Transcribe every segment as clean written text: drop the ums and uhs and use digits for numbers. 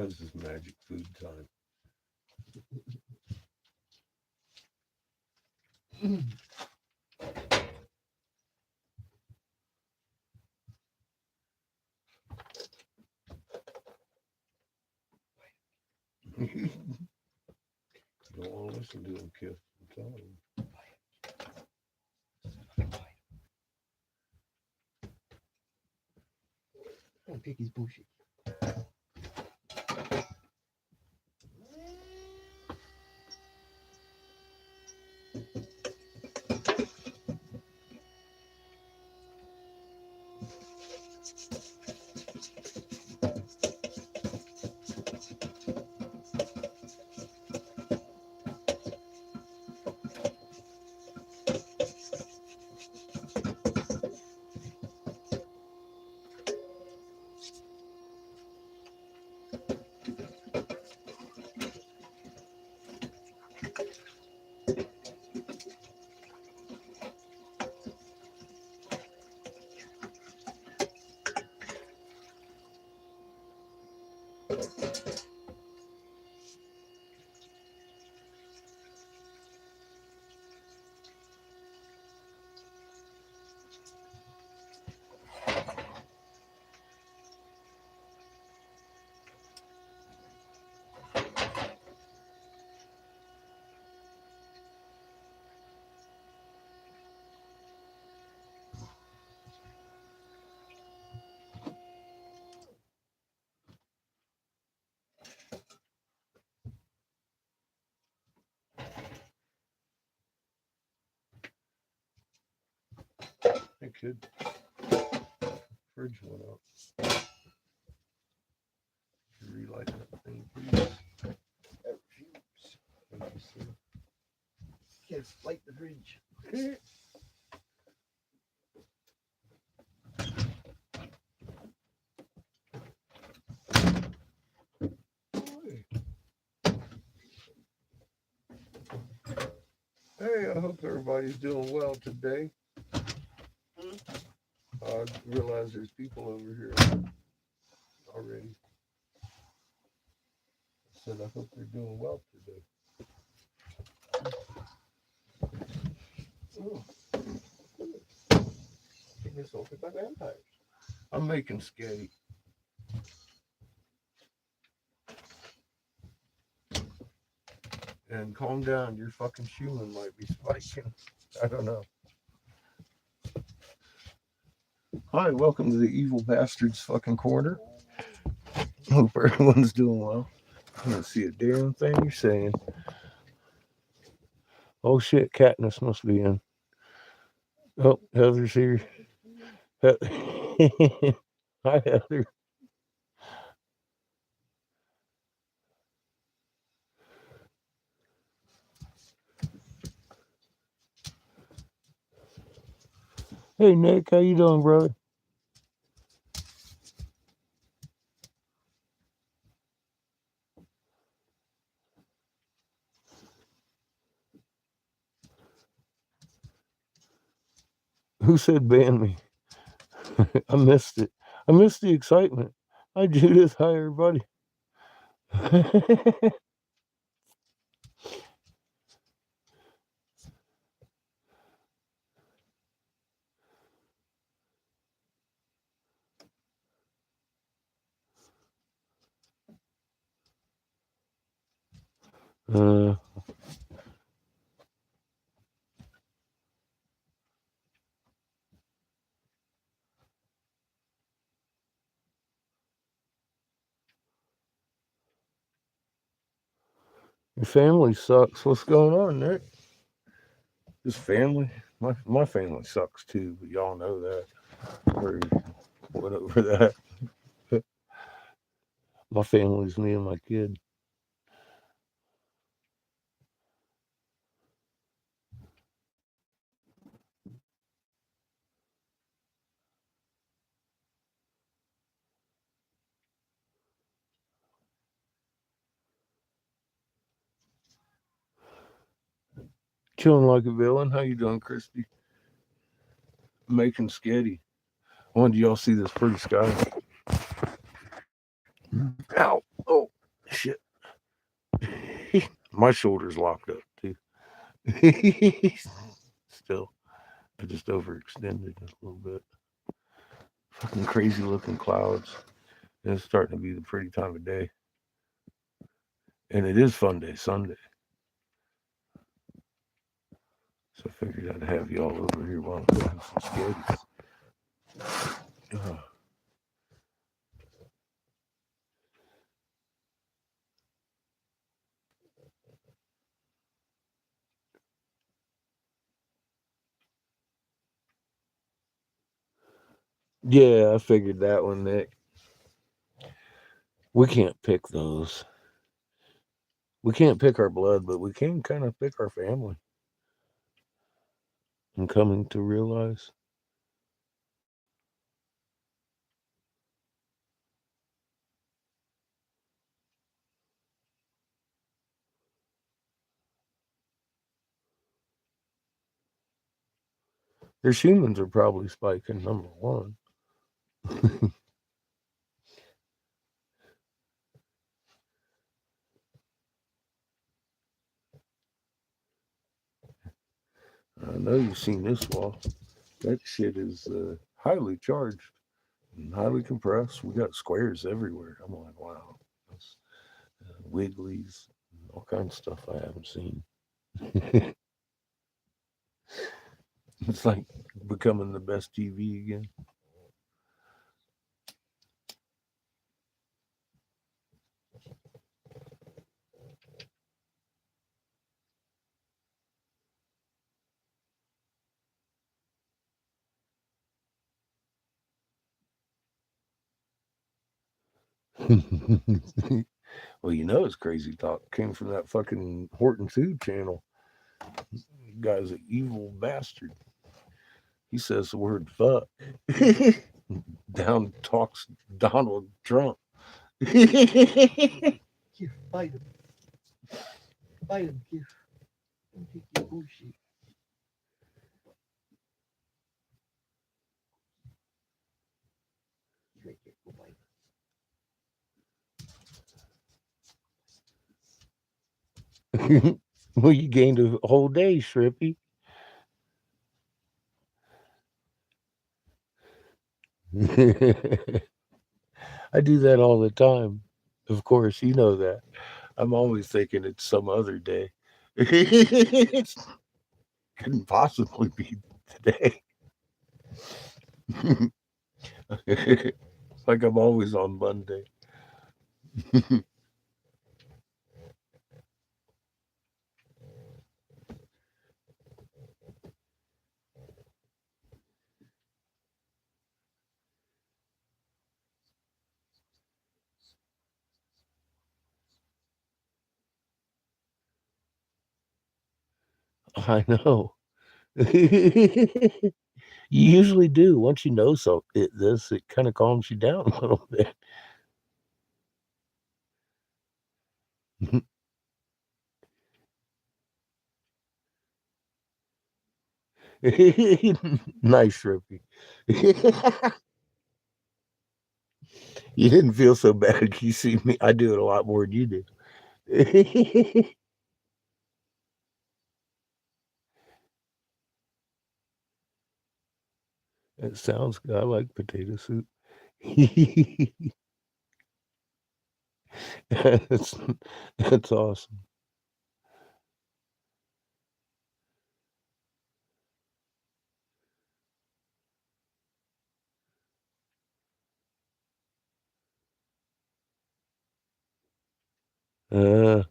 This is magic food time. You don't want to listen to him, Kip. I'm telling you. I'll pick his bullshit. Hey, kid. Fridge went out. Can you relight that thing, please? That refuse. Thank you, sir. Can't light the fridge. Hey, I hope everybody's doing well today. I realize there's people over here already. I said I hope they're doing well today. Oh. Getting assaulted by vampires. I'm making skate. And calm down, your fucking Schumann might be spiking. I don't know. Hi, welcome to the Evil Bastards fucking corner. Hope everyone's doing well. I don't see a damn thing you're saying. Oh shit, Katniss must be in. Oh, Heather's here. Hi, Heather. Hey, Nick, how you doing, brother? Who said ban me? I missed it. I missed the excitement. Hi, Judith. Hi, everybody. Your family sucks. What's going on, Nick? This family? My family sucks too, but y'all know that. Or whatever that. My family's me and my kid. Chilling like a villain. How you doing, Christy? Making sketty. When do y'all see this pretty sky? Ow! Oh, shit. My shoulder's locked up, too. Still, I just overextended a little bit. Fucking crazy looking clouds. And it's starting to be the pretty time of day. And it is fun day, Sunday. So I figured I'd have you all over here while I'm doing some skates. Yeah, I figured that one, Nick. We can't pick those. We can't pick our blood, but we can kind of pick our family. I'm coming to realize. Their humans are probably spiking number one. I know you've seen this wall. That shit is highly charged and highly compressed. We got squares everywhere. I'm like, wow. That's, wigglies, all kinds of stuff I haven't seen. It's like becoming the best TV again. Well, you know, it's crazy talk came from that fucking Horton Food channel. The guy's an evil bastard. He says the word fuck. Down talks Donald Trump. Here, bite him. Bite him, here. Don't take your bullshit. He's right there. Go bite Well, you gained a whole day, Shrippy. I do that all the time. Of course, you know that. I'm always thinking it's some other day. It couldn't possibly be today. It's like I'm always on Monday. I know. You usually do. Once you know it kind of calms you down a little bit. Nice, Shrimpy. You didn't feel so bad. You see me. I do it a lot more than you do. It sounds good. I like potato soup. that's, that's awesome. Uh,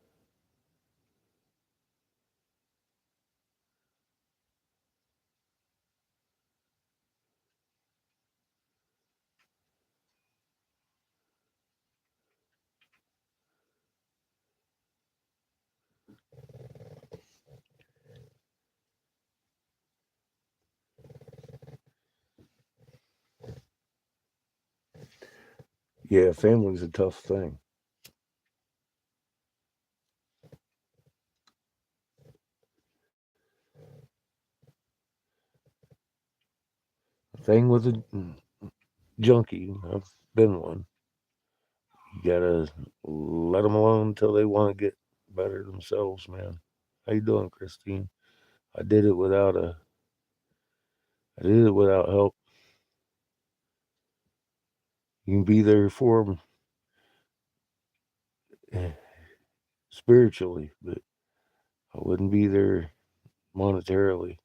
yeah, family's a tough thing. Thing with a junkie. I've been one. You gotta let them alone until they want to get better themselves, man. How you doing, Christine? I did it without a. I did it without help. You can be there for them spiritually, but I wouldn't be there monetarily.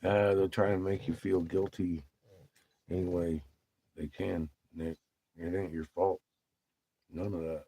They'll try and make you feel guilty any way they can, Nick. It ain't your fault. None of that.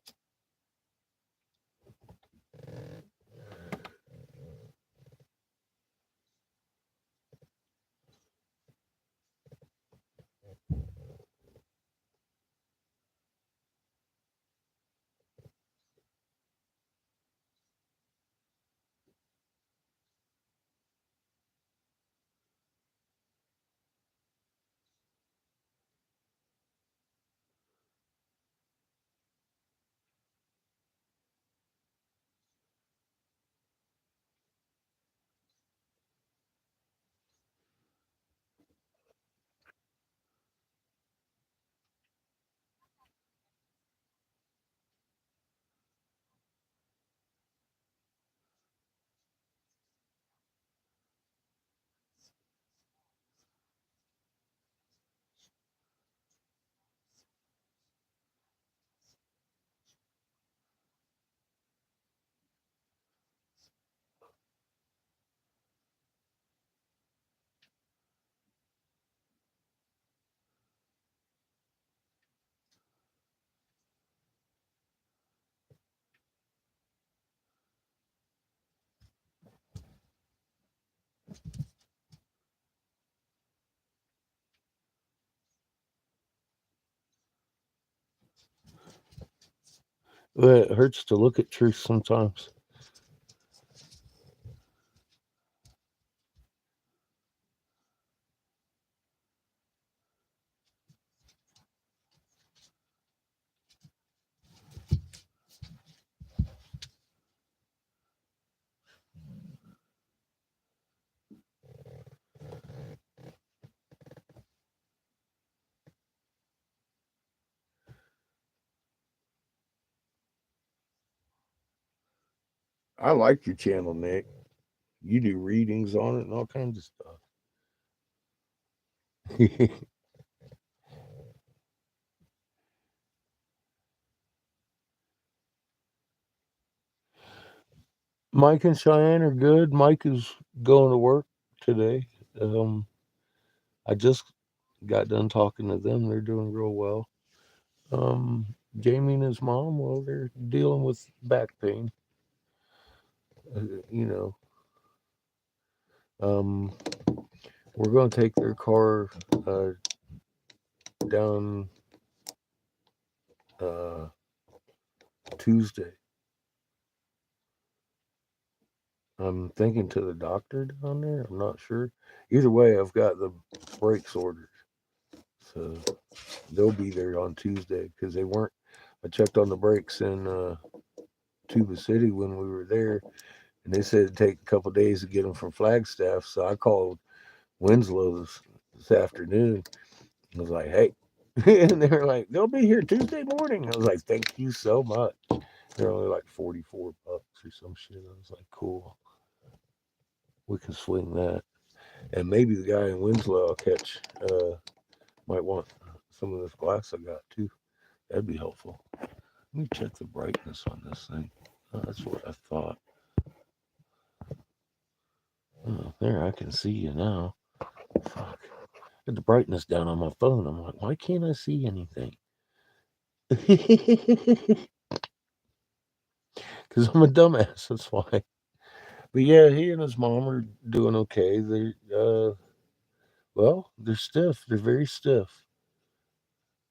Well, it hurts to look at truth sometimes. I like your channel, Nick. You do readings on it and all kinds of stuff. Mike and Cheyenne are good. Mike is going to work today. Um, I just got done talking to them. They're doing real well. Um, Jamie and his mom, well, they're dealing with back pain. Uh, you know, um, we're going to take their car down uh, Tuesday. I'm thinking to the doctor down there. I'm not sure. Either way, I've got the brakes ordered. So they'll be there on Tuesday because they weren't. I checked on the brakes in Tuba City when we were there, and they said it'd take a couple days to get them from Flagstaff. So I called Winslow this afternoon. I was like, hey. And they were like, they'll be here Tuesday morning. I was like, thank you so much. They're only like $44 or some shit. I was like, cool. We can swing that. And maybe the guy in Winslow I'll catch might want some of this glass I got too. That'd be helpful. Let me check the brightness on this thing. Oh, that's what I thought. Oh, there, I can see you now. Fuck. Get the brightness down on my phone. I'm like, why can't I see anything? Because I'm a dumbass. That's why. But yeah, he and his mom are doing okay. They're stiff. They're very stiff.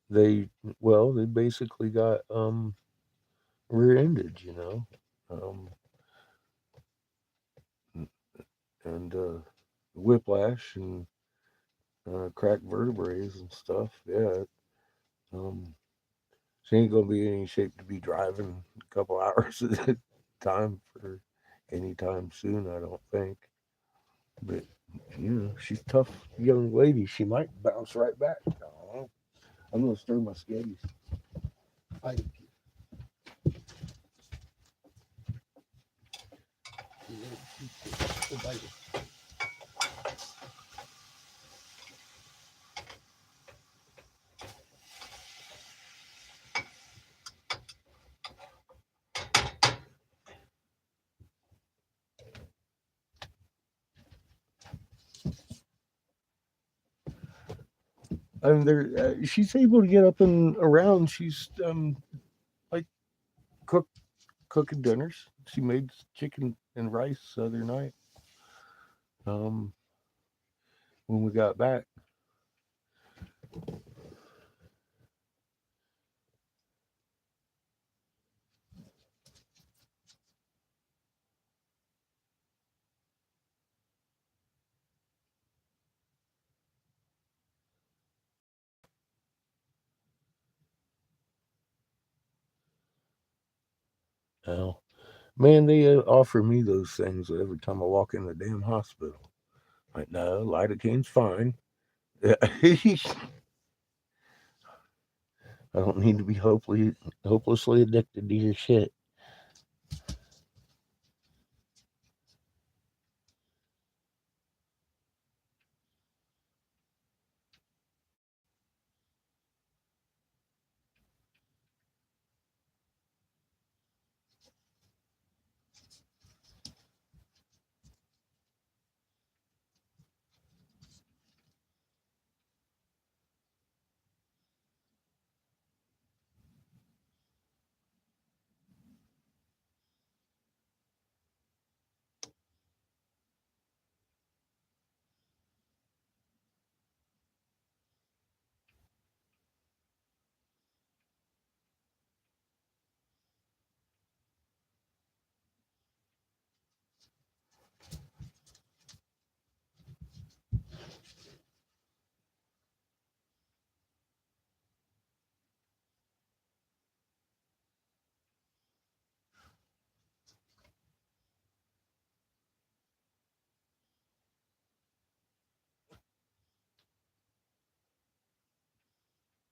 They, they basically got rear-ended, and whiplash and cracked vertebrae and stuff. Yeah, um, she ain't gonna be in any shape to be driving a couple hours at a time for any time soon. I don't think. But she's a tough young lady. She might bounce right back. I don't know. I'm gonna stir my skivvies. Fight him, kid. You little cute kid. Go bite him. I mean, she's able to get up and around. She's like cook cooking dinners. She made chicken and rice the other night. Um, when we got back. Now, man, they offer me those things every time I walk in the damn hospital. Like, no, lidocaine's fine. I don't need to be hopelessly addicted to your shit.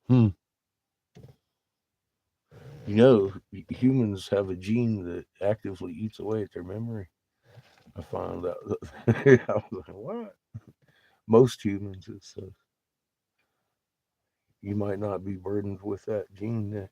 Hmm. Humans have a gene that actively eats away at their memory. I found out. I was like, what? Most humans, it says. You might not be burdened with that gene, Nick.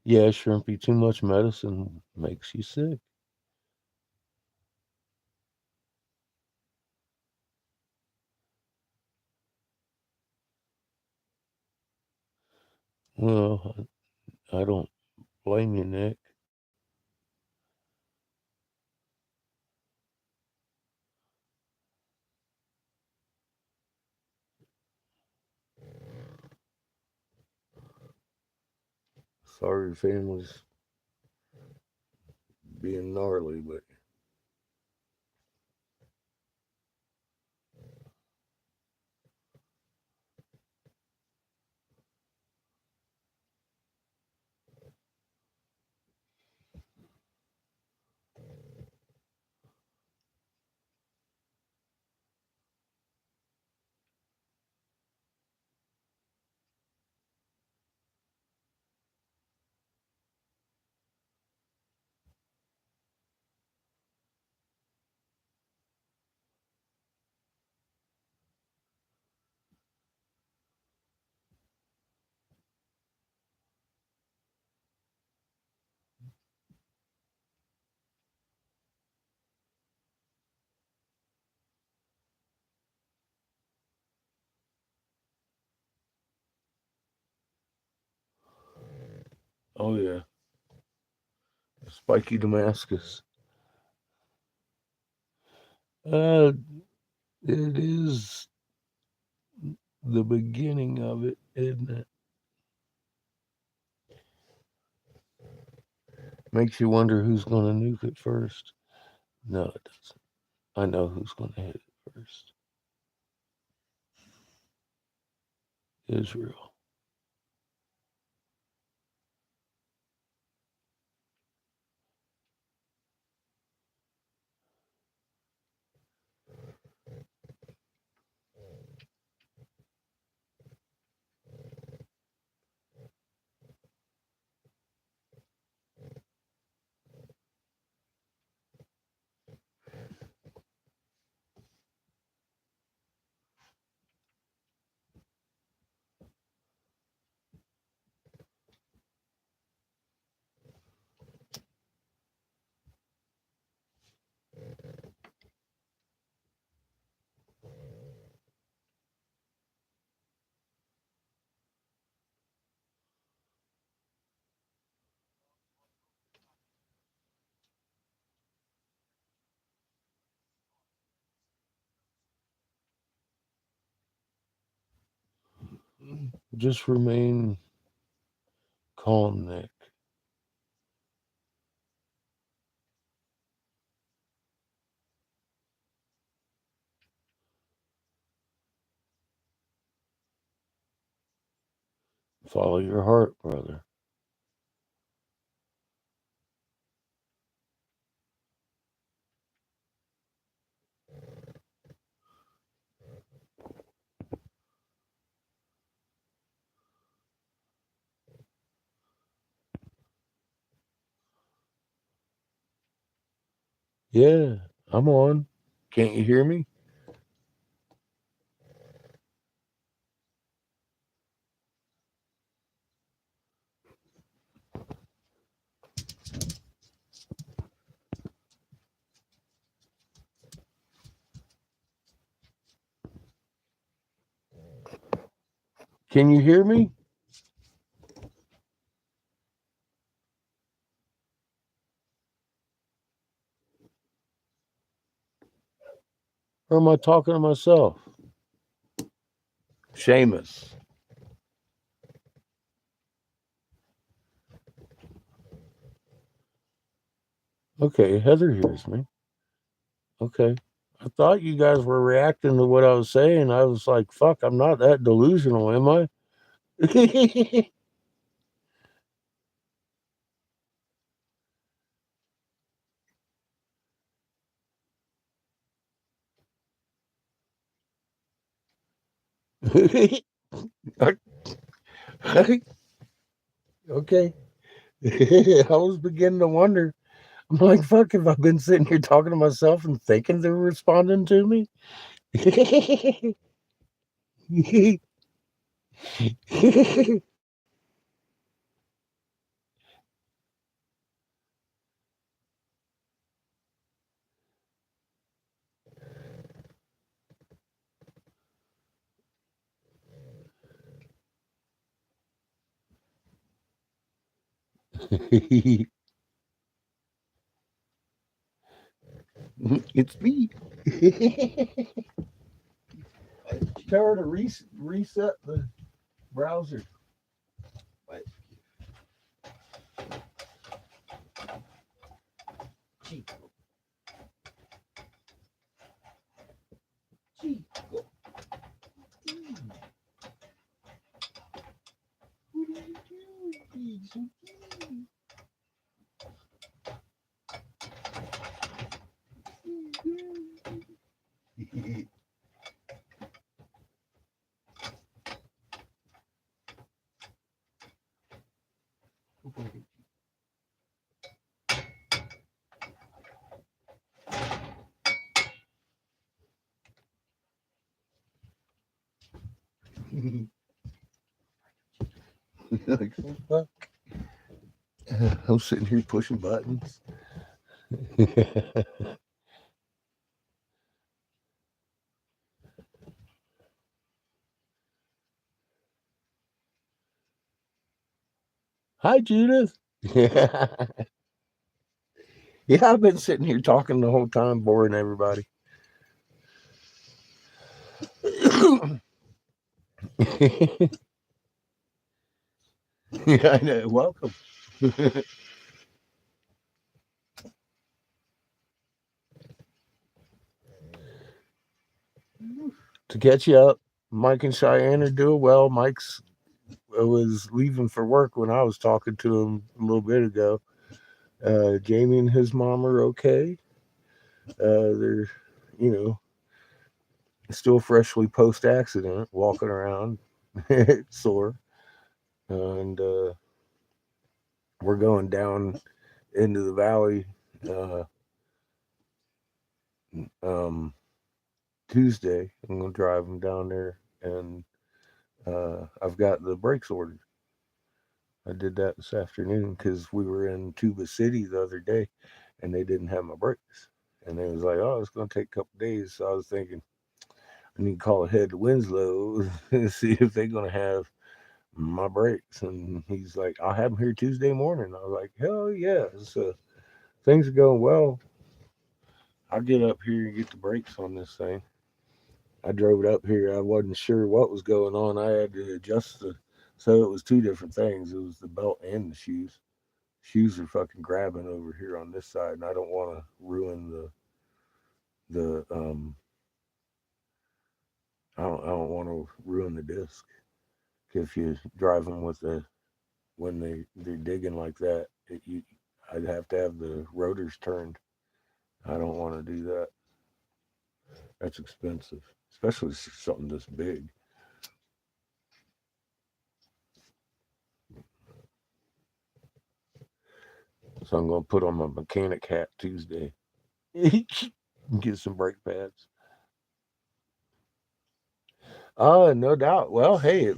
Yeah, shrimpy, too much medicine makes you sick. Well, I don't blame you, Nick. Sorry, your family's being gnarly, but Oh yeah, spiky Damascus. Uh, it is the beginning of it, isn't it? Makes you wonder who's going to nuke it first. No, it doesn't. I know who's going to hit it first. Israel. Just remain calm, Nick. Follow your heart, brother. Yeah, I'm on. Can't you hear me? Can you hear me? Or am I talking to myself? Seamus. Okay, Heather hears me. Okay. I thought you guys were reacting to what I was saying. I was like, fuck, I'm not that delusional, am I? Okay. I was beginning to wonder. I'm like, fuck, have I been sitting here talking to myself and thinking they're responding to me? It's me. Tell her to reset the browser. Vai. Chico. Chico. What are you doing, Chico? Like, fuck. I'm sitting here pushing buttons. Hi, Judith. Yeah, I've been sitting here talking the whole time, boring everybody. Yeah, I know. Welcome. To catch you up, Mike and Cheyenne are doing well. Mike's was leaving for work when I was talking to him a little bit ago. Jamie and his mom are okay. They're, you know, still freshly post accident, walking around sore. And we're going down into the valley uh, um, Tuesday. I'm going to drive them down there, and I've got the brakes ordered. I did that this afternoon because we were in Tuba City the other day, and they didn't have my brakes. And they was like, "Oh, it's going to take a couple days." So I was thinking, I need to call ahead to Winslow and see if they're going to have my brakes. And he's like, "I'll have them here Tuesday morning." I was like, "Hell yeah!" So things are going well. I'll get up here and get the brakes on this thing. I drove it up here. I wasn't sure what was going on. I had to adjust so it was two different things. It was the belt and the shoes. Shoes are fucking grabbing over here on this side, and I don't want to ruin the. I don't want to ruin the disc if you drive them with the when they're digging like that. I'd have to have the rotors turned. I don't want to do that. That's expensive, especially something this big. So I'm gonna put on my mechanic hat Tuesday. Get some brake pads. No doubt. Well, hey,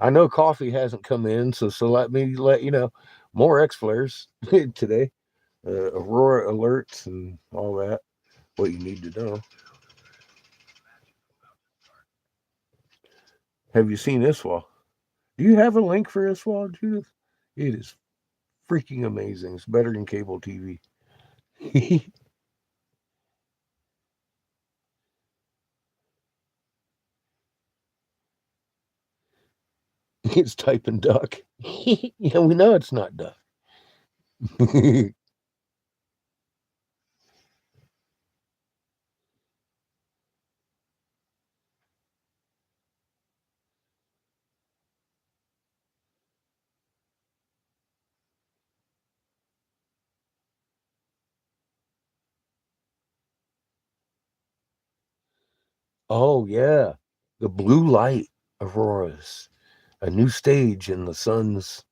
I know coffee hasn't come in, so let me let you know more X flares today. Aurora alerts and all that. What you need to know. Have you seen this wall? Do you have a link for this wall, Judith? It is freaking amazing. It's better than cable TV. It's typing duck. Yeah, we know it's not duck. Oh yeah, the blue light auroras, a new stage in the sun's.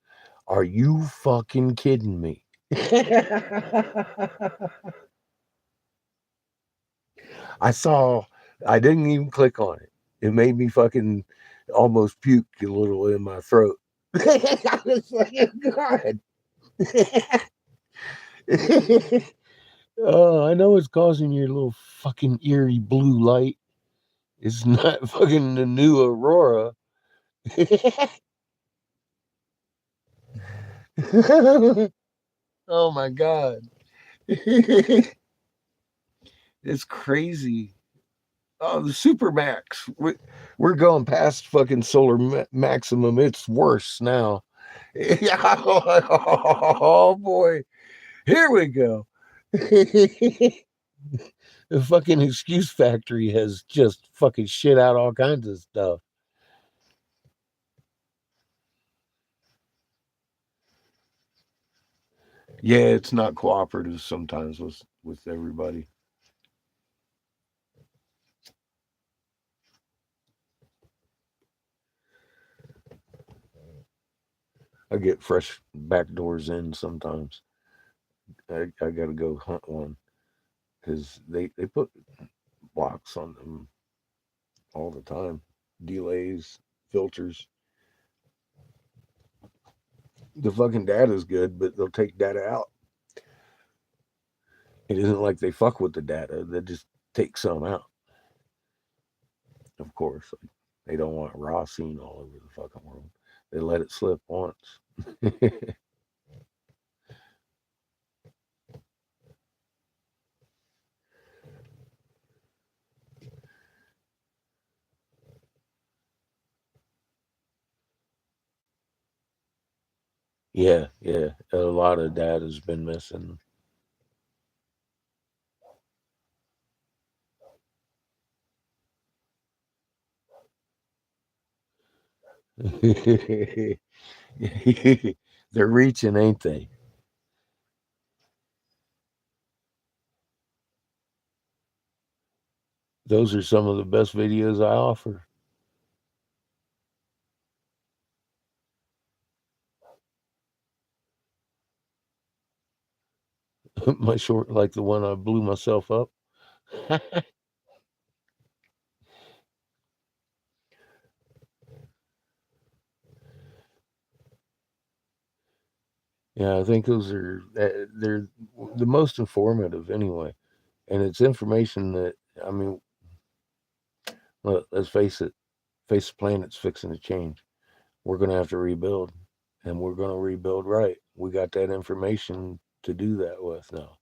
Are you fucking kidding me? I saw. I didn't even click on it. It made me fucking almost puke a little in my throat. I was like, oh, God. Oh, I know it's causing your little fucking eerie blue light. It's not fucking the new Aurora. Oh my God. It's crazy. Oh, the Supermax. We're going past fucking solar maximum. It's worse now. Oh boy. Here we go. The fucking excuse factory has just fucking shit out all kinds of stuff. Yeah, it's not cooperative sometimes with everybody. I get fresh back doors in sometimes. I got to go hunt one because they put blocks on them all the time. Delays, filters. The fucking data's good, but they'll take data out. It isn't like they fuck with the data; they just take some out. Of course, like, they don't want raw seen all over the fucking world. They let it slip once. Yeah, yeah. A lot of data has been missing. They're reaching, ain't they? Those are some of the best videos I offer. My short, like the one I blew myself up. Yeah, I think those are they're the most informative anyway, and it's information that I mean, let's face it, face the planet's fixing to change. We're gonna have to rebuild, and we're gonna rebuild right. We got that information to do that with now.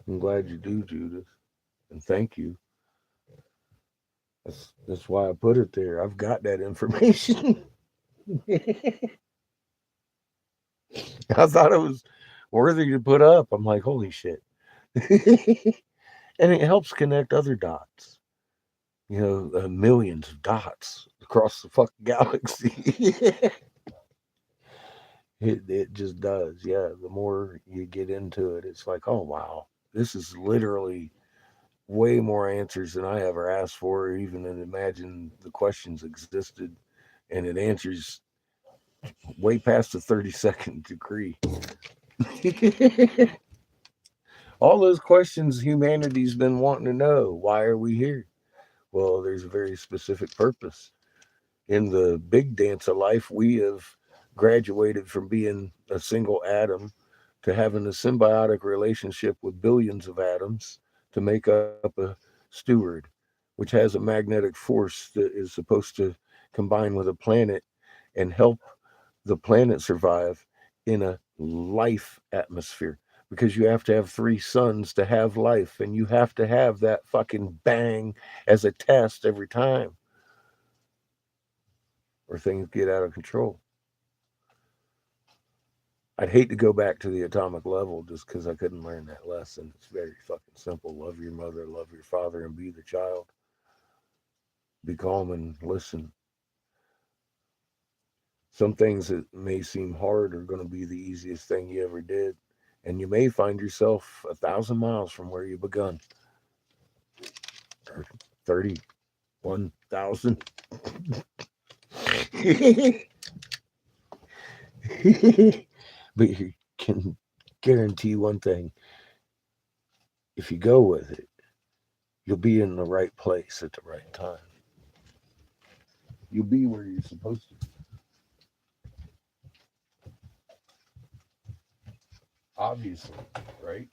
I'm glad you do, Judith, and thank you. That's why I put it there. I've got that information. I thought it was worthy to put up. I'm like, holy shit. And it helps connect other dots. Millions of dots across the fucking galaxy. it just does. Yeah, the more you get into it, it's like, oh wow, this is literally way more answers than I ever asked for, or even imagined the questions existed, and it answers way past the 30-second degree. All those questions humanity's been wanting to know. Why are we here? Well, there's a very specific purpose. In the big dance of life, we have graduated from being a single atom to having a symbiotic relationship with billions of atoms to make up a steward, which has a magnetic force that is supposed to combine with a planet and help the planet survive in a life atmosphere, because you have to have three suns to have life, and you have to have that fucking bang as a test every time, or things get out of control. I'd hate to go back to the atomic level just because I couldn't learn that lesson. It's very fucking simple. Love your mother, love your father, and be the child. Be calm and listen. Some things that may seem hard are going to be the easiest thing you ever did. And you may find yourself 1,000 miles from where you begun, or 31,000. But you can guarantee one thing: if you go with it, you'll be in the right place at the right time. You'll be where you're supposed to be. Obviously, right?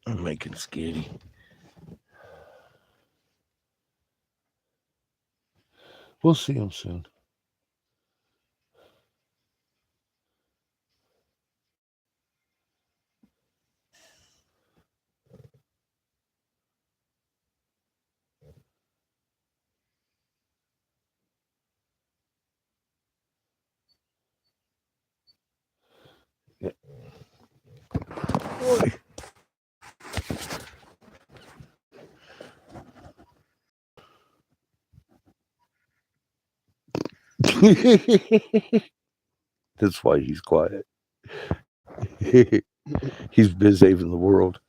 I'm making skitty. We'll see him soon. Yeah. Boy. That's why he's quiet. He's misbehaving the world.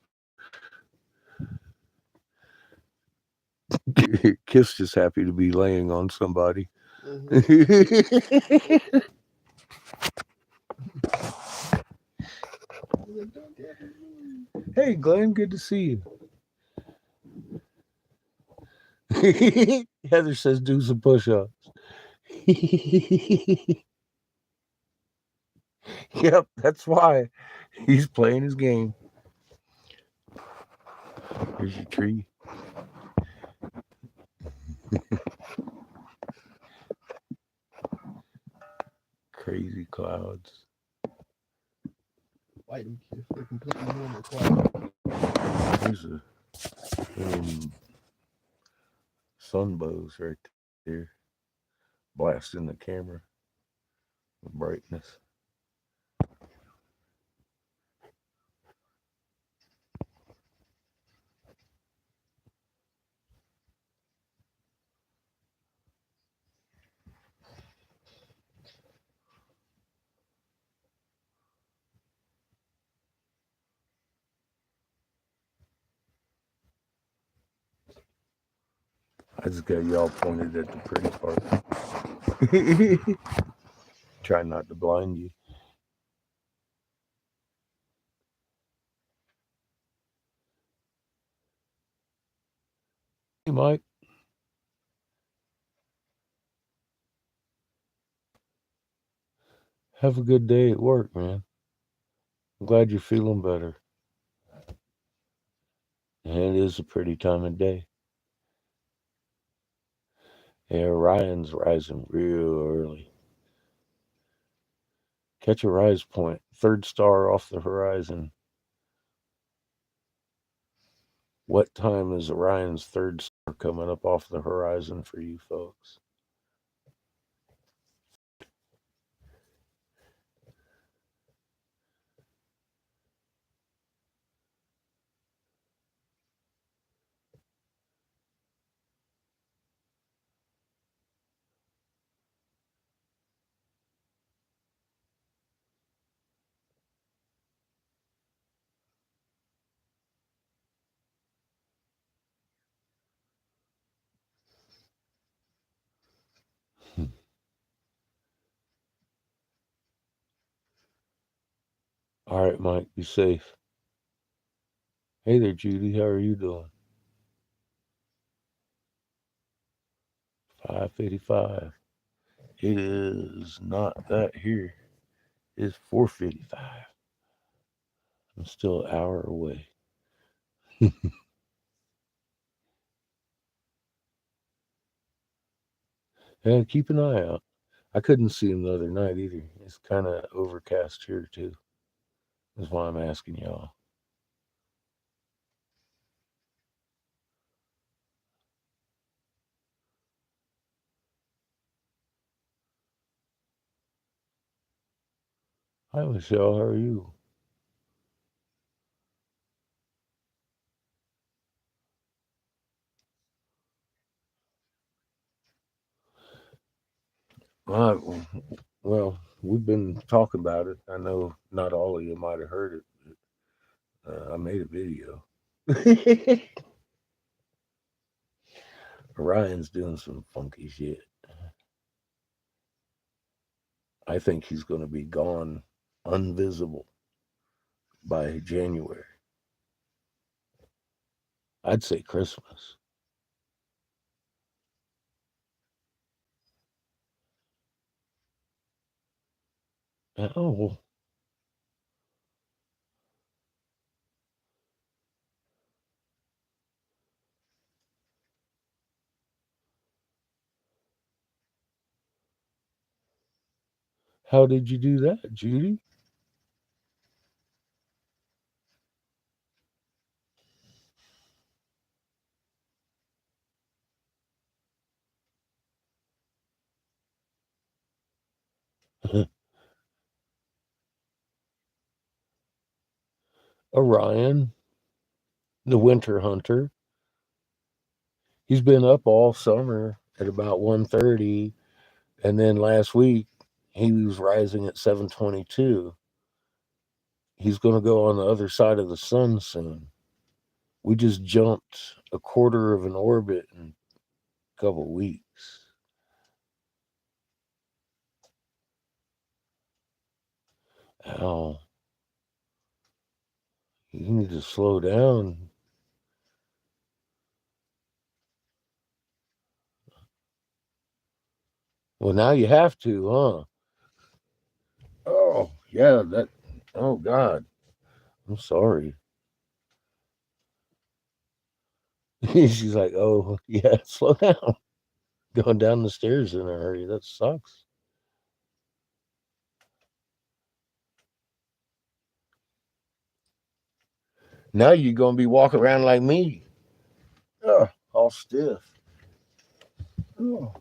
Kiss just happy to be laying on somebody. Hey, Glenn, good to see you. Heather says do some push-ups. Yep, that's why he's playing his game. Here's your tree. Crazy clouds. White them kids, they're completely normal quiet. There's a sun bows right there, blasting the camera with brightness. I just got y'all pointed at the pretty part. Try not to blind you. Hey, Mike. Have a good day at work, man. I'm glad you're feeling better. And it is a pretty time of day. Yeah, Orion's rising real early. Catch a rise point. Third star off the horizon. What time is Orion's third star coming up off the horizon for you folks? All right, Mike, be safe. Hey there, Judy. How are you doing? 5:55. It is not that here. It's 4:55. I'm still an hour away. Yeah, keep an eye out. I couldn't see him the other night either. It's kind of overcast here too. That's why I'm asking y'all. Hi, Michelle. How are you? Well, we've been talking about it. I know not all of you might have heard it, but I made a video. Ryan's doing some funky shit. I think he's going to be gone, invisible by January. I'd say Christmas. Oh, how did you do that, Judy? Orion, the winter hunter. He's been up all summer at about 1:30, and then last week he was rising at 7:22. He's going to go on the other side of the sun soon. We just jumped a quarter of an orbit in a couple weeks. Ow. You need to slow down. Well, now you have to, huh? Oh, yeah, that. Oh, God. I'm sorry. She's like, oh, yeah, slow down. Going down the stairs in a hurry. That sucks. Now you're going to be walking around like me. All stiff. Oh.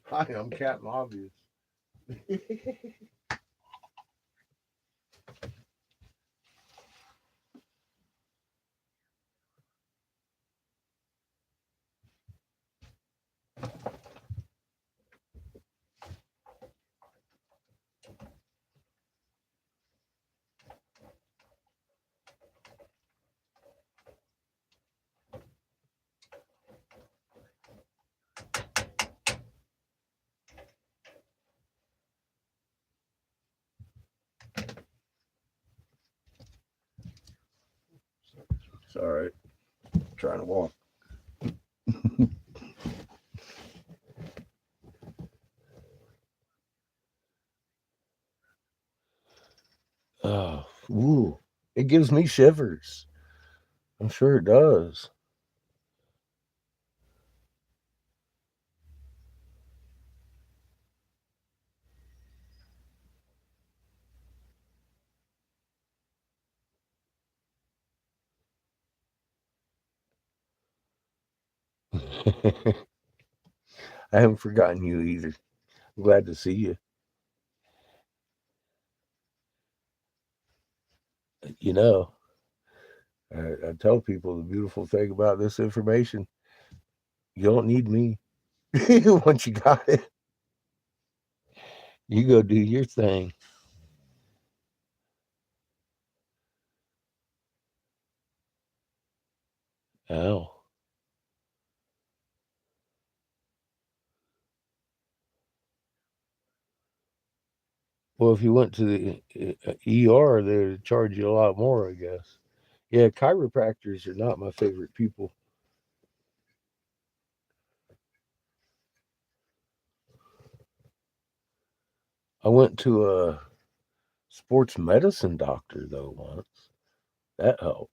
Hi, I'm Captain Obvious. It's all right. I'm trying to walk. Oh, ooh. It gives me shivers. I'm sure it does. I haven't forgotten you either. I'm glad to see you. You know, I tell people the beautiful thing about this information, you don't need me. Once you got it, you go do your thing. Oh. Well, if you went to the ER, they'd charge you a lot more, I guess. Yeah, chiropractors are not my favorite people. I went to a sports medicine doctor, though, once. That helped.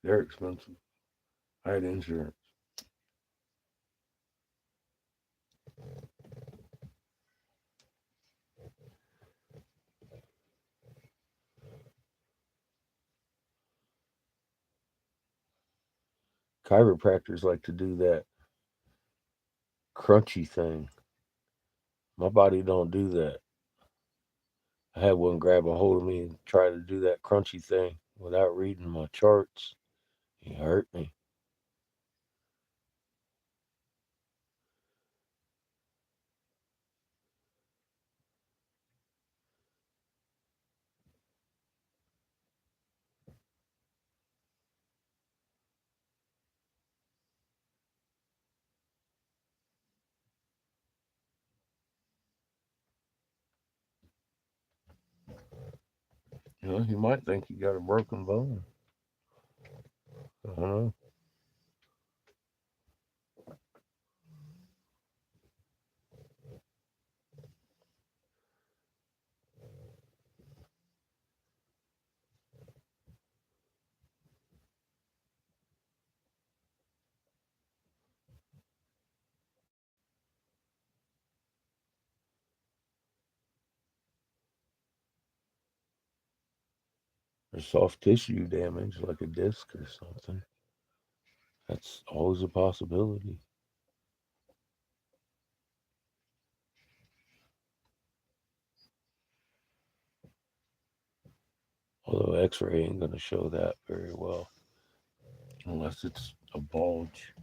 They're expensive. I had insurance. Chiropractors like to do that crunchy thing. My body don't do that. I had one grab a hold of me and try to do that crunchy thing without reading my charts. He hurt me. know, you might think you got a broken bone. I don't know. Or soft tissue damage, like a disc or something. That's always a possibility. Although X-ray ain't going to show that very well, unless it's a bulge.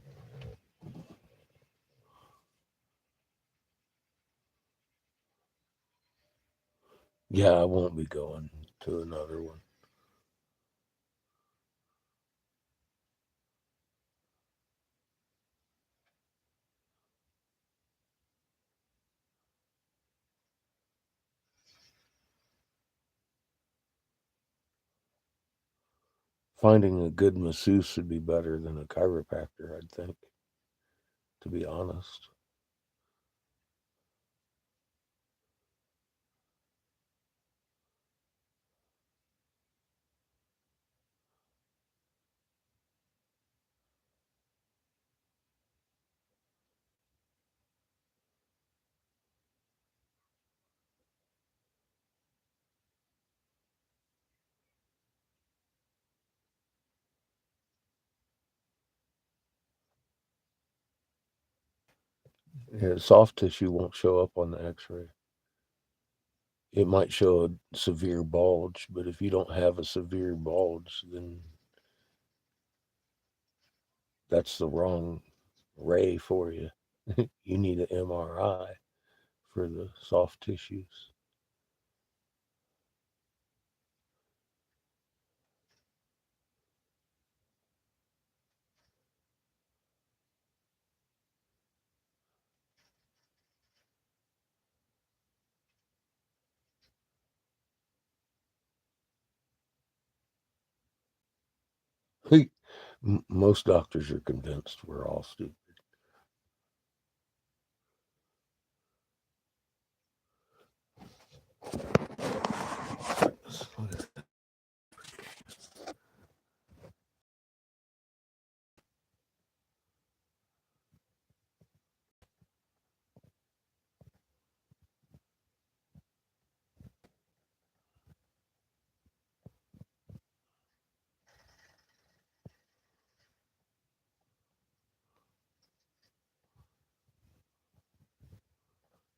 Yeah, I won't be going to another one. Finding a good masseuse would be better than a chiropractor, I'd think, to be honest. Yeah, soft tissue won't show up on the X-ray. It might show a severe bulge, but if you don't have a severe bulge, then that's the wrong ray for you. You need an MRI for the soft tissues. Most doctors are convinced we're all stupid.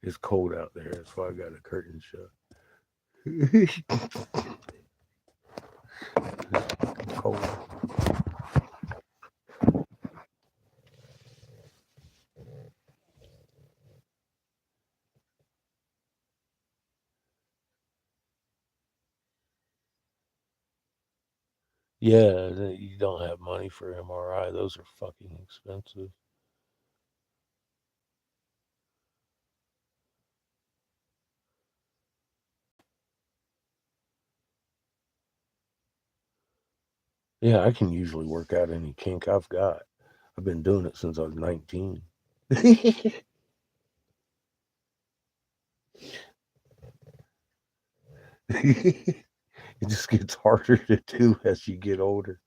It's cold out there. That's why I got a curtain shut. It's cold. Yeah, you don't have money for MRI. Those are fucking expensive. Yeah, I can usually work out any kink I've got. I've been doing it since I was 19. It just gets harder to do as you get older.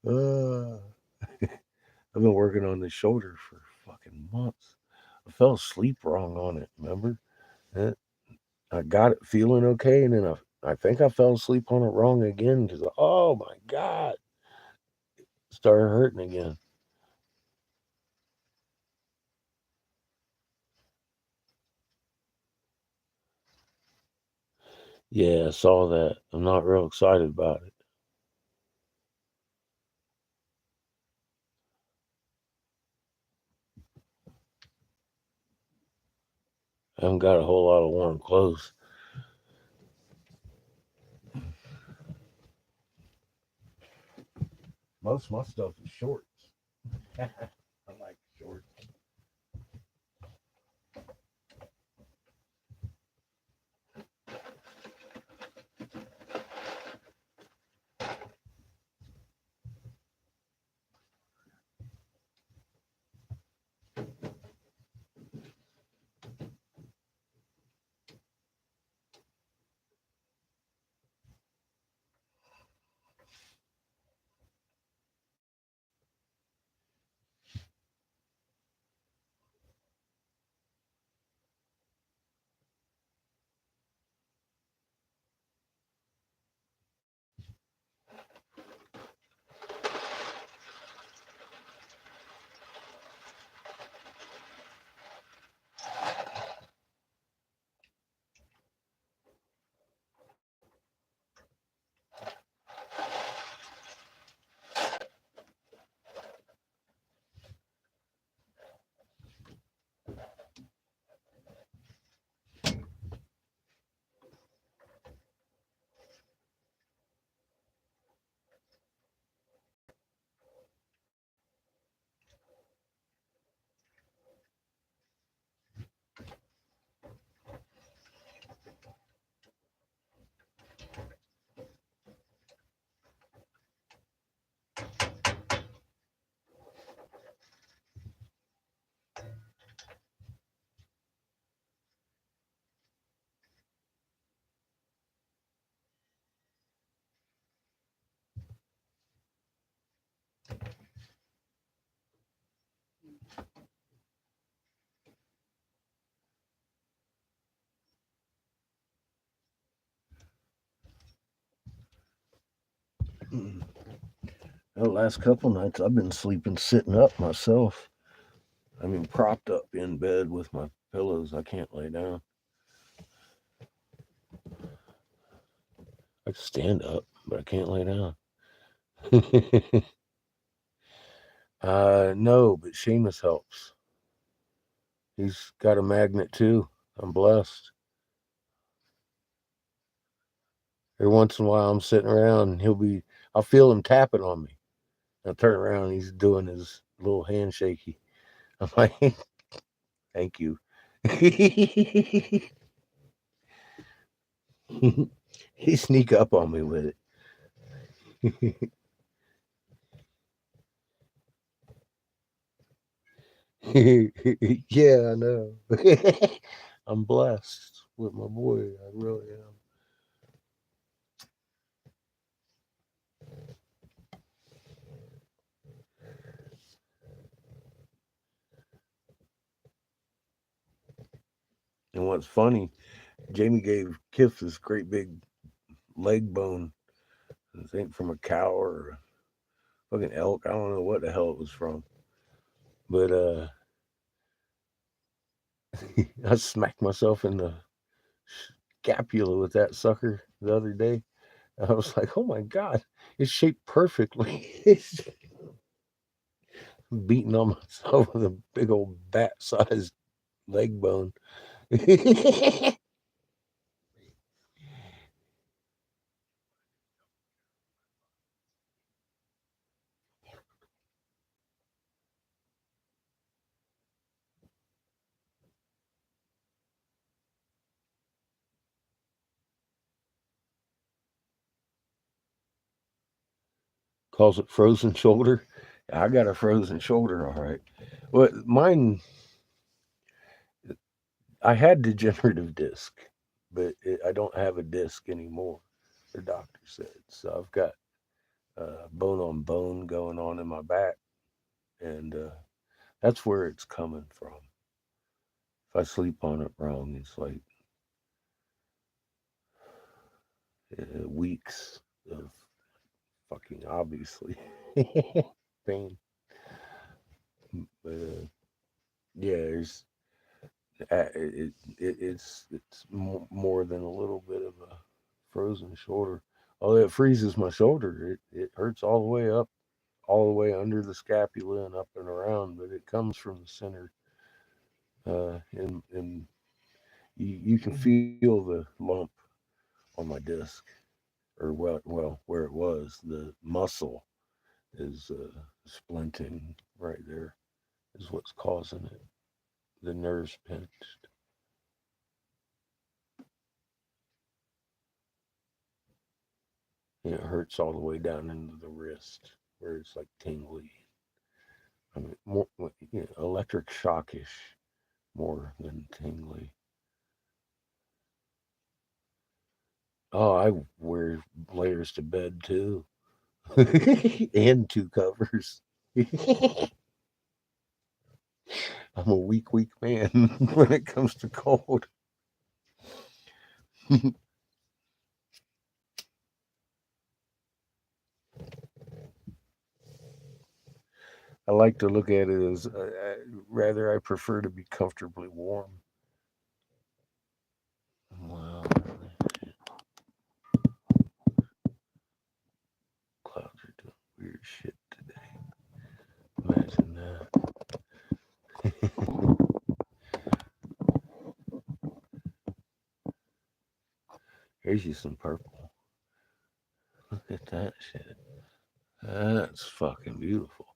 Uh, I've been working on the shoulder for fucking months. I fell asleep wrong on it, remember? Eh, I got it feeling okay, and then I think I fell asleep on it wrong again because, oh my God, it started hurting again. Yeah, I saw that. I'm not real excited about it. I haven't got a whole lot of warm clothes. Most of my stuff is shorts. I like shorts. The last couple nights I've been sleeping sitting up myself. I mean, propped up in bed with my pillows. I can't lay down. I can stand up, but I can't lay down. No, but Seamus helps. He's got a magnet too. I'm blessed. Every once in a while, I'm sitting around and I'll feel him tapping on me. I turn around and he's doing his little handshaky. I'm like, thank you. He sneak up on me with it. Yeah, I know. I'm blessed with my boy. I really am. And what's funny, Jamie gave Kif this great big leg bone, I think from a cow or a fucking elk. I don't know what the hell it was from. But I smacked myself in the scapula with that sucker the other day. I was like, oh my God, it's shaped perfectly. It's beating on myself with a big old bat sized leg bone. Calls it frozen shoulder. I got a frozen shoulder, all right. Well, mine, I had degenerative disc, but I don't have a disc anymore, the doctor said. So I've got bone on bone going on in my back, and that's where it's coming from. If I sleep on it wrong, it's like weeks of fucking obviously pain. But yeah, it's more than a little bit of a frozen shoulder. Although it freezes my shoulder, it hurts all the way up, all the way under the scapula and up and around. But it comes from the center, and you can feel the lump on my disc, or where it was. The muscle is splinting right there. Is what's causing it. The nerve's pinched. And it hurts all the way down into the wrist where it's like tingly. I mean, more electric shockish more than tingly. Oh, I wear layers to bed too, and two covers. I'm a weak man when it comes to cold. I like to look at it as rather I prefer to be comfortably warm. Wow, clouds are doing weird shit today. Imagine that. Here's you some purple. Look at that shit. That's fucking beautiful.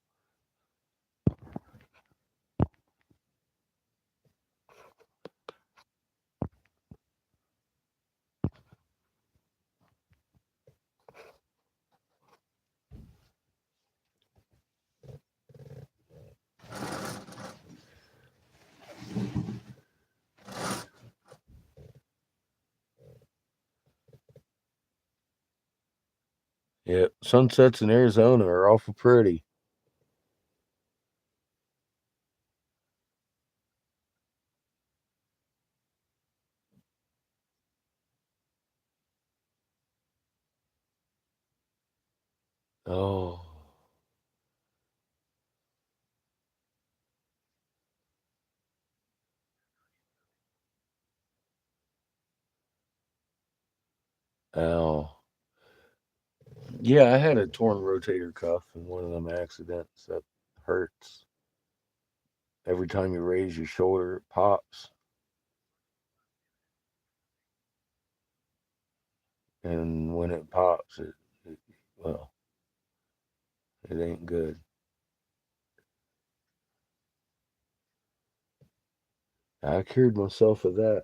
Yeah, sunsets in Arizona are awful pretty. Oh, ow. Yeah, I had a torn rotator cuff in one of them accidents. That hurts. Every time you raise your shoulder, it pops. And when it pops, well, it ain't good. I cured myself of that.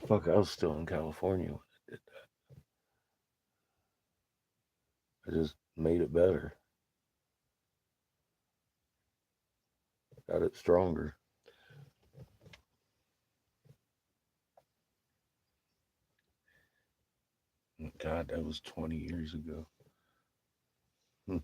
Fuck, I was still in California when I did that. I just made it better, got it stronger. God, that was 20 years ago. I'm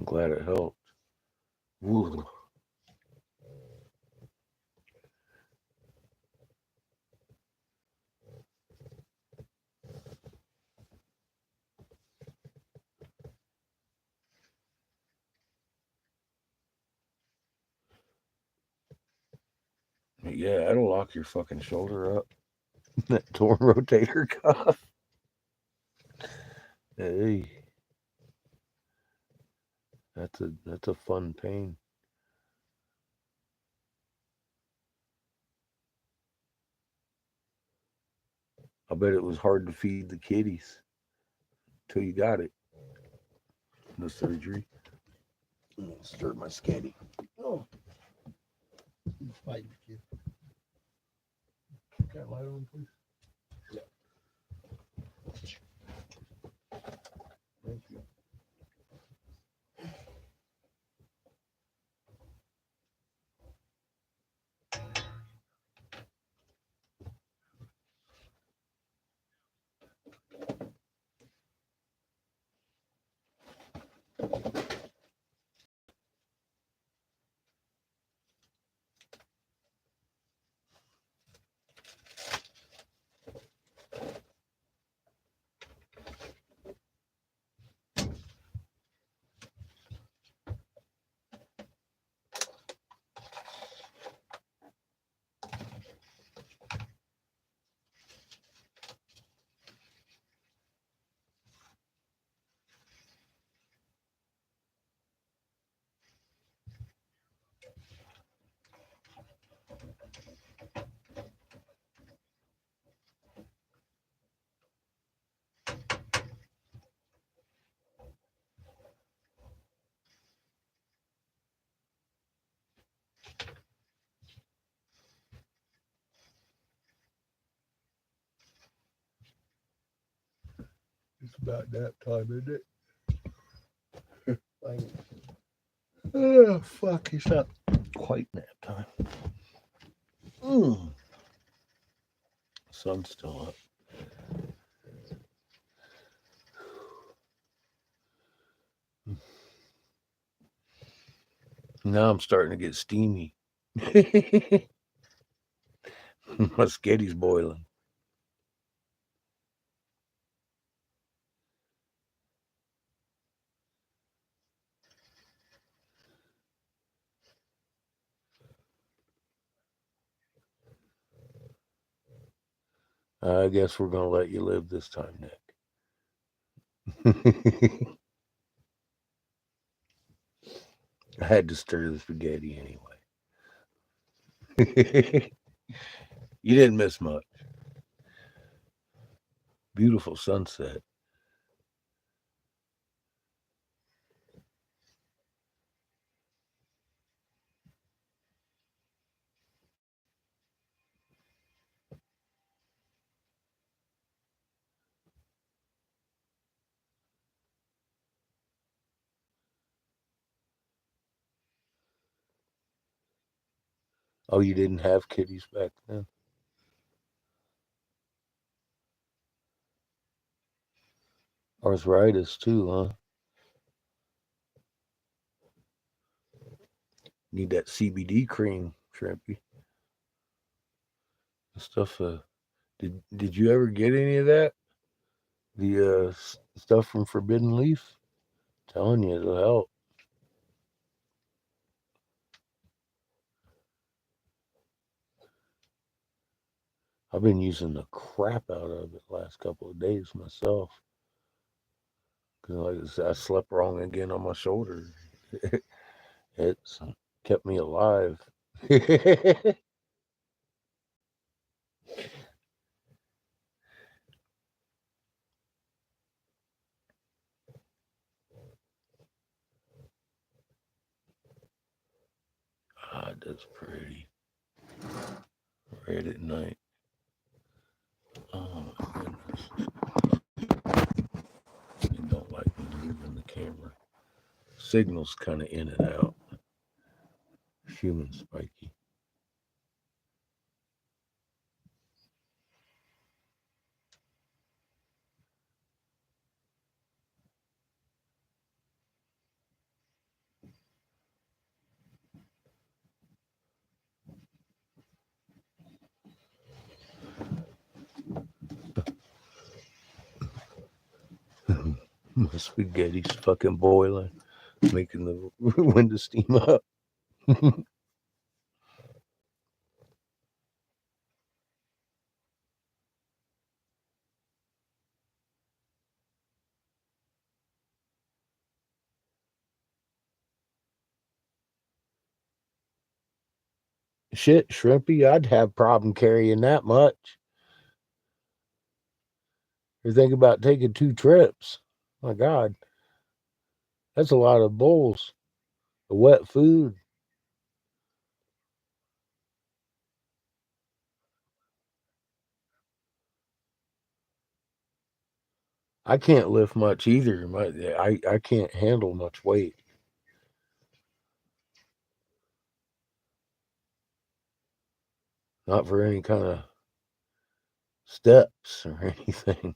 glad it helped. Woo. Yeah, that'll lock your fucking shoulder up. That torn rotator cuff. Hey, that's a fun pain. I bet it was hard to feed the kitties till you got it. The surgery. I'm gonna stir my sketty. Oh, he's fighting the kid. Put that light on, please. Thank you. It's about that time, isn't it? Oh, fuck, it's not Quite nap time. Mm. Sun's still up. Now I'm starting to get steamy. My sketty's boiling. I guess we're gonna let you live this time, Nick. I had to stir the spaghetti anyway. You didn't miss much. Beautiful sunset. Oh, you didn't have kitties back then? Arthritis too, huh? Need that CBD cream, Shrimpy. Stuff. Did you ever get any of that? The stuff from Forbidden Leaf? Telling you, it'll help. I've been using the crap out of it the last couple of days myself. Cause like I said, I slept wrong again on my shoulder. It's kept me alive. Ah, that's pretty. Right at night. Oh my goodness. I don't like me moving the camera. Signal's kind of in and out. Human spiky. My spaghetti's fucking boiling, making the window steam up. Shit, Shrimpy, I'd have problem carrying that much. You're thinking about taking 2 trips. My God, that's a lot of bowls of wet food. I can't lift much either. I can't handle much weight. Not for any kind of steps or anything.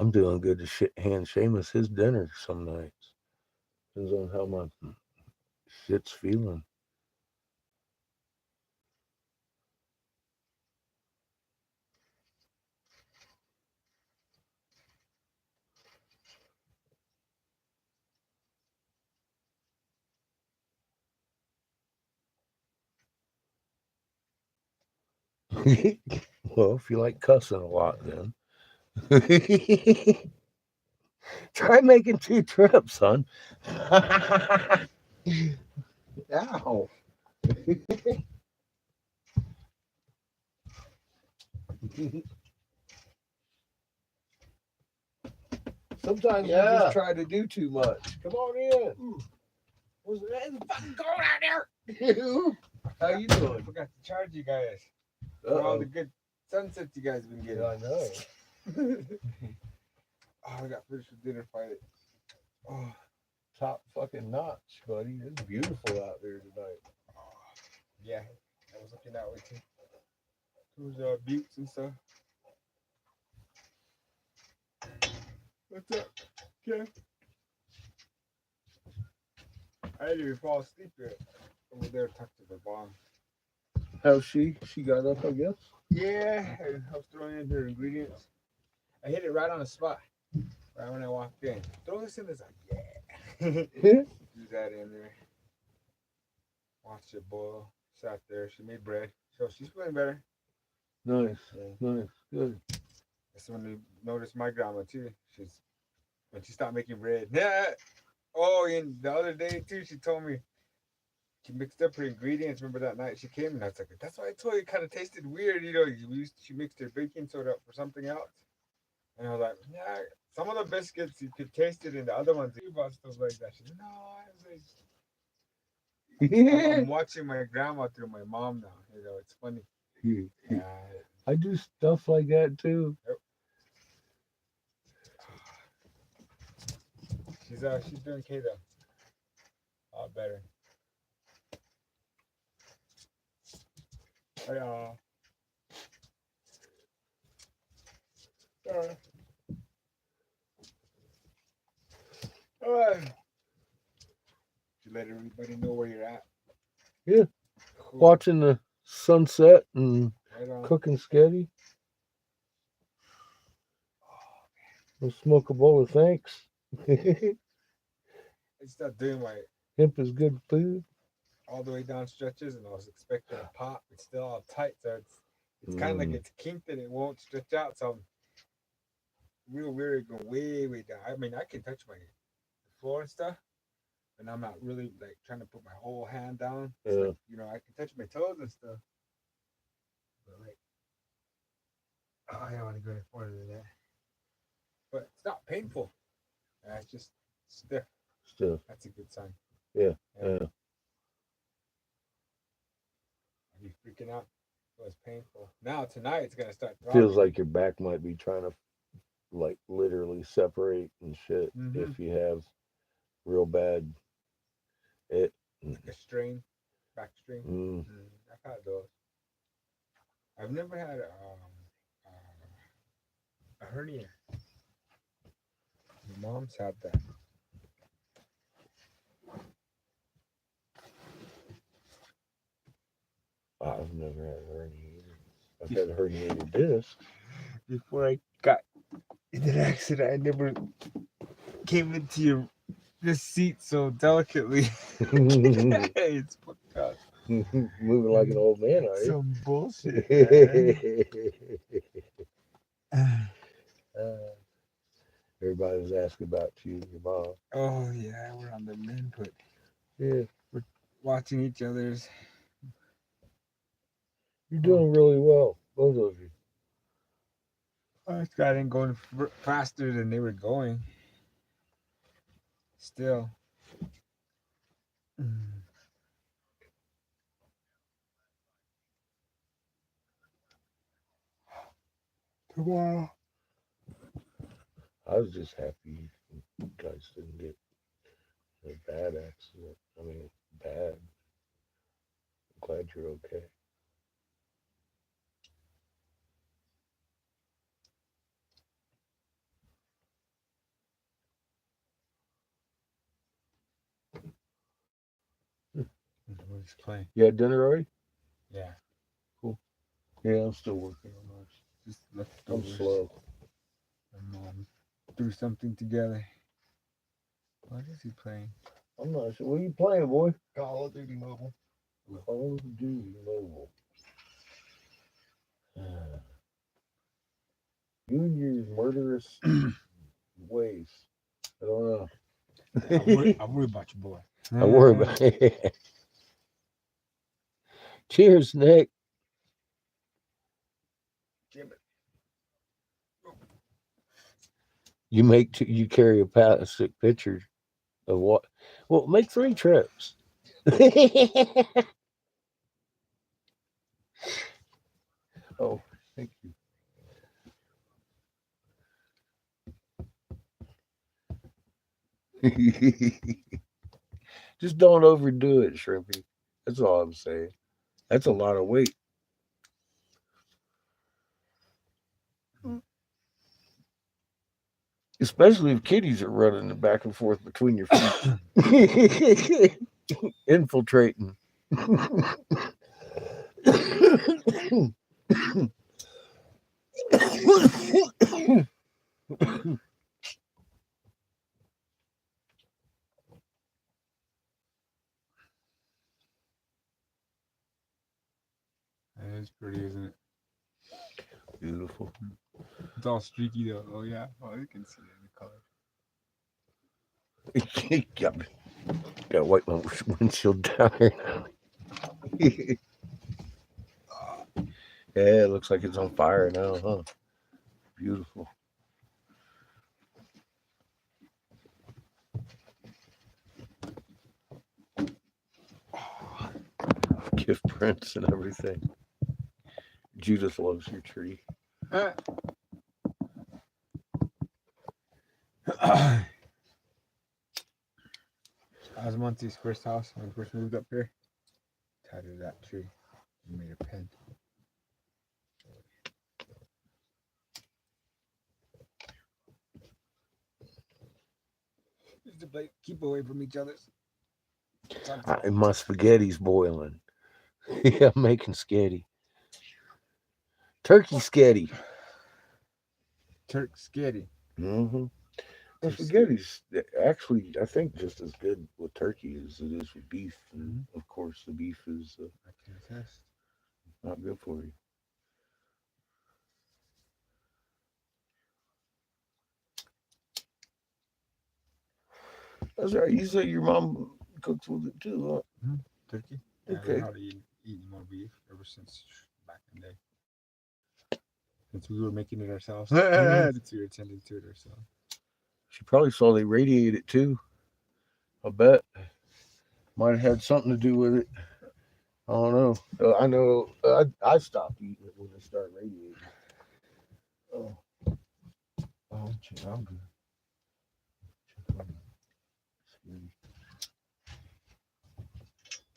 I'm doing good to hand Seamus his dinner some nights. Depends on how my shit's feeling. Well, if you like cussing a lot, then try making 2 trips, son. Ow. Sometimes we just try to do too much. Come on in. What's fucking going out there? How you doing? I forgot to charge you guys for Uh-oh. all the good sunsets you guys have been getting. I know. Oh, I got finished with dinner finally. Oh, Top fucking notch, buddy. It's beautiful out there tonight. yeah. I was looking that way too. Towards buttes and stuff. What's up, Kev? I didn't even fall asleep yet. Over there, talked to the bomb. How's she? She got up, I guess. Yeah, I was throwing in her ingredients. I hit it right on the spot. Right when I walked in. Throw this in this. Like, yeah. Do that in there. Watched it boil. Sat there. She made bread. So she's feeling better. Nice. Yeah. Nice. Good. That's when you notice my grandma too. When she stopped making bread. Yeah. Oh, and the other day too, she told me she mixed up her ingredients. Remember that night she came, and I was like, "That's why I told you it kind of tasted weird." You know, she mixed her baking soda for something else, and I was like, "Yeah, some of the biscuits you could taste it, and the other ones you bought stuff like that." She said, "No, I was like, I'm watching my grandma through my mom now. You know, it's funny." Yeah, I do stuff like that too. she's doing okay though, a lot better. Yeah. Uh, to let everybody know where you're at. Yeah. Cool. Watching the sunset and Right on. cooking sketty. We'll smoke a bowl of thanks. It's not doing my Hemp is good food. all the way down stretches, and I was expecting a pop. It's still all tight, so it's kind of like it's kinked and it won't stretch out. So I'm real weird going way down. I mean, I can touch my the floor and stuff, and I'm not really like trying to put my whole hand down. It's Yeah. like, you know, I can touch my toes and stuff, but like, oh, I don't want to go any further than that. But it's not painful. It's just stiff. Stuff. That's a good sign. Yeah. Yeah. Yeah. Are you freaking out? It was painful. Now tonight it's gonna start throbbing. Feels like your back might be trying to like literally separate and shit Mhm. if you have real bad it. like a strain, back strain. Mm. I've had those. I've never had a hernia. My mom's had that. I've never had a herniated. I've had herniated discs. Before I got in an accident, I never came into this seat so delicately. It's fucked up. Moving like an old man, are you? Some bullshit. Everybody was asking about you and your mom. Oh yeah, we're on the men put. Yeah, Watching each other's. you're doing really well, both of you. I got in going faster than they were going. Still. Tomorrow. I was just happy you guys didn't get a bad accident. I mean, bad. I'm glad you're okay. We're just playing. You had dinner already? Yeah. Cool. Yeah, I'm still working on ours. Just I'm leftovers. slow. And Mom threw something together. What is he playing? I'm not sure. What are you playing, boy? Call of Duty Mobile. Call of Duty Mobile. You and your murderous ways. I don't know. I worry about you, boy. I worry about it. Cheers, Nick. You carry a plastic pitcher of what? Well, make 3 trips. Oh, thank you. Just don't overdo it, Shrimpy. That's all I'm saying. That's a lot of weight. Especially if kitties are running back and forth between your feet. Infiltrating. That is pretty, isn't it? Beautiful. It's all streaky though. Oh yeah. Oh, you can see it in the color. Gotta wipe my windshield down here now. Yeah, it looks like it's on fire now, huh? Beautiful. Gift prints and everything. Judith loves your tree. That was Monty's first house when we first moved up here. Tied to that tree. We made a pen. Just to keep away from each other. My spaghetti's boiling. Yeah, I'm making sketty. Turkey sketty. Turk skitty. Mm-hmm. Well, spaghetti's actually, I think, just as good with turkey as it is with beef. And of course, the beef is I can attest. not good for you. That's right. You say your mom cooks with it too, huh? Turkey? Yeah, Okay. we hardly eat more beef ever since back in the day. Since we were making it ourselves. Since we were tending to it ourselves. She probably saw they radiate it too. I bet. Might have had something to do with it. I don't know. I know I stopped eating it when it started radiating. Oh, check. I'm good. Check on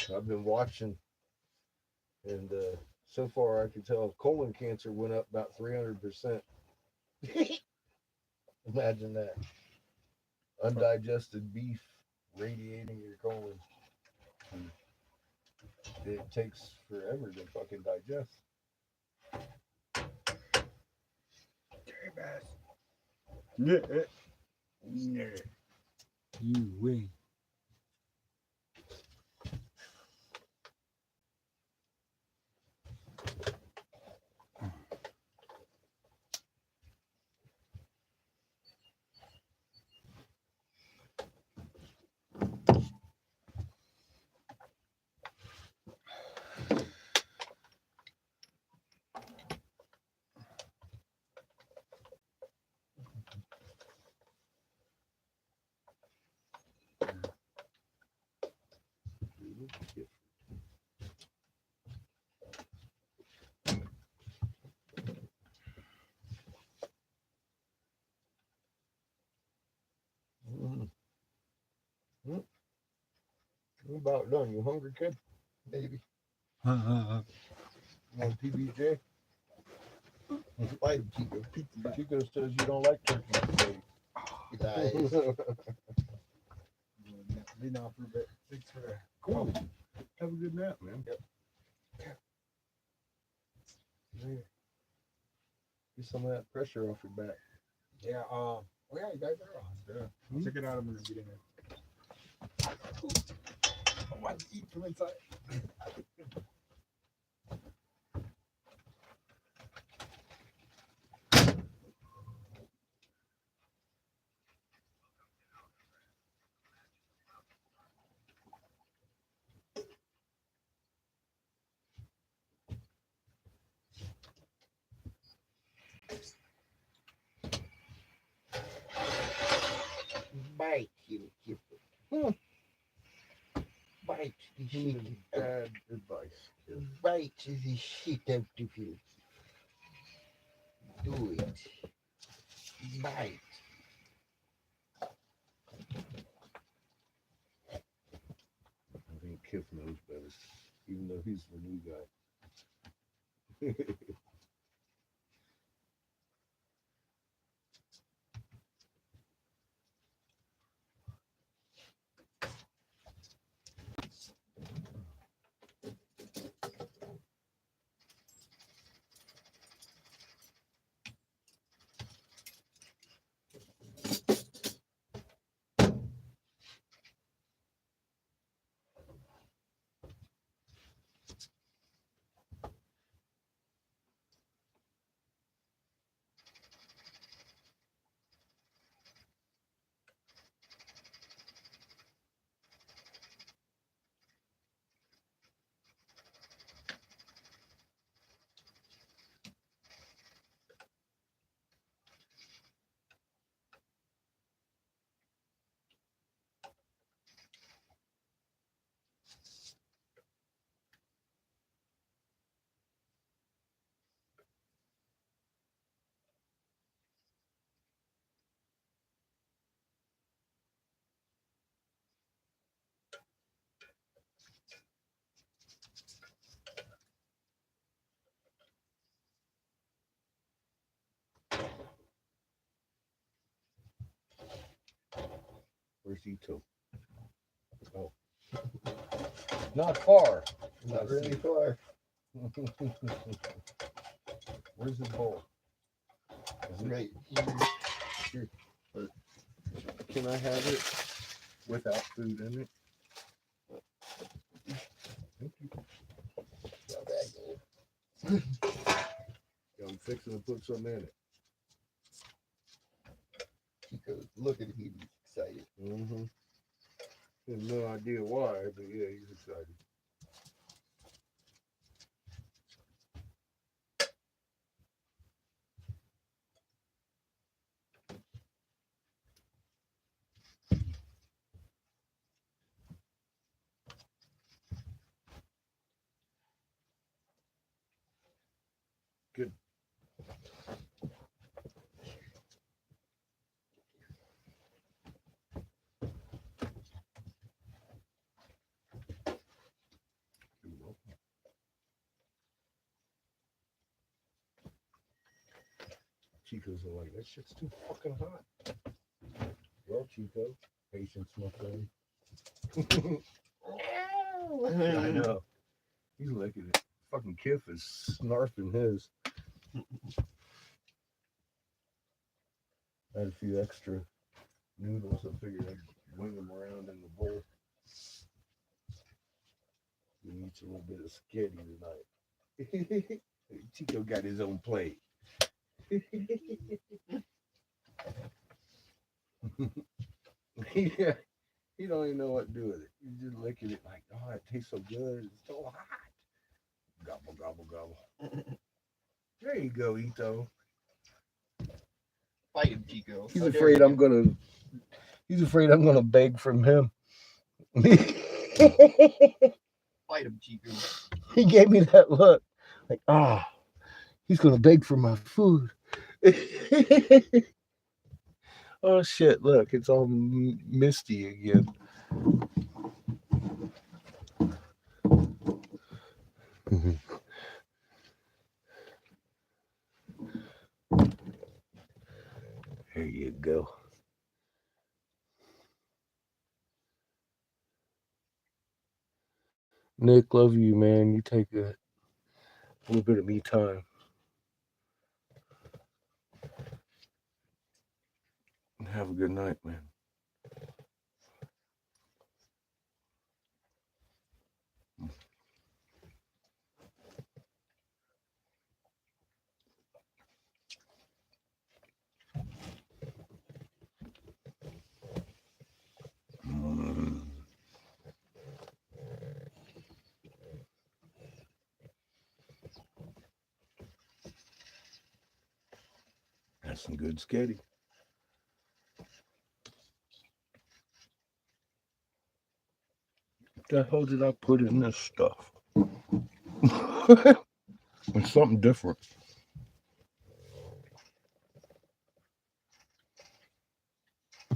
that. I've been watching, and so far I can tell colon cancer went up about 300%. Imagine that. Undigested beef radiating your colon. It takes forever to fucking digest. Very bad. Yeah. You win. We're about done. You hungry, kid? Maybe. On PBJ? Why do you go pizza back? Chico says you don't like turkey today. Nice. Lean off for a bit. Thanks for that. Cool. Have a good nap, man. Yep. Yeah. Get some of that pressure off your back. Yeah, oh yeah, you guys are on. Yeah. Check it out. I'm gonna get in there. I want to eat from inside. Bite you, Kipper. Bite the shit. Bad advice. Bite the shit out of you. Do it. Bite. I think Kif knows better, even though he's the new guy. Where's Ito? Oh, not far. Not really far. Where's his bowl? Is it Right here. here? Can I have it without food in it? Thank you. How that go? I'm fixing to put some in it. Chico's looking at him excited. Mm-hmm. Have no idea why, but yeah, he's excited. Good. You're welcome. Chico's are like, that shit's too fucking hot. Well, Chico, patience, my friend. I know. He's licking it. Fucking Kiff is snarfing his. I had a few extra noodles. I figured I'd wing them around in the bowl. He eats a little bit of sketty tonight. Chico got his own plate. Yeah, he don't even know what to do with it. He's just licking it like, oh, it tastes so good. It's so hot. Gobble, gobble, gobble. There you go, Ito. Fight him, Chico. He's How dare afraid you. He's afraid I'm gonna beg from him. Fight him, Chico. He gave me that look, like, he's gonna beg for my food. Oh shit! Look, it's all misty again. There you go. Nick, love you, man. You take a little bit of me time. Have a good night, man. That's some good sketty. What the hell did I put in this stuff? It's something different.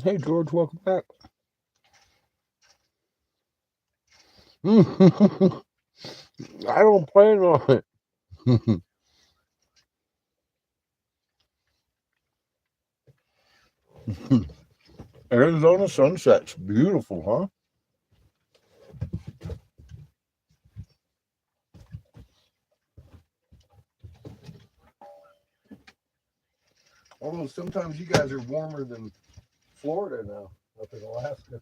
Hey, George, welcome back. I don't plan on it. Arizona sunset's beautiful, huh? Although sometimes you guys are warmer than Florida now, up in Alaska.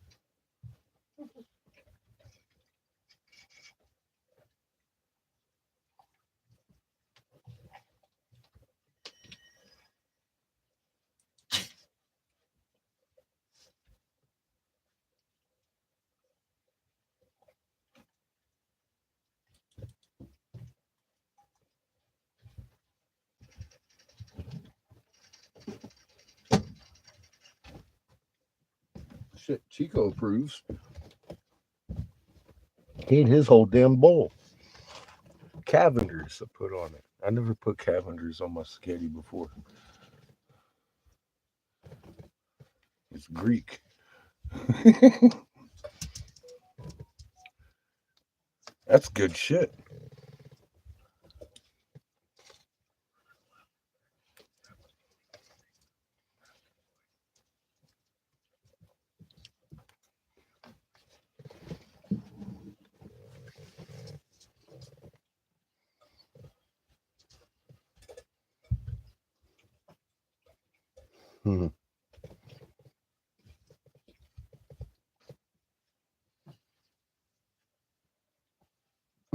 Shit, Chico approves. He ate his whole damn bowl. Cavenders I put on it. I never put Cavenders on my spaghetti before. It's Greek. That's good shit.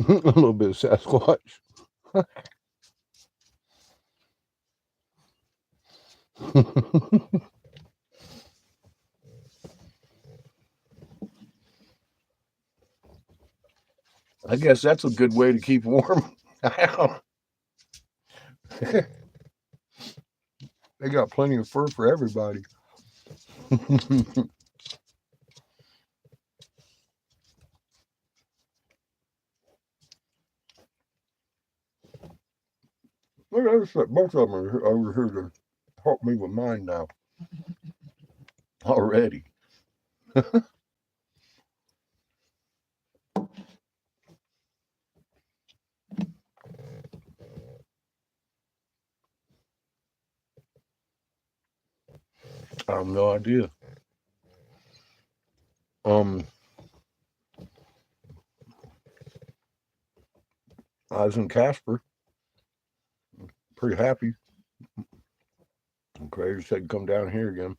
A little bit of Sasquatch. I guess that's a good way to keep warm. They got plenty of fur for everybody. Look at this, both of them are over here to help me with mine now. Already. I have no idea. I was in Casper, pretty happy. And Craig said, "Come down here again."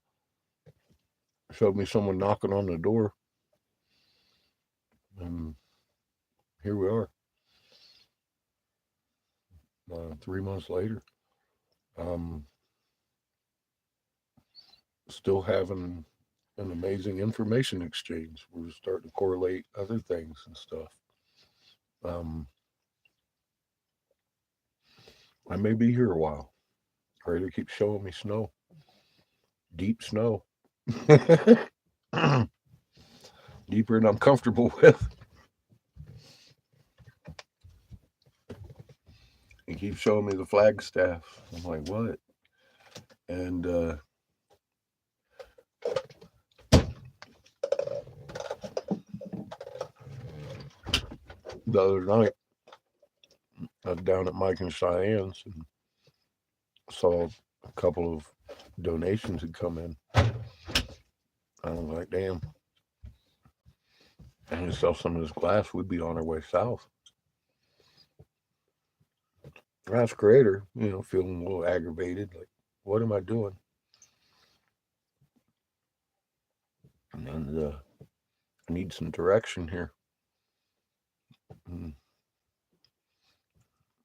Showed me someone knocking on the door, and here we are. 3 months later, still having an amazing information exchange. We're starting to correlate other things and stuff. I may be here a while. Craig keeps showing me snow, deep snow. Deeper than I'm comfortable with. He keeps showing me the Flagstaff. I'm like, what? And the other night, I was down at Mike and Cheyenne's and saw a couple of donations had come in. I'm like, damn. And to sell some of this glass, we'd be on our way south. As creator, feeling a little aggravated, like, what am I doing? And I need some direction here. And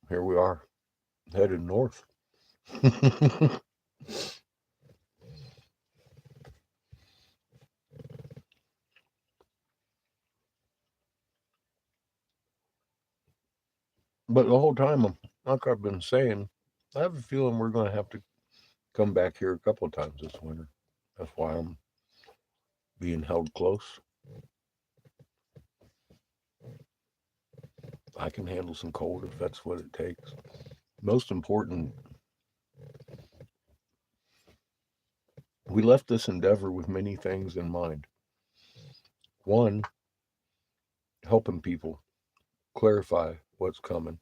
here we are, headed north. But the whole time, like I've been saying, I have a feeling we're going to have to come back here a couple of times this winter. That's why I'm being held close. I can handle some cold if that's what it takes. Most important, we left this endeavor with many things in mind. One, helping people clarify what's coming.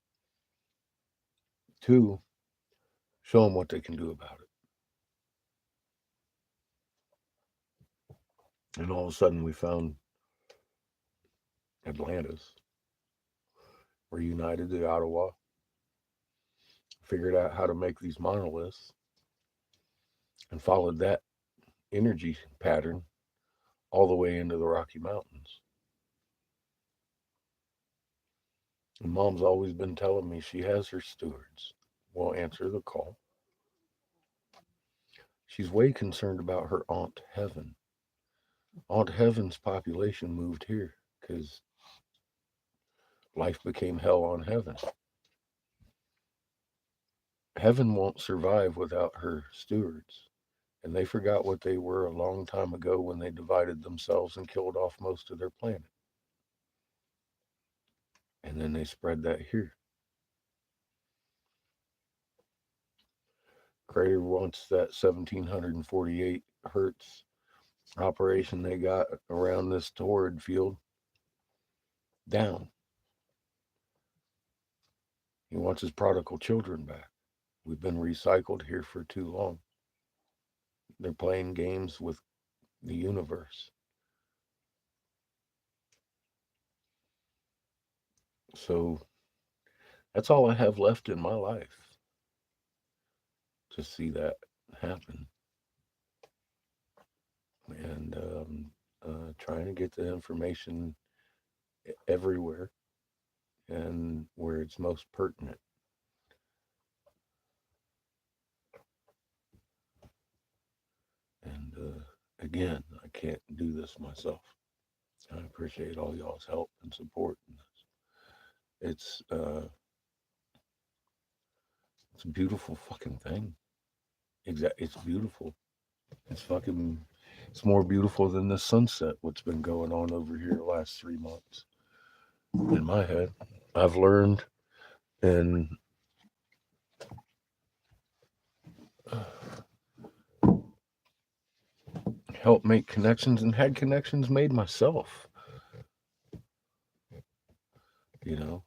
Two, show them what they can do about it. And all of a sudden we found Atlantis, reunited the Ottawa, figured out how to make these monoliths, and followed that energy pattern all the way into the Rocky Mountains. And Mom's always been telling me she has her stewards. Will answer the call. She's way concerned about her Aunt Heaven. Aunt Heaven's population moved here because life became hell on heaven. Heaven won't survive without her stewards. And they forgot what they were a long time ago when they divided themselves and killed off most of their planet. And then they spread that here. Crater wants that 1748 hertz operation they got around this torrid field down. He wants his prodigal children back. We've been recycled here for too long. They're playing games with the universe. So that's all I have left in my life to see that happen. and trying to get the information everywhere and where it's most pertinent. And again, I can't do this myself. I appreciate all y'all's help and support in this. It's a beautiful fucking thing. It's beautiful. It's more beautiful than the sunset, what's been going on over here the last 3 months. In my head, I've learned and helped make connections and had connections made myself. You know,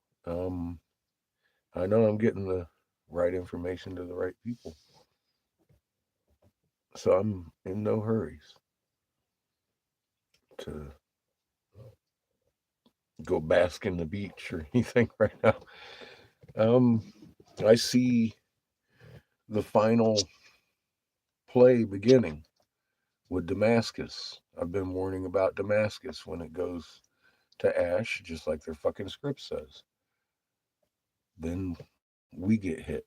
I know I'm getting the right information to the right people. So I'm in no hurries to go bask in the beach or anything right now. I see the final play beginning with Damascus. I've been warning about Damascus when it goes to ash, just like their fucking script says. Then we get hit.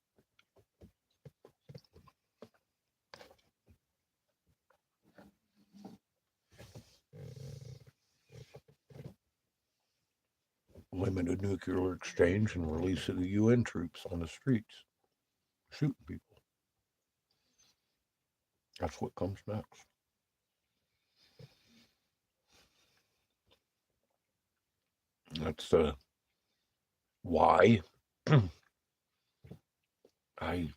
Limited nuclear exchange and release of the UN troops on the streets, shooting people. That's what comes next. That's why I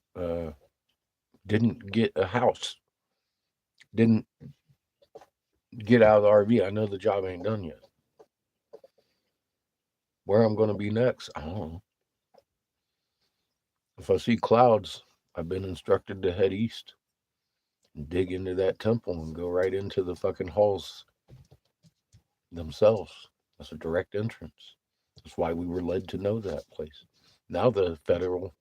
didn't get a house. Didn't get out of the RV. I know the job ain't done yet. Where I'm going to be next, I don't know. If I see clouds, I've been instructed to head east and dig into that temple and go right into the fucking halls themselves. That's a direct entrance. That's why we were led to know that place. Now the federal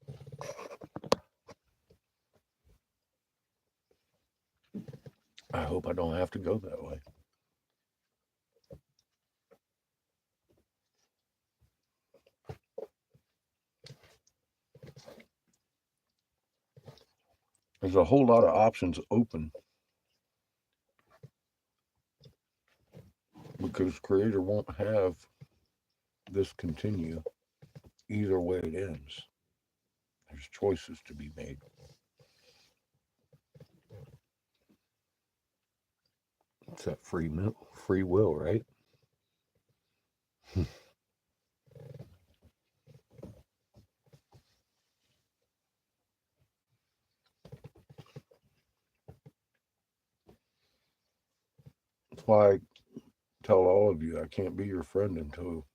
I hope I don't have to go that way. There's a whole lot of options open because Creator won't have this continue either way it ends. There's choices to be made. It's that free will, right? That's why I tell all of you I can't be your friend until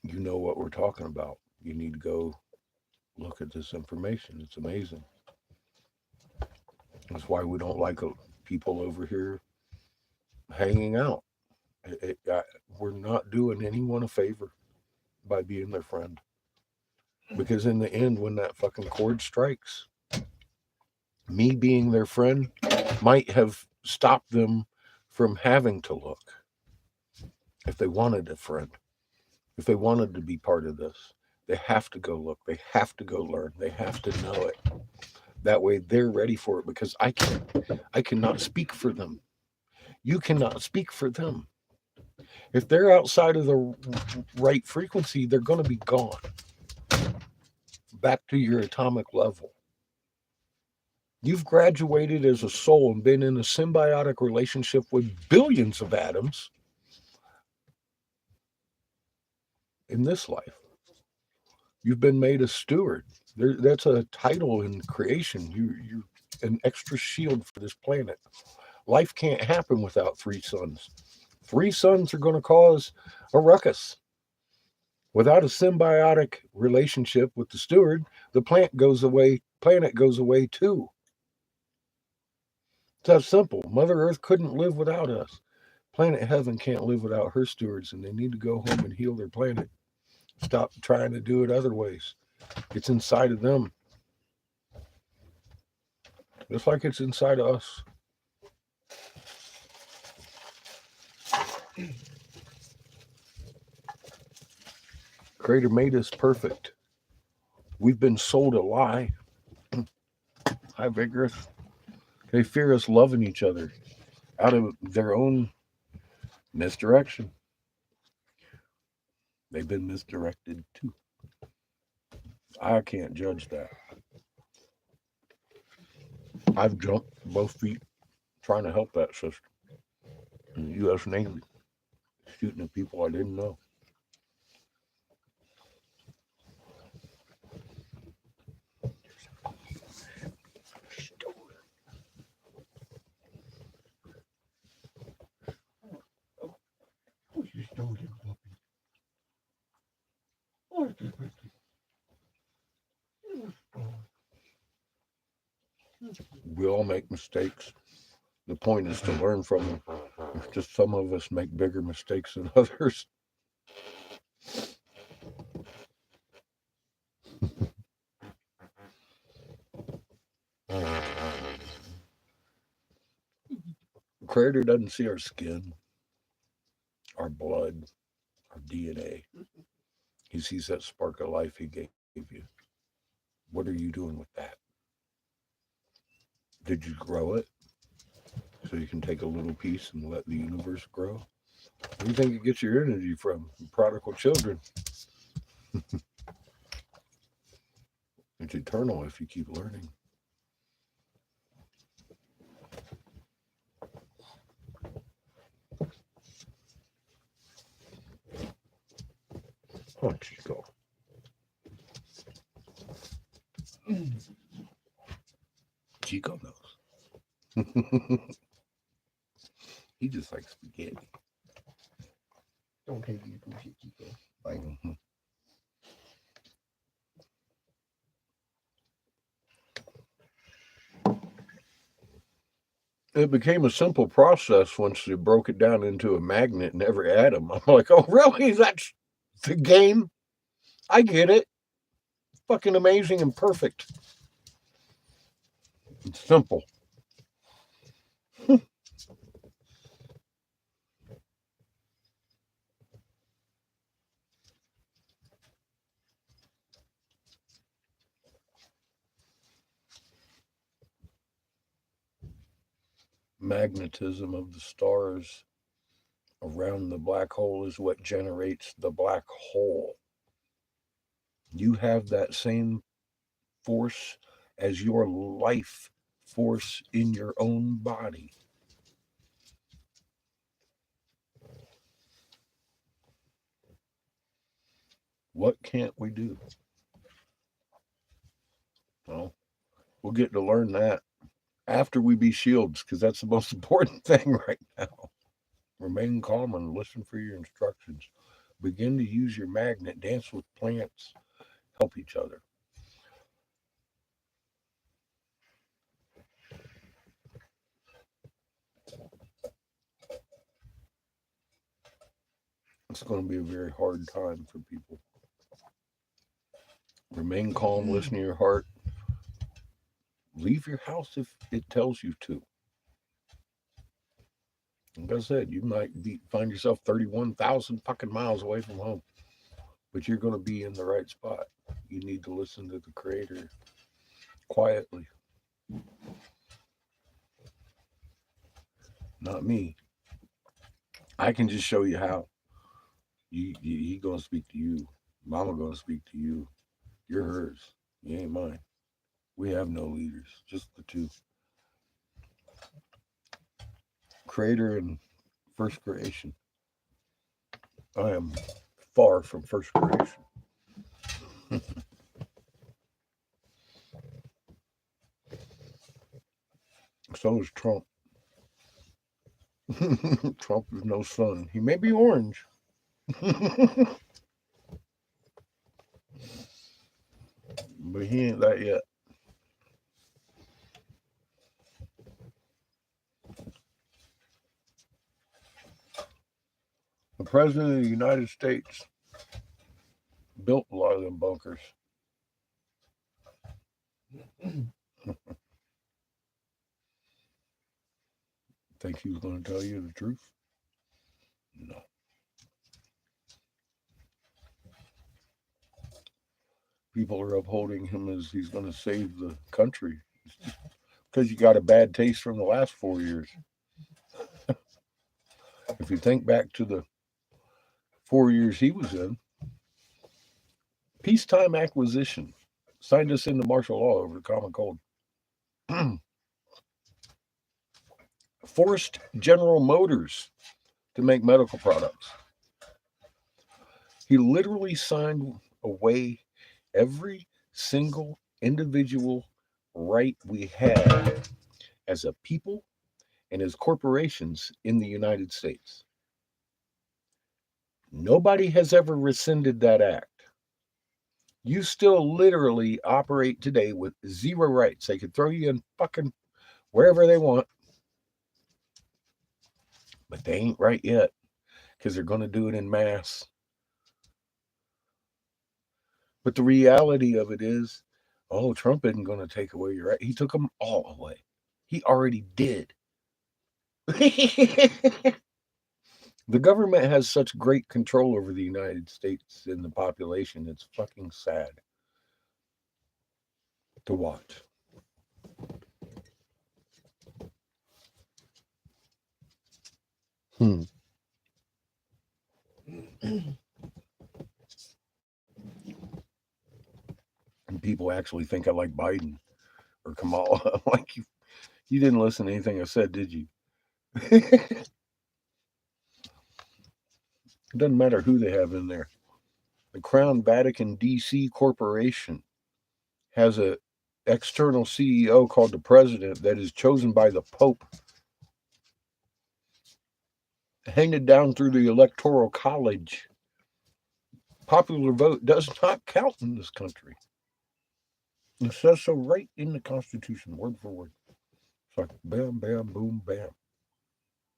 you know what we're talking about. You need to go look at this information. It's amazing. That's why we don't like people over here hanging out. We're not doing anyone a favor by being their friend. Because in the end, when that fucking chord strikes, me being their friend might have stopped them from having to look. If they wanted a friend, if they wanted to be part of this, they have to go look. They have to go learn. They have to know it. That way they're ready for it because I cannot speak for them. You cannot speak for them. If they're outside of the right frequency, they're going to be gone. Back to your atomic level. You've graduated as a soul and been in a symbiotic relationship with billions of atoms in this life. You've been made a steward. That's a title in creation. You're an extra shield for this planet. Life can't happen without 3 suns. 3 suns are going to cause a ruckus. Without a symbiotic relationship with the steward, the planet goes away too. It's that simple. Mother Earth couldn't live without us. Planet Heaven can't live without her stewards, and they need to go home and heal their planet. Stop trying to do it other ways. It's inside of them. Just like it's inside of us. Creator made us perfect. We've been sold a lie. Hi, Vigorous. They fear us loving each other out of their own misdirection. They've been misdirected too. I can't judge that. I've jumped both feet trying to help that system in the U.S. Navy, shooting at people I didn't know. Oh, you stole him, puppy. Oh, you puppy. You stole We all make mistakes. The point is to learn from them. Just some of us make bigger mistakes than others. Creator doesn't see our skin, our blood, our DNA. He sees that spark of life he gave you. What are you doing with that? Did you grow it so you can take a little piece and let the universe grow? Where do you think it gets your energy from? Prodigal children. It's eternal if you keep learning. Oh, Chico. Chico knows. He just likes spaghetti. Don't take these bullshit, Chico. Like, Mhm. It became a simple process once you broke it down into a magnet and every atom. I'm like, oh, really? That's the game? I get it. Fucking amazing and perfect. It's simple. Magnetism of the stars around the black hole is what generates the black hole. You have that same force as your life force in your own body. What can't we do? Well, we'll get to learn that after we be shields, because that's the most important thing right now. Remain calm and listen for your instructions. Begin to use your magnet, dance with plants, help each other. It's going to be a very hard time for people. Remain calm, listen to your heart. Leave your house if it tells you to. Like I said, you might find yourself 31,000 fucking miles away from home, but you're going to be in the right spot. You need to listen to the Creator quietly. Not me. I can just show you how. He going to speak to you. Mama going to speak to you. You're hers. You ain't mine. We have no leaders, just the two. Creator and first creation. I am far from first creation. So is Trump. Trump is no sun. He may be orange. But he ain't that yet. The President of the United States built a lot of them bunkers. Think he was going to tell you the truth? No. People are upholding him as he's going to save the country because you got a bad taste from the last 4 years. If you think back to the 4 years he was in, peacetime acquisition signed us into martial law over the common cold. Forced General Motors to make medical products. He literally signed away every single individual right we had as a people and as corporations in the United States. Nobody has ever rescinded that act. You still literally operate today with zero rights. They could throw you in fucking wherever they want, but they ain't right yet because they're going to do it in mass. But the reality of it is, oh, Trump isn't going to take away your right. He took them all away. He already did. The government has such great control over the United States and the population. It's fucking sad to watch. And people actually think I like Biden or Kamala. Like you didn't listen to anything I said, did you? It doesn't matter who they have in there. The Crown Vatican DC Corporation has a external CEO called the president that is chosen by the Pope, handed down through the Electoral College. Popular vote does not count in this country. It says so right in the Constitution, word for word. It's like bam, bam, boom, bam.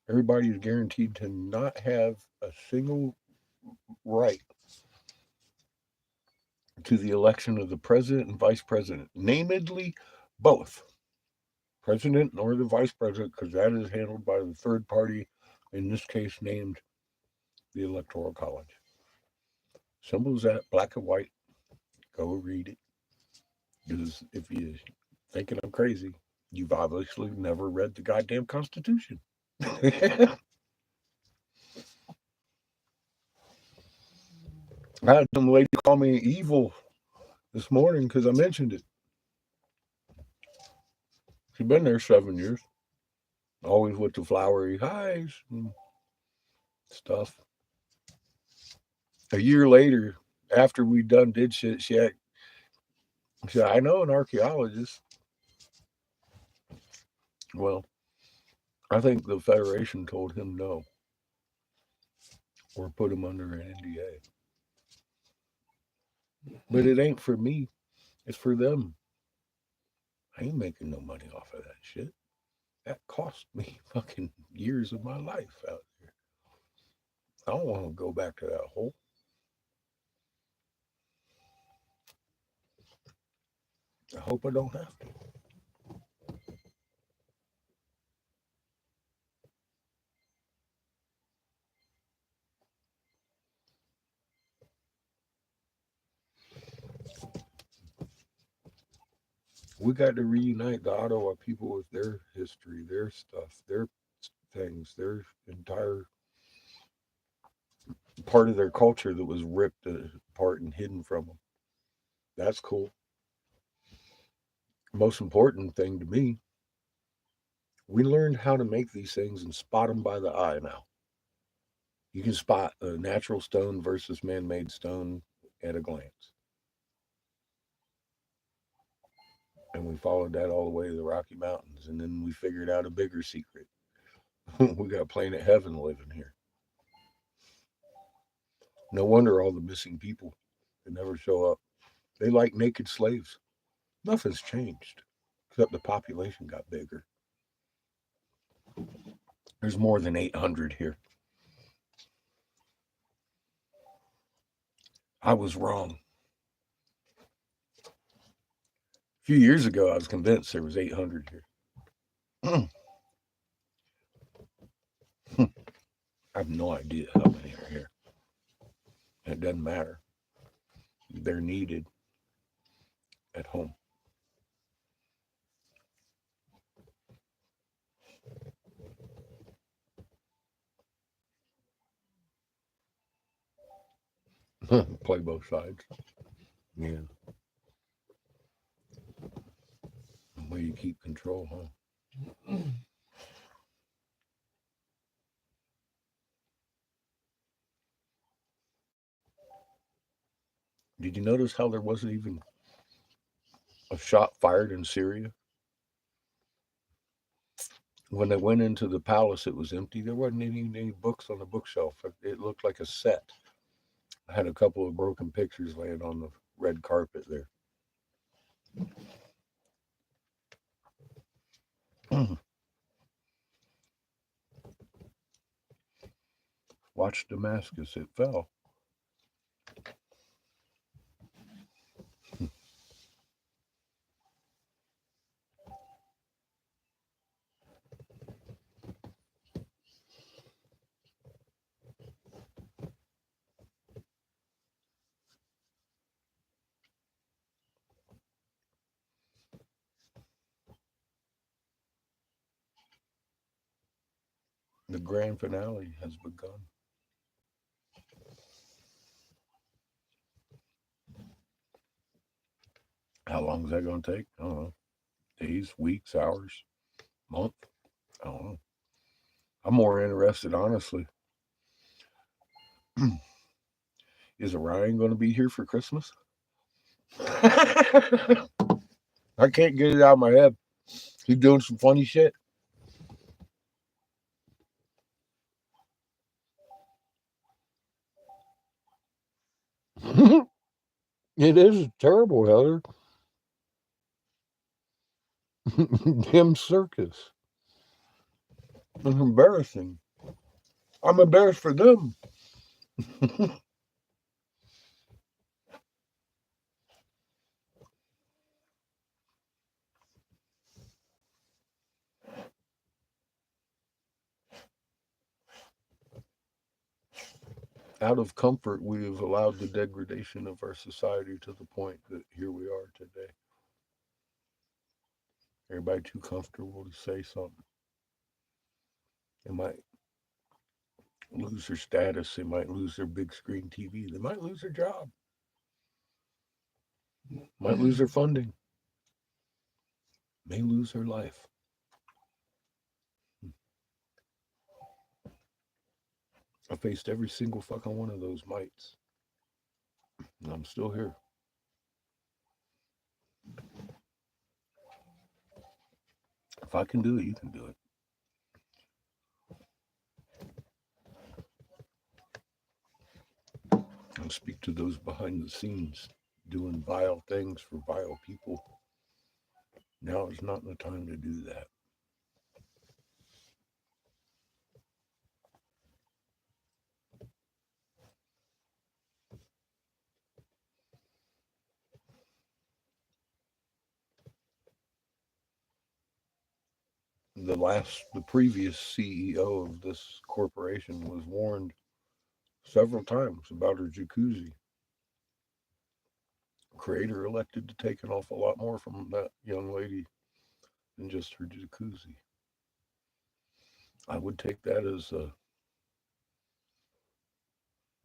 Everybody is guaranteed to not have a single right to the election of the president and vice president, namedly both president or the vice president, because that is handled by the third party, in this case named the Electoral College. Simple as that, black and white. Go read it. Because if you're thinking I'm crazy, you've obviously never read the goddamn Constitution. I had some lady call me evil this morning because I mentioned it. She's been there 7 years. Always with the flowery highs and stuff. A year later, after we did shit, she said, I know an archaeologist. Well, I think the Federation told him no. Or put him under an NDA. But it ain't for me. It's for them. I ain't making no money off of that shit. That cost me fucking years of my life out there. I don't want to go back to that hole. I hope I don't have to. We got to reunite the Ottawa people with their history, their stuff, their things, their entire part of their culture that was ripped apart and hidden from them. That's cool. Most important thing to me, we learned how to make these things and spot them by the eye now. You can spot a natural stone versus man-made stone at a glance. And we followed that all the way to the Rocky Mountains. And then we figured out a bigger secret. We got planet heaven living here. No wonder all the missing people that never show up. They like naked slaves. Nothing's changed, except the population got bigger. There's more than 800 here. I was wrong. A few years ago, I was convinced there was 800 here. I have no idea how many are here. It doesn't matter. They're needed at home. Play both sides. Yeah. The way you keep control, huh? Did you notice how there wasn't even a shot fired in Syria? When they went into the palace, it was empty. There wasn't any books on the bookshelf. It looked like a set. I had a couple of broken pictures laying on the red carpet there. Watch Damascus, it fell. The grand finale has begun. How long is that going to take? I don't know. Days, weeks, hours, month? I don't know. I'm more interested, honestly. Is Orion going to be here for Christmas? I can't get it out of my head. He's doing some funny shit. It is terrible, Heather. Damn circus. It's embarrassing. I'm embarrassed for them. Out of comfort, we have allowed the degradation of our society to the point that here we are today. Everybody too comfortable to say something. They might lose their status. They might lose their big screen TV. They might lose their job. Might lose their funding. May lose their life. I faced every single fucking one of those mites. And I'm still here. If I can do it, you can do it. And speak to those behind the scenes doing vile things for vile people. Now is not the time to do that. The previous CEO of this corporation was warned several times about her jacuzzi. Creator elected to take an awful lot more from that young lady than just her jacuzzi. I would take that as a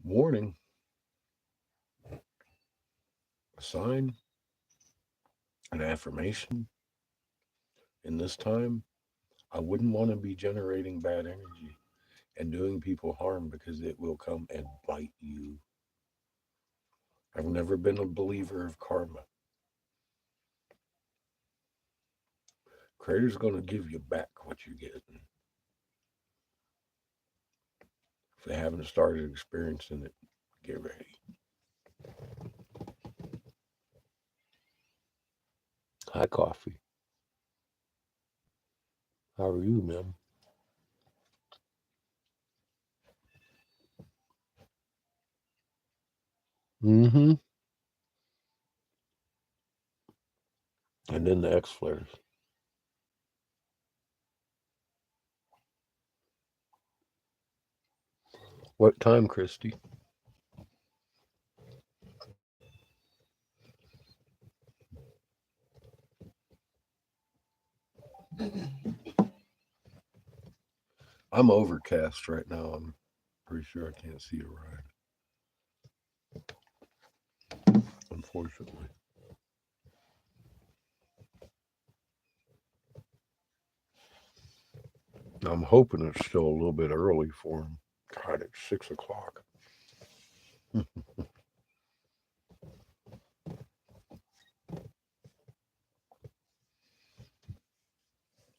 warning, a sign, an affirmation. In this time, I wouldn't want to be generating bad energy and doing people harm because it will come and bite you. I've never been a believer of karma. Creator's going to give you back what you're getting. If they haven't started experiencing it, get ready. Hi, Coffee. How are you, ma'am? Mm-hmm. And then the X-FLAIRs. What time, Christy? I'm overcast right now. I'm pretty sure I can't see a ride, unfortunately. I'm hoping it's still a little bit early for him. God, it's 6 o'clock.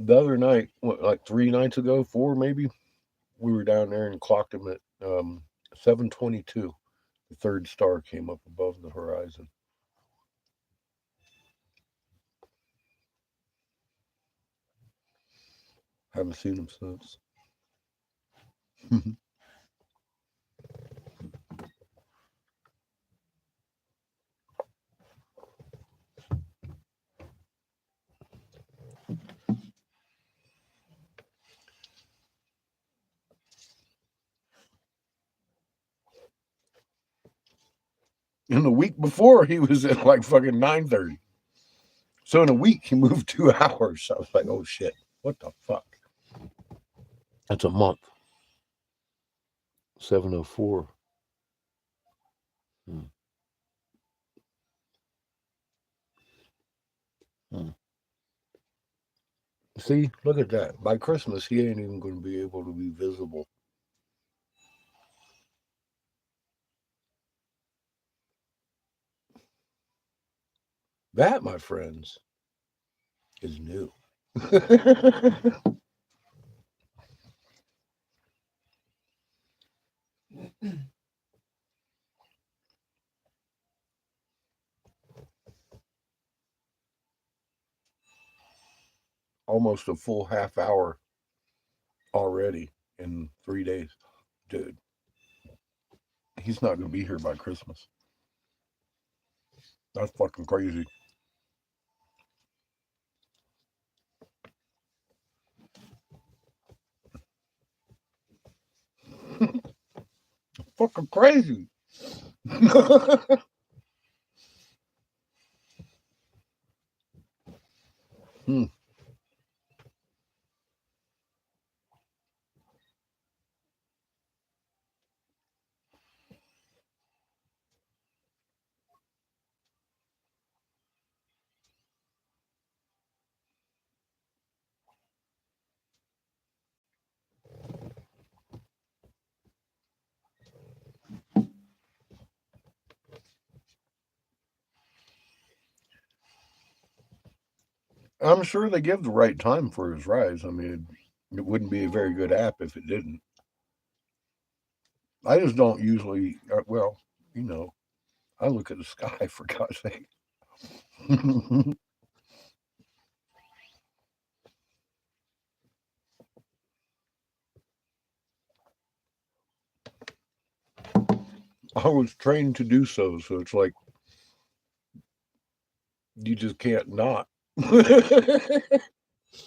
The other night, like 3 nights ago, 4 maybe, we were down there and clocked him at 7:22. The third star came up above the horizon. Haven't seen him since. And the week before, he was at like fucking 9:30. So in a week, he moved 2 hours. I was like, oh shit, what the fuck? That's a month. 7:04. Hmm. Hmm. See, look at that. By Christmas, he ain't even going to be able to be visible. That, my friends, is new. Almost a full half hour already in 3 days. Dude, he's not going to be here by Christmas. That's fucking crazy. Fucking crazy. Hmm. I'm sure they give the right time for his rise. I mean, it wouldn't be a very good app if it didn't. I just don't usually, well, you know, I look at the sky for God's sake. I was trained to do so, so it's like you just can't not. It's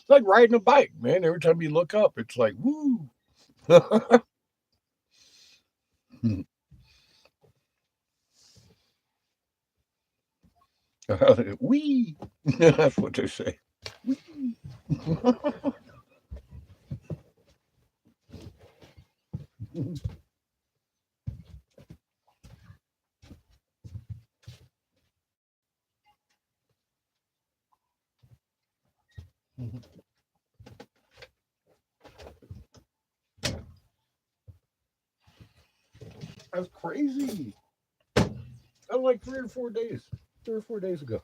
like riding a bike, man. Every time you look up, it's like woo. Wee. That's what they say. Wee. That's crazy. That was like 3 or 4 days ago.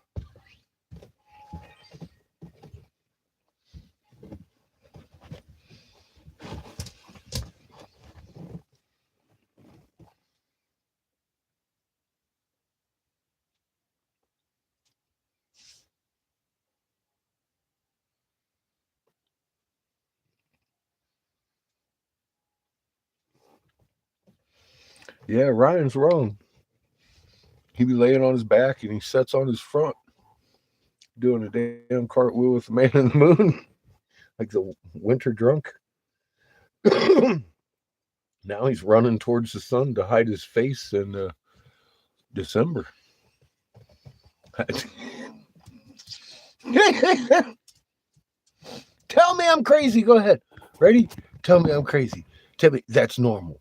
Yeah, Ryan's wrong. He be laying on his back and he sets on his front, doing a damn cartwheel with the man in the moon, like the winter drunk. Now he's running towards the sun to hide his face in December. Tell me I'm crazy. Go ahead. Ready? Tell me I'm crazy. Tell me that's normal.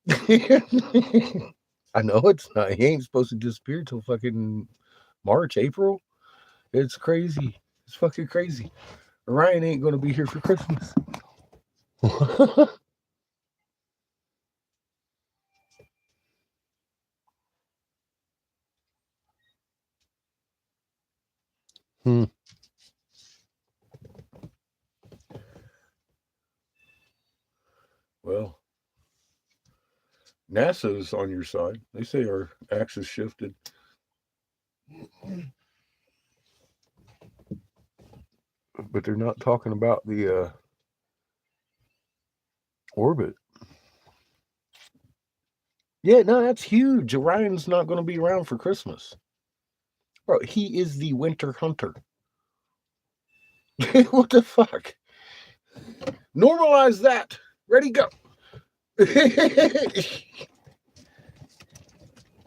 I know it's not. He ain't supposed to disappear till fucking March, April. It's crazy. It's fucking crazy. Ryan ain't gonna be here for Christmas. Well, NASA's on your side. They say our axis shifted. But they're not talking about the orbit. Yeah, no, that's huge. Orion's not going to be around for Christmas. Bro, he is the winter hunter. What the fuck? Normalize that. Ready, go.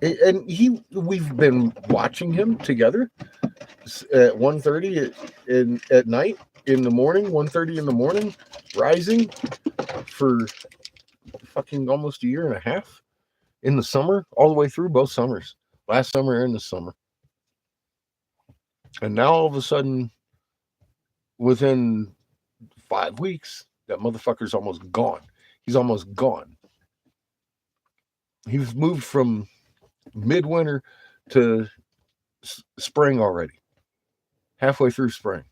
And we've been watching him together at 1:30 at night, in the morning, 1:30 in the morning, rising for fucking almost a year and a half in the summer, all the way through both summers, last summer and this summer. And now all of a sudden, within 5 weeks, that motherfucker's almost gone. He's almost gone. He's moved from midwinter to spring already. Halfway through spring.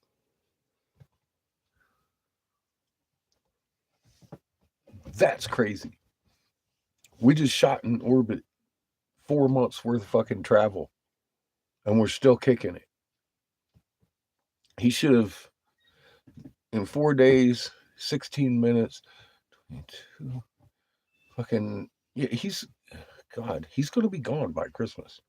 That's crazy. We just shot in orbit 4 months worth of fucking travel, and we're still kicking it. He should have, in 4 days, 16 minutes, 22, fucking, yeah, he's going to be gone by Christmas.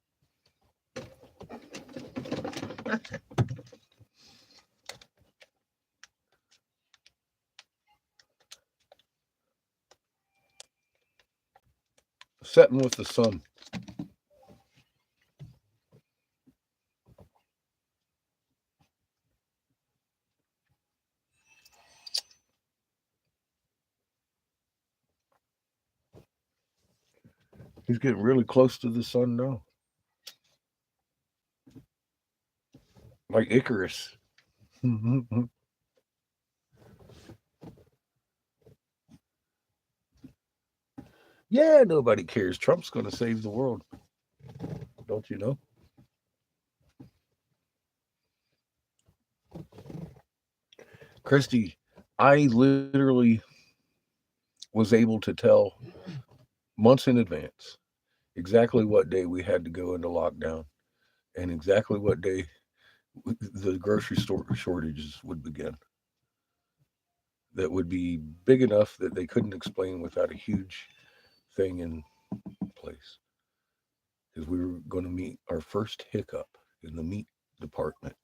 Setting with the sun. He's getting really close to the sun now. Like Icarus. Yeah, nobody cares. Trump's going to save the world. Don't you know? Christy, I literally was able to tell months in advance exactly what day we had to go into lockdown and exactly what day the grocery store shortages would begin. That would be big enough that they couldn't explain without a huge thing in place. Because we were going to meet our first hiccup in the meat department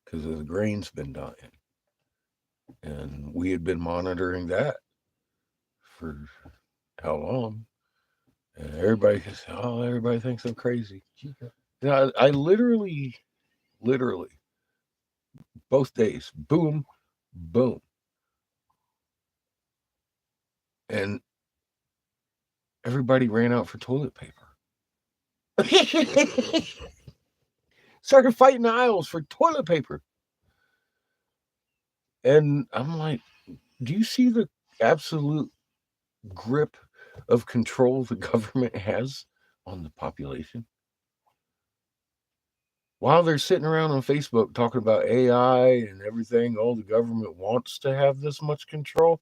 because the grain's been dying. And we had been monitoring that for how long? And everybody says, oh, everybody thinks I'm crazy. I literally, both days, boom, boom. And everybody ran out for toilet paper. Started fighting the aisles for toilet paper. And I'm like, do you see the absolute grip of control the government has on the population? While they're sitting around on Facebook talking about AI and everything, the government wants to have this much control.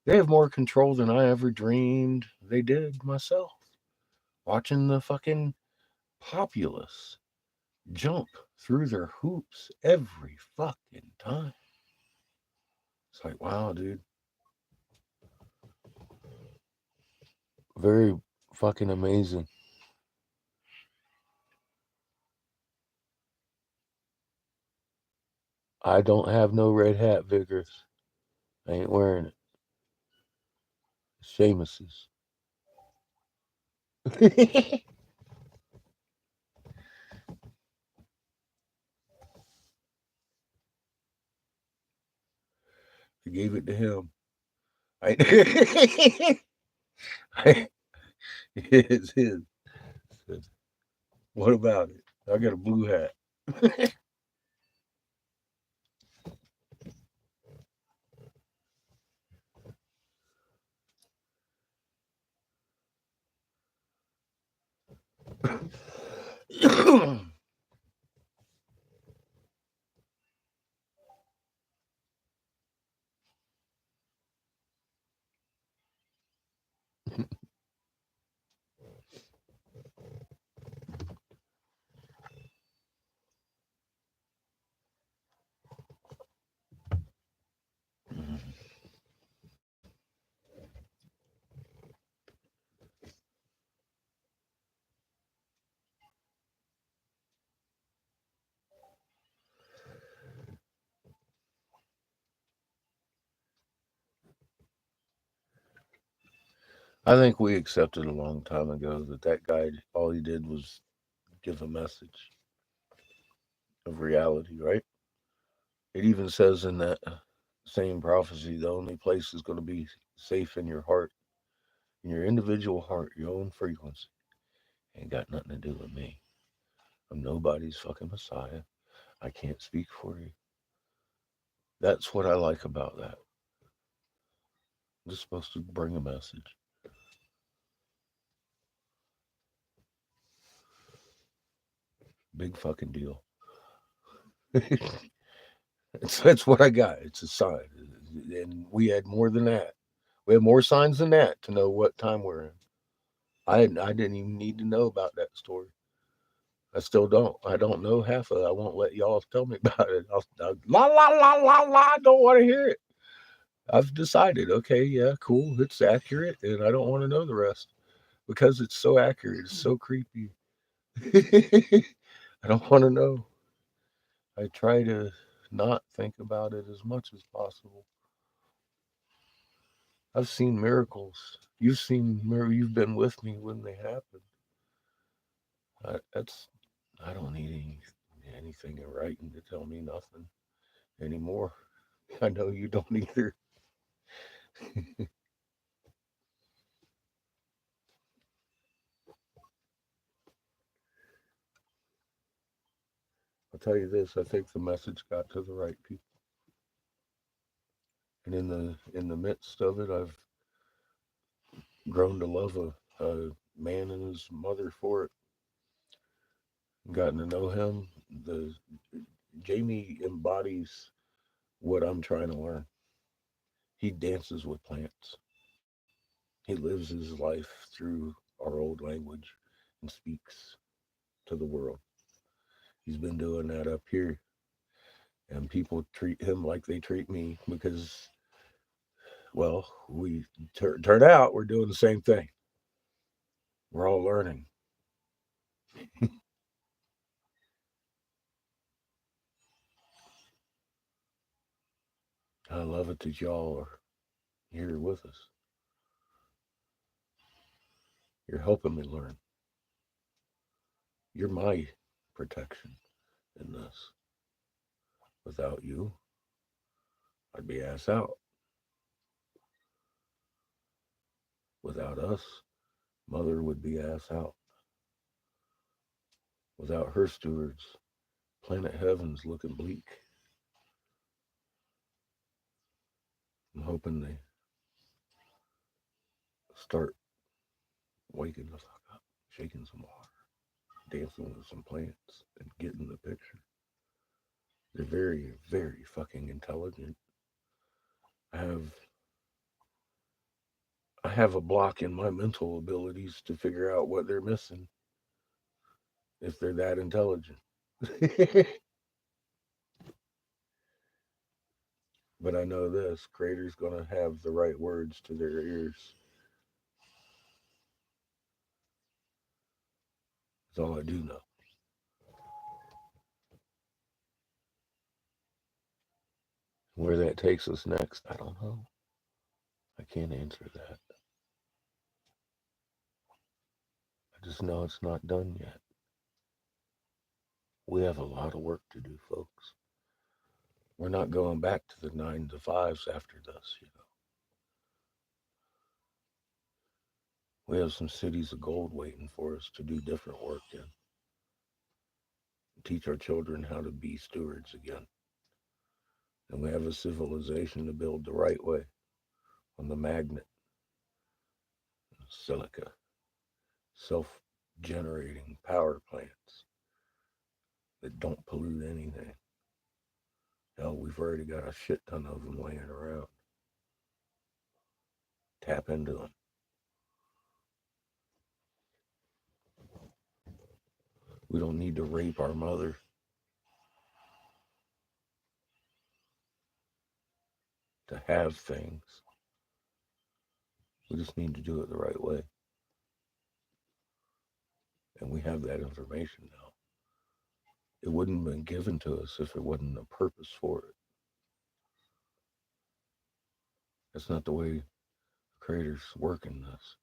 They have more control than I ever dreamed they did myself. Watching the fucking populace jump through their hoops every fucking time. It's like, wow, dude. Very fucking amazing. I don't have no red hat, Vickers. I ain't wearing it. Seamus's. I gave it to him. It's his. What about it? I got a blue hat. I think we accepted a long time ago that guy, all he did was give a message of reality, right? It even says in that same prophecy, the only place is going to be safe in your heart, in your individual heart, your own frequency. Ain't got nothing to do with me. I'm nobody's fucking Messiah. I can't speak for you. That's what I like about that. I'm just supposed to bring a message. Big fucking deal. That's what I got. It's a sign. And we had more than that. We had more signs than that to know what time we're in. I didn't even need to know about that story. I still don't. I don't know half of it. I won't let y'all tell me about it. La la la la la. I don't want to hear it. I've decided. Okay, yeah, cool. It's accurate, and I don't want to know the rest because it's so accurate. It's so creepy. I don't want to know. I try to not think about it as much as possible. I've seen miracles. You've seen miracles. You've been with me when they happen. That's. I don't need anything in writing to tell me nothing anymore. I know you don't either. I'll tell you this: I think the message got to the right people, and in the midst of it, I've grown to love a man and his mother for it. Gotten to know him. The Jamie embodies what I'm trying to learn. He dances with plants. He lives his life through our old language and speaks to the world. He's been doing that up here, and people treat him like they treat me because, well, we turn out we're doing the same thing. We're all learning. I love it that y'all are here with us. You're helping me learn. You're my protection in this. Without you, I'd be ass out. Without us, Mother would be ass out. Without her stewards, planet Heaven's looking bleak. I'm hoping they start waking the fuck up, shaking some water, dancing with some plants, and getting the picture. They're very, very fucking intelligent. I have I have a block in my mental abilities to figure out what they're missing if they're that intelligent. But I know this creator's gonna have the right words to their ears. That's all I do know. Where that takes us next, I don't know. I can't answer that. Just know it's not done yet. We have a lot of work to do, folks. We're not going back to the 9 to 5s after this, We have some cities of gold waiting for us to do different work in. Teach our children how to be stewards again. And we have a civilization to build the right way on the magnet, silica, self-generating power plants that don't pollute anything. Hell, we've already got a shit ton of them laying around. Tap into them. We don't need to rape our mother. To have things. We just need to do it the right way. And we have that information now. It wouldn't have been given to us if it wasn't a purpose for it. That's not the way the creators work in this.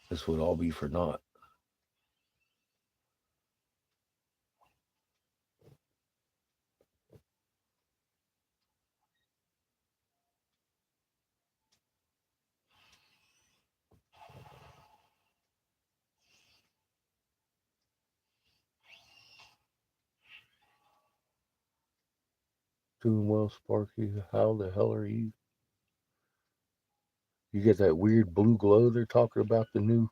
This would all be for naught. Doing well, Sparky. How the hell are you? You get that weird blue glow they're talking about, the new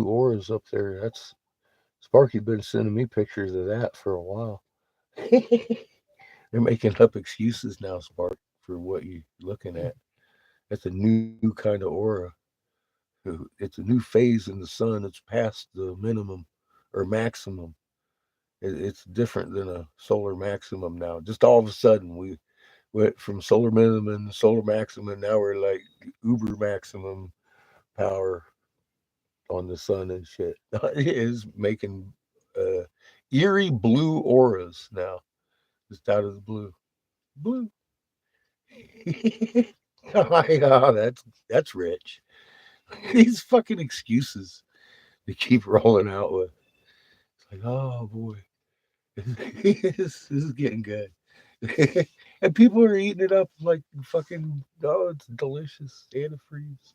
auras up there. That's Sparky been sending me pictures of that for a while. They're making up excuses now, Spark, for what you're looking at. That's a new kind of aura. It's a new phase in the sun. It's past the minimum or maximum. It's different than a solar maximum now. Just all of a sudden, we went from solar minimum to solar maximum. Now we're like uber maximum power on the sun and shit. It is making eerie blue auras now, just out of the blue. Blue. Oh, that's rich. These fucking excuses they keep rolling out with. It's like, oh boy, this is getting good. And people are eating it up like fucking, oh, it's delicious. Antifreeze.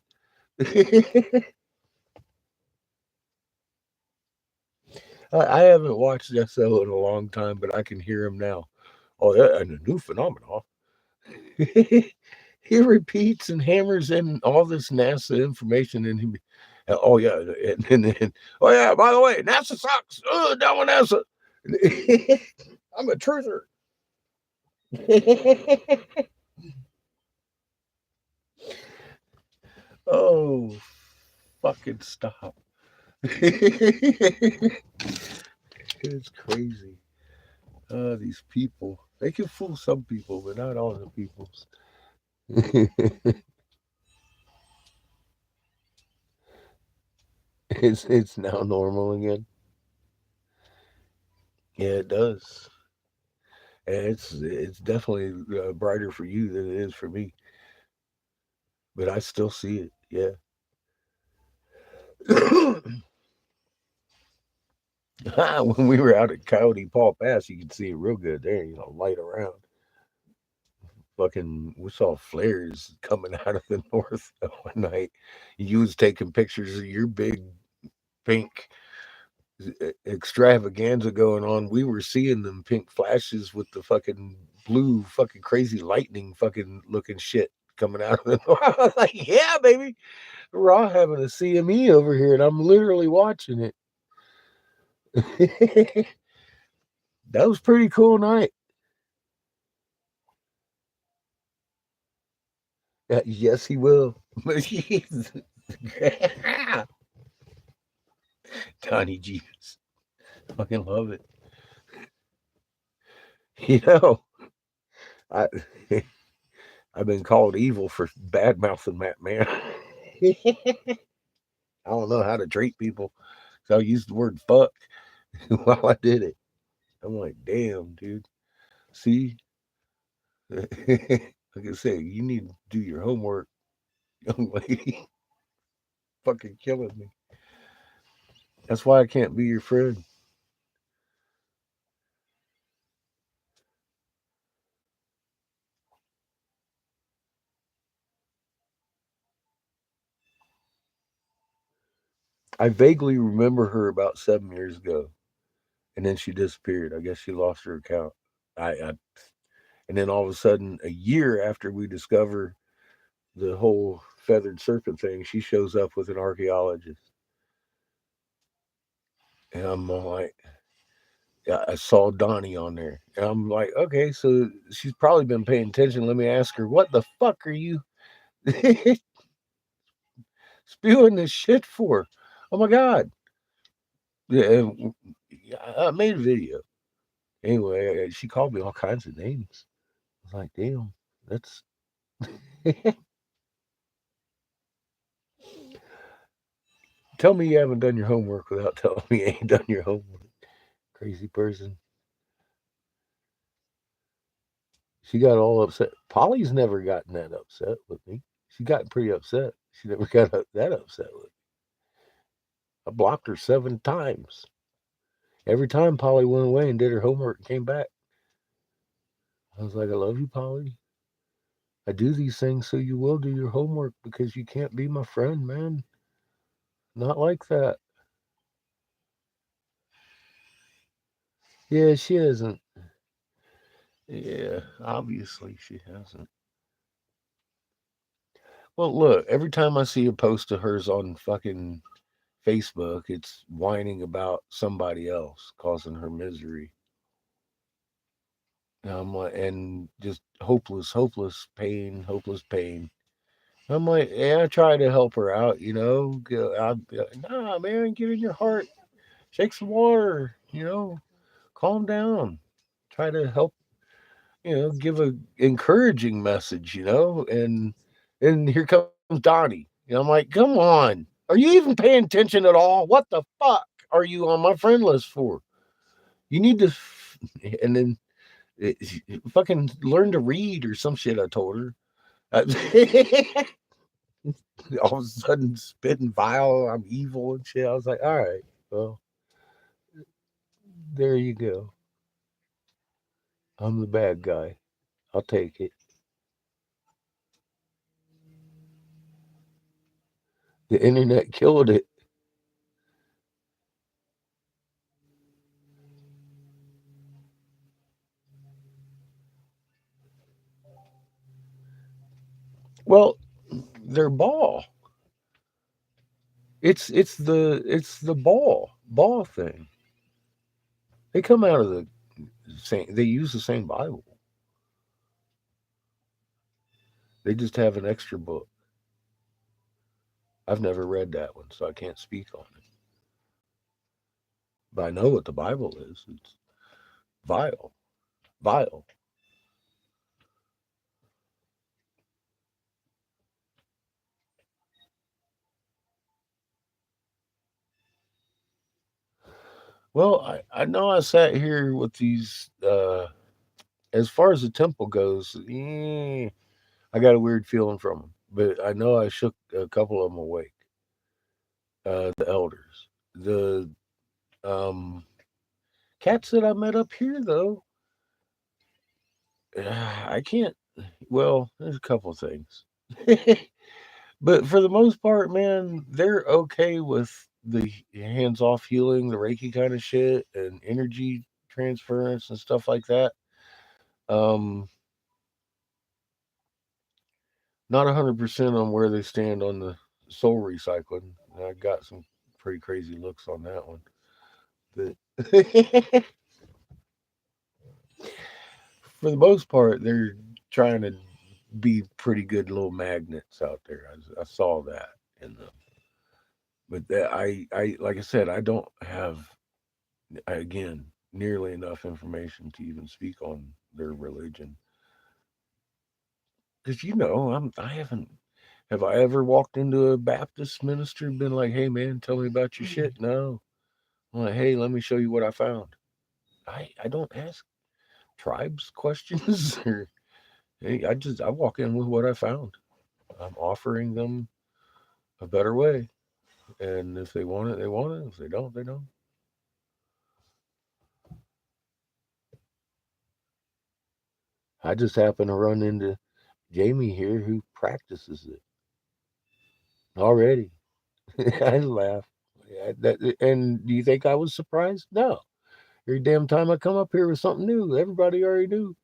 I haven't watched SO in a long time, but I can hear him now. Oh, yeah, and a new phenomenon. He repeats and hammers in all this NASA information, and he, oh yeah, and then, oh yeah, by the way, NASA sucks. Down with NASA. I'm a truther. Oh, fucking stop. It's crazy. These people, they can fool some people, but not all the people. It's now normal again. Yeah, it does. And it's definitely brighter for you than it is for me. But I still see it. Yeah. When we were out at Coyote Paw Pass, you could see it real good there. Light around. Fucking, we saw flares coming out of the north one night. You was taking pictures of your big pink extravaganza going on. We were seeing them pink flashes with the fucking blue, fucking crazy lightning, fucking looking shit coming out of the north. I was like, yeah, baby, we're all having a CME over here, and I'm literally watching it. That was pretty cool night. Yes, he will. Donnie Jesus. Fucking love it. You know, I I've been called evil for bad mouthing that man. I don't know how to treat people, so I used the word fuck while I did it. I'm like, damn, dude. See, Like I say, you need to do your homework, young lady. Fucking killing me. That's why I can't be your friend. I vaguely remember her about 7 years ago, and then she disappeared. I guess she lost her account. I and then all of a sudden, a year after we discover the whole feathered serpent thing, she shows up with an archaeologist, and I'm like, yeah, I saw Donnie on there, and I'm like, okay, so she's probably been paying attention. Let me ask her, what the fuck are you spewing this shit for? Oh my god! Yeah, I made a video. Anyway, she called me all kinds of names. I was like, damn, that's. Tell me you haven't done your homework without telling me you ain't done your homework. Crazy person. She got all upset. Polly's never gotten that upset with me. She got pretty upset. She never got that upset with me. I blocked her 7 times. Every time Polly went away and did her homework and came back, I was like, I love you, Polly. I do these things so you will do your homework because you can't be my friend, man. Not like that. Yeah, she hasn't. Yeah, obviously she hasn't. Well, look, every time I see a post of hers on fucking Facebook, it's whining about somebody else causing her misery. And I'm like, and just hopeless pain, hopeless pain. I'm like, yeah, I try to help her out, you know. Nah, man, get in your heart, shake some water, you know, calm down. Try to help, you know, give a encouraging message, you know. And here comes Donnie. And I'm like, come on, are you even paying attention at all? What the fuck are you on my friend list for? You need to, and then fucking learn to read or some shit. I told her. All of a sudden, spitting vile. I'm evil and shit. I was like, all right, well, there you go. I'm the bad guy. I'll take it. The internet killed it. Well, their ball. It's the ball thing. They come out of the same. They use the same Bible. They just have an extra book. I've never read that one, so I can't speak on it. But I know what the Bible is. It's vile, vile. Well, I know I sat here with these. As far as the temple goes, I got a weird feeling from them. But I know I shook a couple of them awake. The elders, the um, cats that I met up here, though, I can't. Well, there's a couple of things. But for the most part, man, they're okay with the hands off healing, the Reiki kind of shit, and energy transference and stuff like that. Um, Not 100% on where they stand on the soul recycling. I got some pretty crazy looks on that one. But for the most part, they're trying to be pretty good little magnets out there. I saw that in them. But like I said, I don't have, again, nearly enough information to even speak on their religion. Because I haven't. Have I ever walked into a Baptist minister and been like, "Hey, man, tell me about your shit"? No. I'm like, "Hey, let me show you what I found." I don't ask tribes questions or Hey, I walk in with what I found. I'm offering them a better way. And if they want it, they want it. If they don't, they don't. I just happen to run into Jamie here who practices it already. I laugh. And do you think I was surprised? No. Every damn time I come up here with something new, everybody already knew.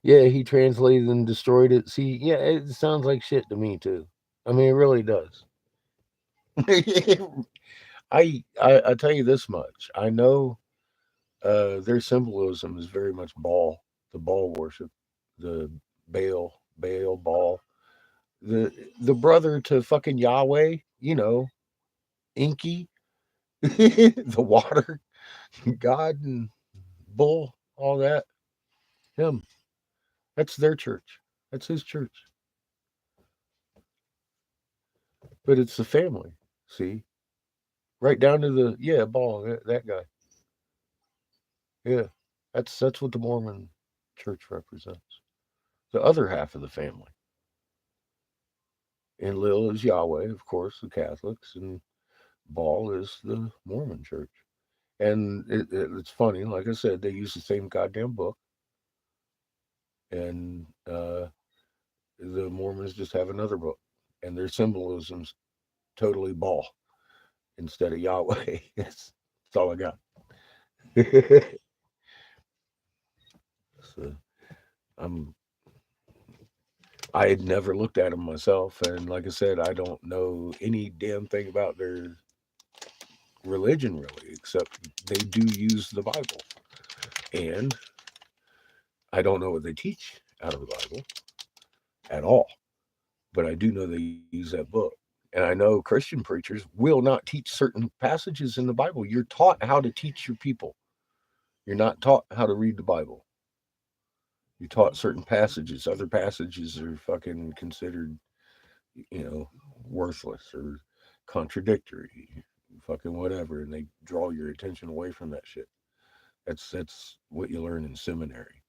Yeah, he translated and destroyed it. See, yeah, it sounds like shit to me too. I mean, it really does. I tell you this much. I know their symbolism is very much Baal, the Baal worship, the Baal, Baal, the brother to fucking Yahweh. Inky, the water god and bull, all that. Him. That's their church. That's his church. But it's the family. See, right down to the Baal, that guy. Yeah, that's what the Mormon church represents. The other half of the family. And Lil is Yahweh, of course, the Catholics, and Baal is the Mormon church. And it's funny, like I said, they use the same goddamn book, and the Mormons just have another book, and their symbolism's totally Baal instead of Yahweh. That's all I got. So I'm I had never looked at them myself, and like I said, I don't know any damn thing about their religion really, except they do use the Bible, and I don't know what they teach out of the Bible at all, but I do know they use that book. And I know Christian preachers will not teach certain passages in the Bible. You're taught how to teach your people. You're not taught how to read the Bible. You're taught certain passages. Other passages are fucking considered, you know, worthless or contradictory, fucking whatever, and they draw your attention away from that shit. That's what you learn in seminary.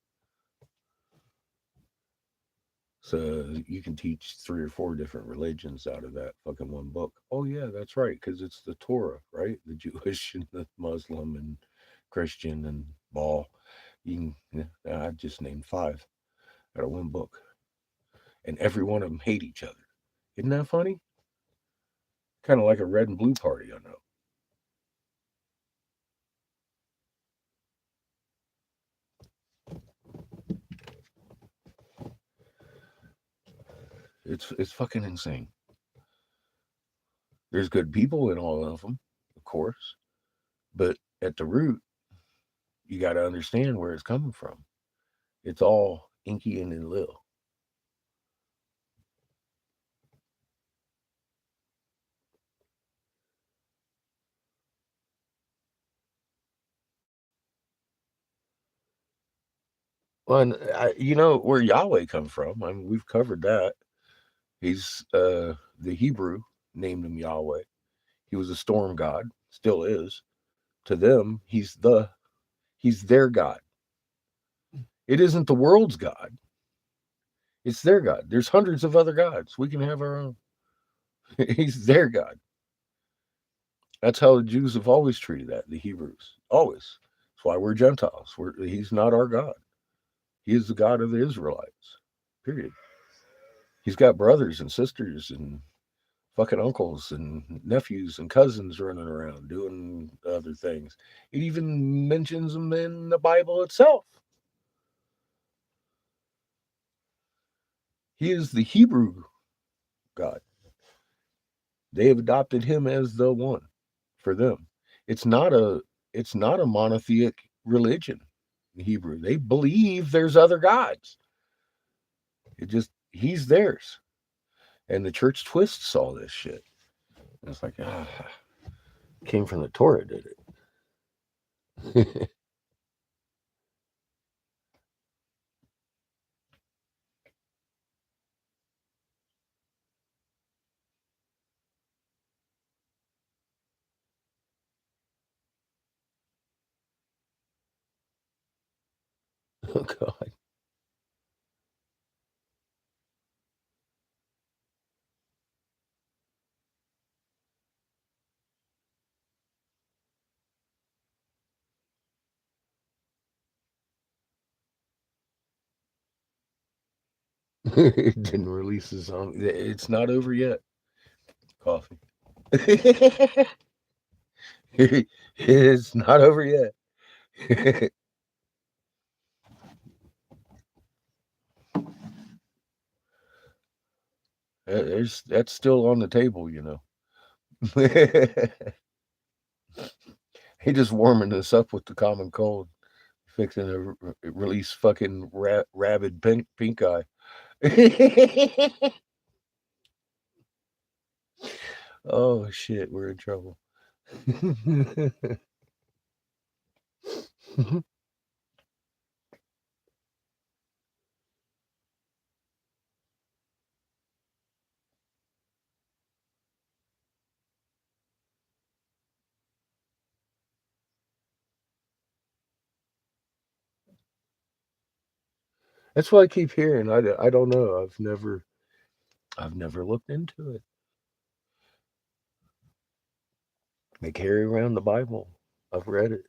So you can teach 3 or 4 different religions out of that fucking one book. Oh yeah, that's right, because it's the Torah, right? The Jewish and the Muslim and Christian and Baal. I just named 5 out of one book, and every one of them hate each other. Isn't that funny? Kind of like a red and blue party, I know. It's fucking insane. There's good people in all of them, of course, but at the root, you got to understand where it's coming from. It's all Inky and Lil. Well, and you know where Yahweh come from. I mean, we've covered that. He's the Hebrew named him Yahweh. He was a storm god, still is. To them, he's their god. It isn't the world's god. It's their god. There's hundreds of other gods. We can have our own. He's their god. That's how the Jews have always treated that. The Hebrews always. That's why we're Gentiles. He's not our god. He is the God of the Israelites. Period. He's got brothers and sisters and fucking uncles and nephews and cousins running around doing other things. It even mentions them in the Bible itself. He is the Hebrew God. They have adopted him as the one for them. It's not a it's not a monotheic religion. The Hebrew. They believe there's other gods. It just he's theirs. And the church twists all this shit. And it's like, came from the Torah, did it? Oh God. It didn't release the zombie. It's not over yet. Coffee. It's not over yet. That's still on the table, you know. He just warming us up with the common cold, fixing to release fucking rabid pink eye. Oh shit, we're in trouble. That's what I keep hearing. I don't know. I've never looked into it. They carry around the Bible. I've read it.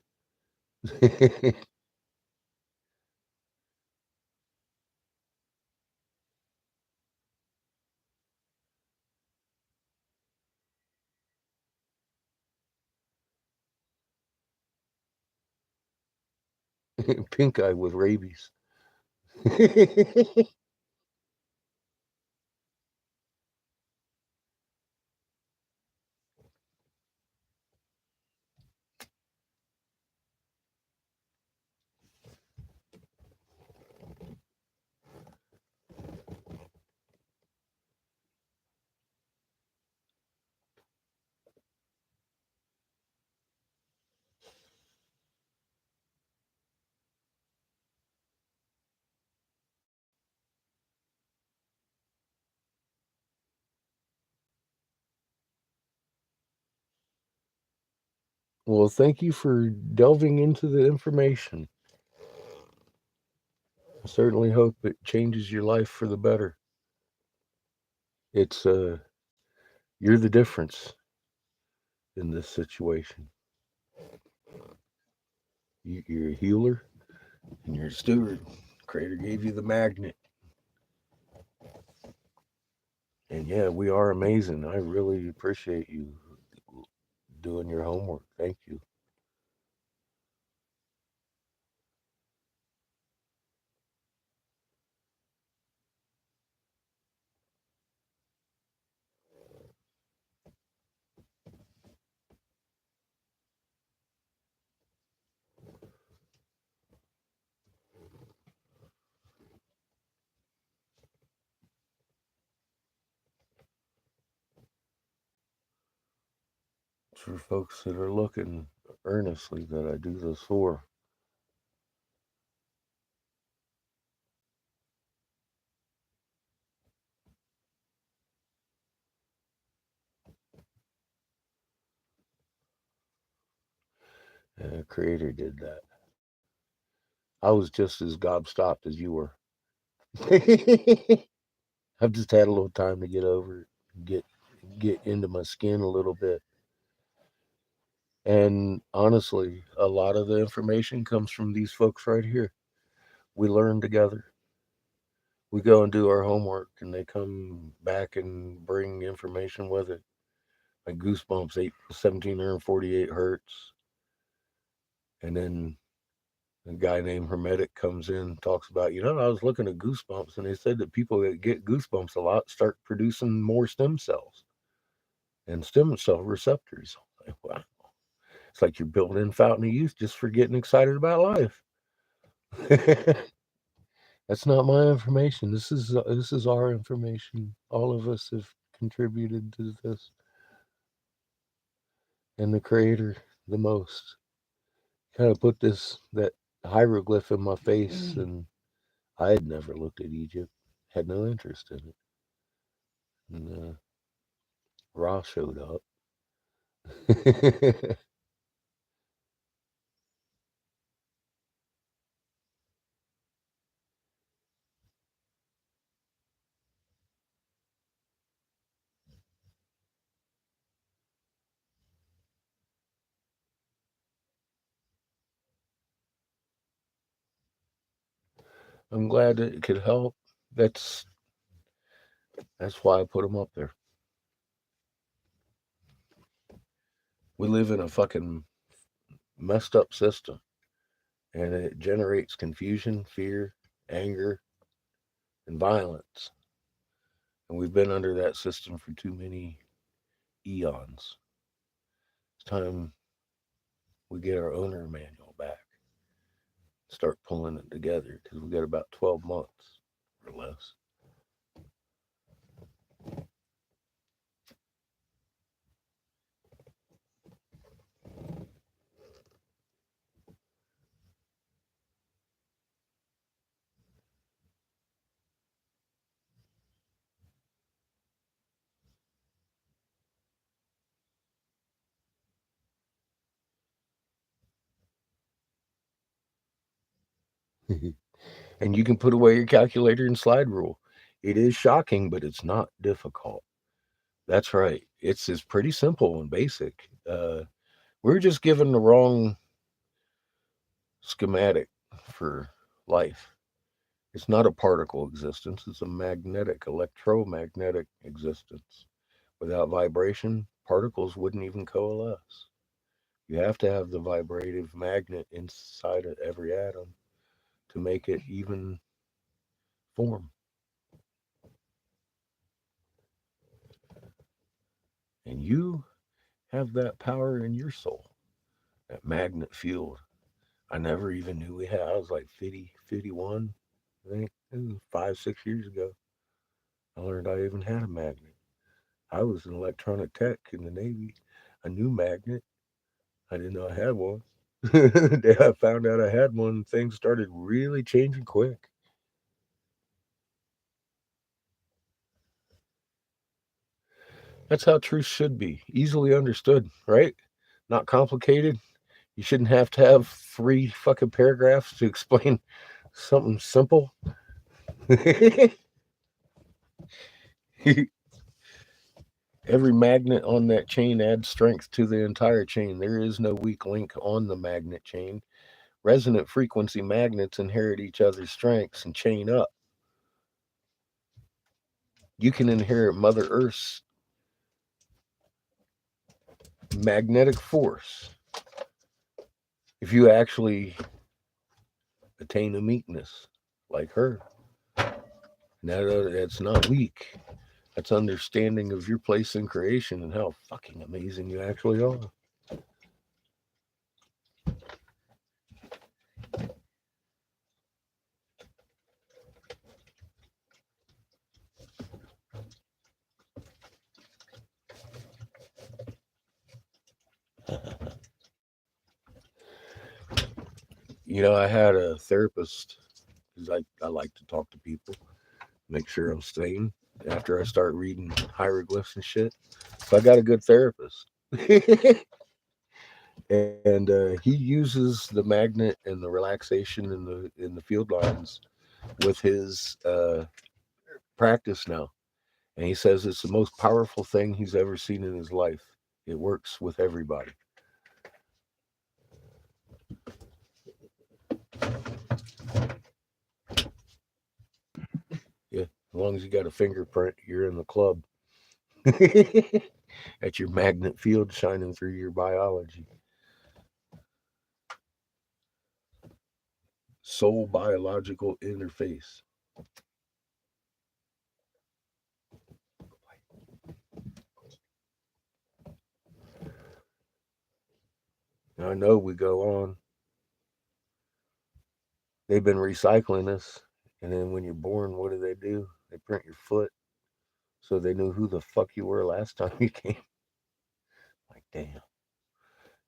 Pink eye with rabies. Well, thank you for delving into the information. I certainly hope it changes your life for the better. It's you're the difference in this situation. You're a healer and you're a steward. Creator gave you the magnet. And yeah, we are amazing. I really appreciate you doing your homework. Thank you. It's for folks that are looking earnestly that I do this for. Creator did that. I was just as gobstopped as you were. I've just had a little time to get over it, get into my skin a little bit. And honestly, a lot of the information comes from these folks right here. We learn together. We go and do our homework, and they come back and bring information with it. Like Goosebumps, 1748 hertz. And then a guy named Hermetic comes in, talks about, I was looking at Goosebumps, and they said that people that get Goosebumps a lot start producing more stem cells and stem cell receptors. Like, wow. It's like you're building in fountain of youth just for getting excited about life. That's not my information. This is our information. All of us have contributed to this, and the Creator the most. Kind of put that hieroglyph in my face, and I had never looked at Egypt, had no interest in it. And Ra showed up. I'm glad that it could help. That's why I put them up there. We live in a fucking messed up system, and it generates confusion, fear, anger, and violence. And we've been under that system for too many eons. It's time we get our owner manual back, start pulling it together because we got about 12 months or less. And you can put away your calculator and slide rule. It is shocking, but it's not difficult. That's right. It's pretty simple and basic. We're just given the wrong schematic for life. It's not a particle existence, it's a magnetic, electromagnetic existence. Without vibration, particles wouldn't even coalesce. You have to have the vibrative magnet inside of every atom to make it even form. And you have that power in your soul, that magnet field. I never even knew we had. I was like 50, 51, I think, 5, 6 years ago. I learned I even had a magnet. I was an electronic tech in the Navy. I knew magnet. I didn't know I had one. Then I found out I had one. Things started really changing quick. That's how truth should be, easily understood, right? Not complicated. You shouldn't have to have 3 fucking paragraphs to explain something simple. Every magnet on that chain adds strength to the entire chain. There is no weak link on the magnet chain. Resonant frequency magnets inherit each other's strengths and chain up. You can inherit Mother Earth's magnetic force if you actually attain a meekness like her. Now, that's not weak. That's understanding of your place in creation and how fucking amazing you actually are. I had a therapist because I like to talk to people, make sure I'm sane after I start reading hieroglyphs and shit. So I got a good therapist. And he uses the magnet and the relaxation in the field lines with his practice now. And he says it's the most powerful thing he's ever seen in his life. It works with everybody. Yeah, as long as you got a fingerprint, you're in the club. At your magnet field shining through your biology. Soul biological interface. Now, I know we go on. They've been recycling us. And then when you're born, what do? They print your foot so they knew who the fuck you were last time you came. Like, damn.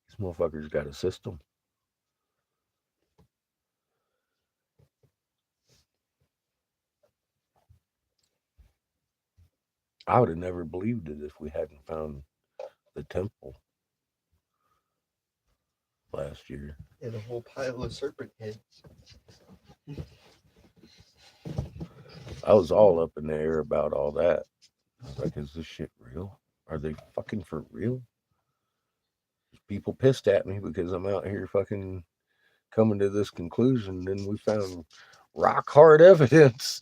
These motherfuckers got a system. I would have never believed it if we hadn't found the temple last year. And a whole pile of serpent heads. I was all up in the air about all that. I was like, is this shit real? Are they fucking for real? People pissed at me because I'm out here fucking coming to this conclusion. Then we found rock hard evidence.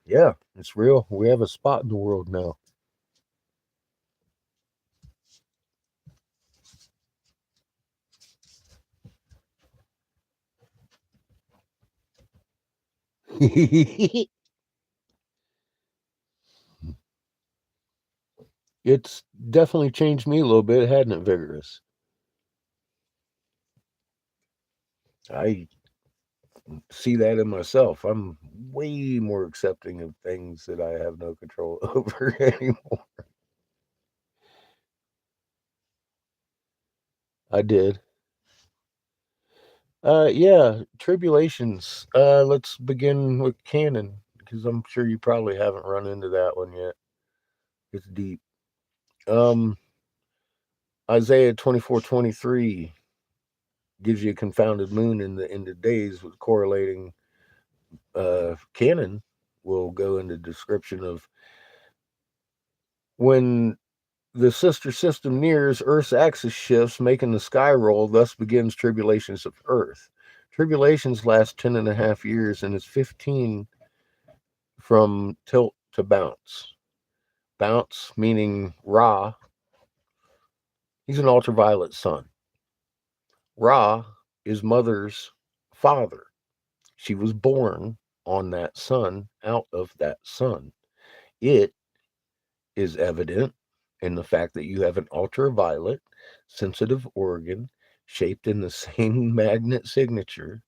Yeah, it's real. We have a spot in the world now. It's definitely changed me a little bit, hadn't it, Vigorous? I see that in myself. I'm way more accepting of things that I have no control over anymore. I did. Yeah, tribulations. Let's begin with canon because I'm sure you probably haven't run into that one yet. It's deep. Um, Isaiah 24:23 gives you a confounded moon in the days with correlating canon. Will go into description of when the sister system nears, Earth's axis shifts, making the sky roll, thus begins tribulations of Earth. Tribulations last 10.5 years and is 15 from tilt to bounce. Bounce meaning Ra, he's an ultraviolet sun. Ra is mother's father. She was born on that sun, out of that sun. It is evident in the fact that you have an ultraviolet sensitive organ shaped in the same magnet signature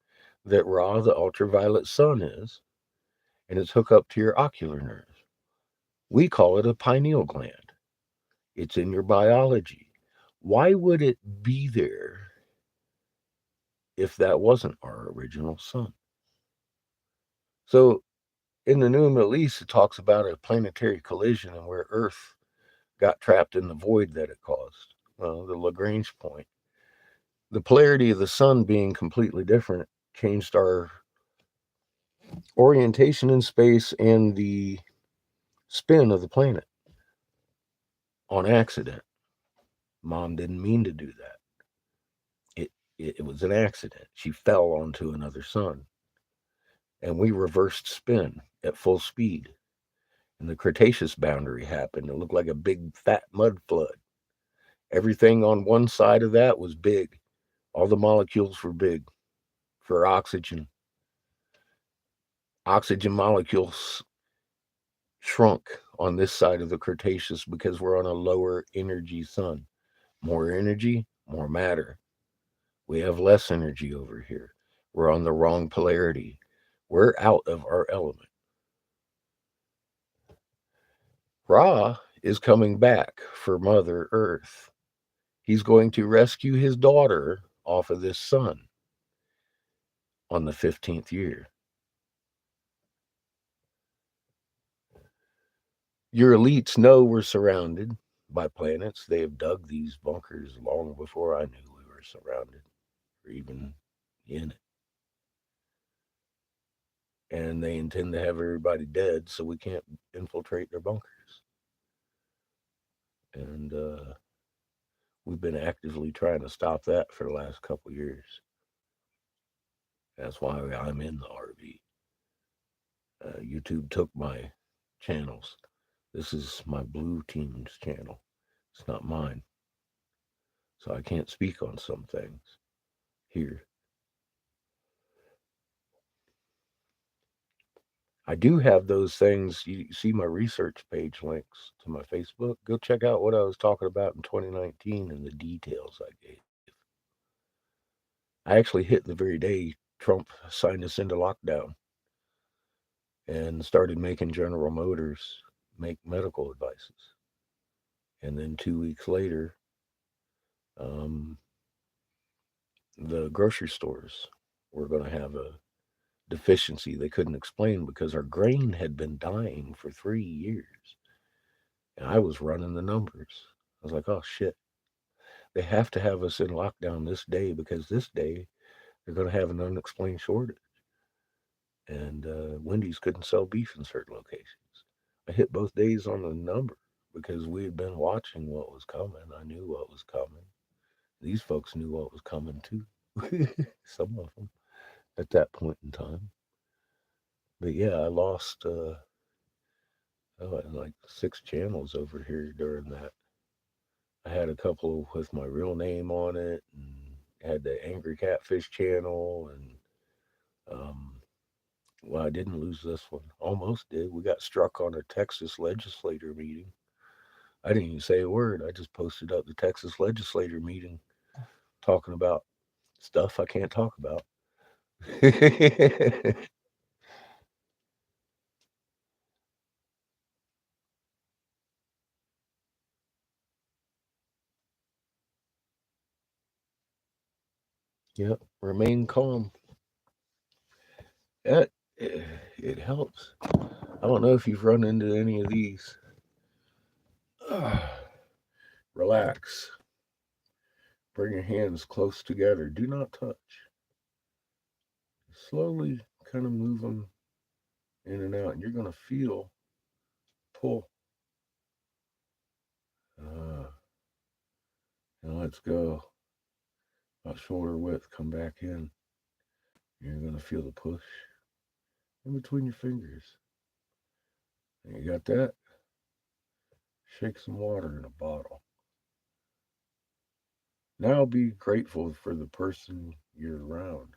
that Ra, the ultraviolet sun, is, and it's hooked up to your ocular nerve. We call it a pineal gland. It's in your biology. Why would it be there if that wasn't our original sun? So, in the New Middle East, it talks about a planetary collision and where Earth got trapped in the void that it caused. Well, the Lagrange point. The polarity of the sun being completely different changed our orientation in space and the spin of the planet on accident. Mom didn't mean to do that. It was an accident. She fell onto another sun. And we reversed spin at full speed. And the Cretaceous boundary happened. It looked like a big fat mud flood. Everything on one side of that was big. All the molecules were big for oxygen. Oxygen molecules shrunk on this side of the Cretaceous because we're on a lower energy sun. More energy, more matter. We have less energy over here. We're on the wrong polarity. We're out of our element. Ra is coming back for Mother Earth. He's going to rescue his daughter off of this sun on the 15th year. Your elites know we're surrounded by planets. They have dug these bunkers long before I knew we were surrounded or even in it. And they intend to have everybody dead so we can't infiltrate their bunkers. And we've been actively trying to stop that for the last couple of years. That's why I'm in the RV. YouTube took my channels. This is my blue team's channel. It's not mine. So I can't speak on some things here. I do have those things. You see my research page links to my Facebook. Go check out what I was talking about in 2019 and the details I gave. I actually hit the very day Trump signed us into lockdown and started making General Motors make medical advices. And then 2 weeks later, the grocery stores were going to have a deficiency they couldn't explain because our grain had been dying for 3 years. And I was running the numbers. I was like, oh shit, they have to have us in lockdown this day because this day they're going to have an unexplained shortage. And Wendy's couldn't sell beef in certain locations. I hit both days on the number because we had been watching what was coming. I knew what was coming. These folks knew what was coming too. Some of them. at that point in time. But yeah, I lost like 6 channels over here during that. I had a couple with my real name on it, and had the Angry Catfish channel, and well, I didn't lose this one. Almost did. We got struck on a Texas legislator meeting. I didn't even say a word. I just posted up the Texas legislator meeting talking about stuff I can't talk about. Yep, remain calm. It, it helps. I don't know if you've run into any of these. Relax. Bring your hands close together. Do not touch. Slowly kind of move them in and out, and you're going to feel pull. And let's go. About shoulder width. Come back in. You're going to feel the push in between your fingers. And you got that? Shake some water in a bottle. Now be grateful for the person you're around.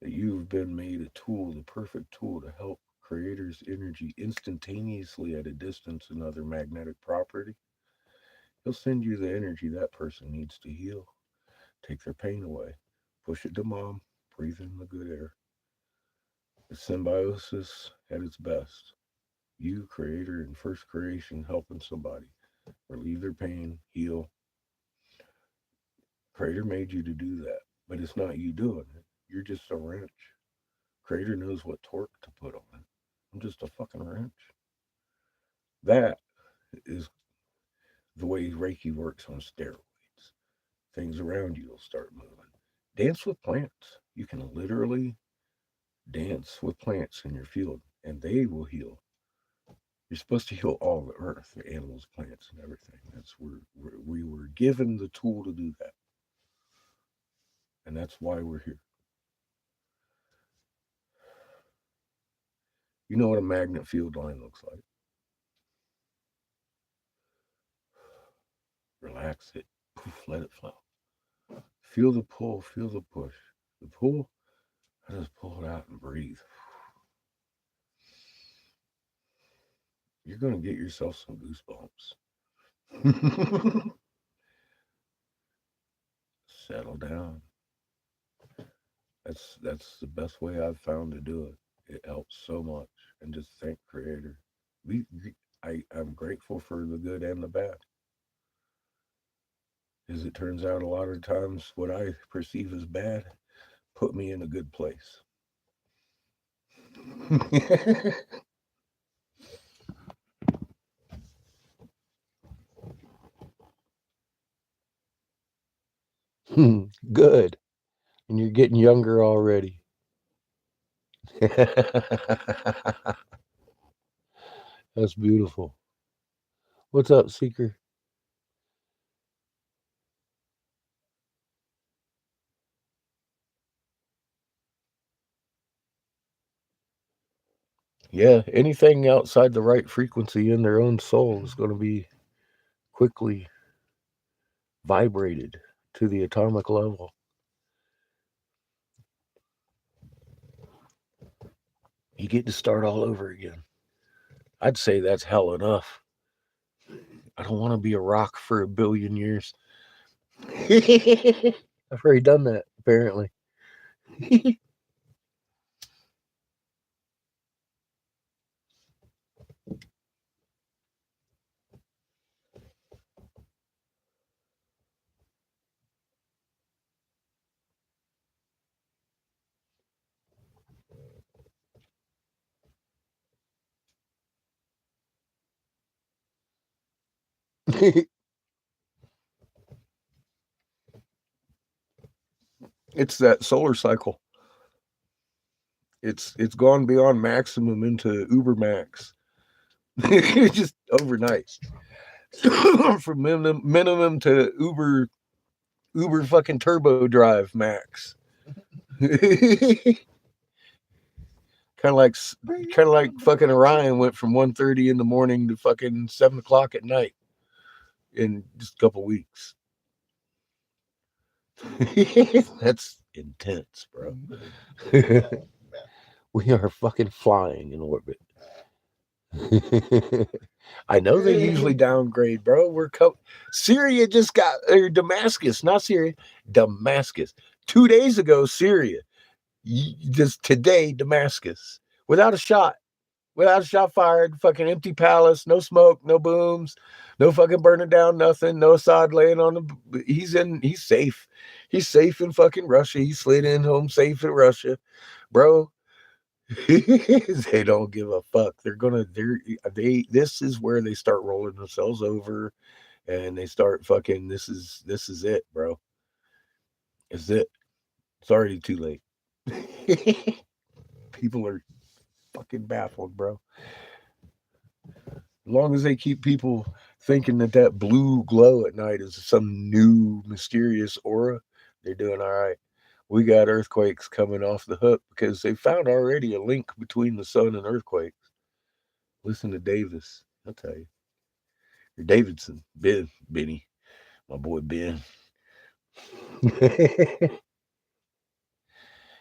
That you've been made a tool, the perfect tool to help creators' energy instantaneously at a distance and other magnetic property. He'll send you the energy that person needs to heal. Take their pain away. Push it to mom. Breathe in the good air. The symbiosis at its best. You, creator, in first creation, helping somebody. Relieve their pain, heal. Creator made you to do that, but it's not you doing it. You're just a wrench. Creator knows what torque to put on it. I'm just a fucking wrench. That is the way Reiki works on steroids. Things around you will start moving. Dance with plants. You can literally dance with plants in your field, and they will heal. You're supposed to heal all the earth, the animals, plants, and everything. That's where we were given the tool to do that. And that's why we're here. You know what a magnet field line looks like. Relax it. Poof, let it flow. Feel the pull, feel the push. The pull, I just pull it out and breathe. You're going to get yourself some goosebumps. Settle down. That's the best way I've found to do it. It helps so much. And just thank Creator. I'm grateful for the good and the bad. As it turns out, a lot of times what I perceive as bad put me in a good place. Good. And you're getting younger already. That's beautiful. What's up, Seeker? Yeah, anything outside the right frequency in their own soul is going to be quickly vibrated to the atomic level. You get to start all over again. I'd say that's hell enough. I don't want to be a rock for 1 billion years. I've already done that, apparently. It's that solar cycle. It's gone beyond maximum into uber max. Just overnight. From minimum to uber fucking turbo drive max. Kind of like fucking Orion went from 1:30 in the morning to fucking 7 o'clock at night in just a couple weeks. That's intense, bro. We are fucking flying in orbit. I know they usually downgrade, bro. Syria just got, or Damascus, not Syria, Damascus. 2 days ago, Syria. Just today, Damascus. Without a shot fired, fucking empty palace, no smoke, no booms, no fucking burning down nothing, no Assad laying on the, he's safe. He's safe in fucking Russia. He slid in home safe in Russia. Bro, they don't give a fuck. This is where they start rolling themselves over and they start fucking, this is it, bro. It's it. It's already too late. People are fucking baffled, bro. As long as they keep people thinking that blue glow at night is some new mysterious aura, they're doing all right. We got earthquakes coming off the hook because they found already a link between the sun and earthquakes. Listen to Davis, I'll tell you. Or Davidson, Benny, my boy Ben.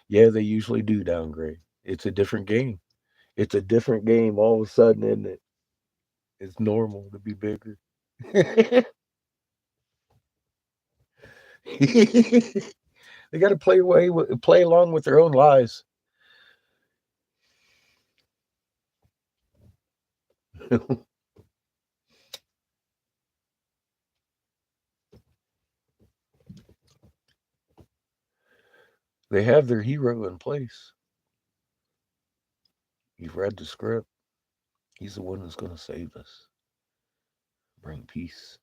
Yeah, they usually do downgrade. It's a different game. It's a different game all of a sudden, isn't it? It's normal to be bigger. They got to play along with their own lies. They have their hero in place. You've read the script. He's the one that's going to save us, bring peace,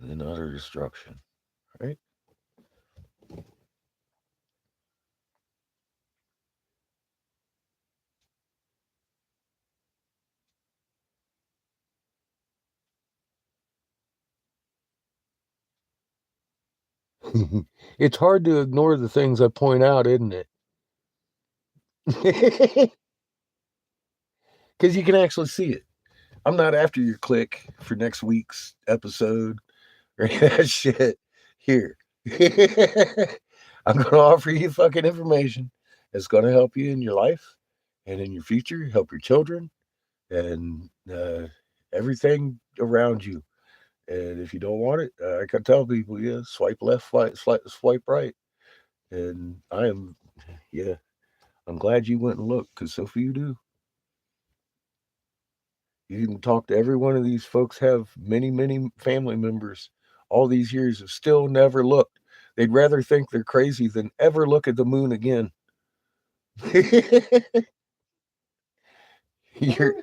and then utter destruction, right? It's hard to ignore the things I point out, isn't it? Because you can actually see it. I'm not after your click for next week's episode or that shit. Here. I'm going to offer you fucking information that's going to help you in your life and in your future, help your children and everything around you. And if you don't want it, I can tell people, yeah, swipe left, swipe right. And I'm glad you went and looked because so few do. You can talk to every one of these folks, have many, many family members all these years have still never looked. They'd rather think they're crazy than ever look at the moon again. You're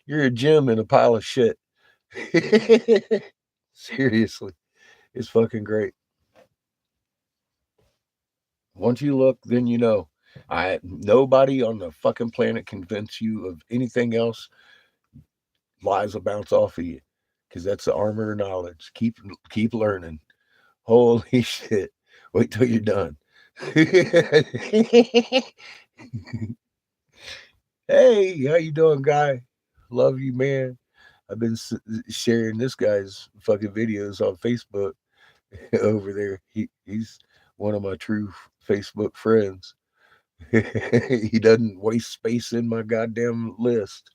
a gem in a pile of shit. Seriously. It's fucking great. Once you look, then you know. Nobody on the fucking planet convince you of anything else. Lies will bounce off of you because that's the armor of knowledge. Keep learning. Holy shit. Wait till you're done. Hey, how you doing, guy? Love you, man. I've been sharing this guy's fucking videos on Facebook over there. He's one of my true Facebook friends. He doesn't waste space in my goddamn list.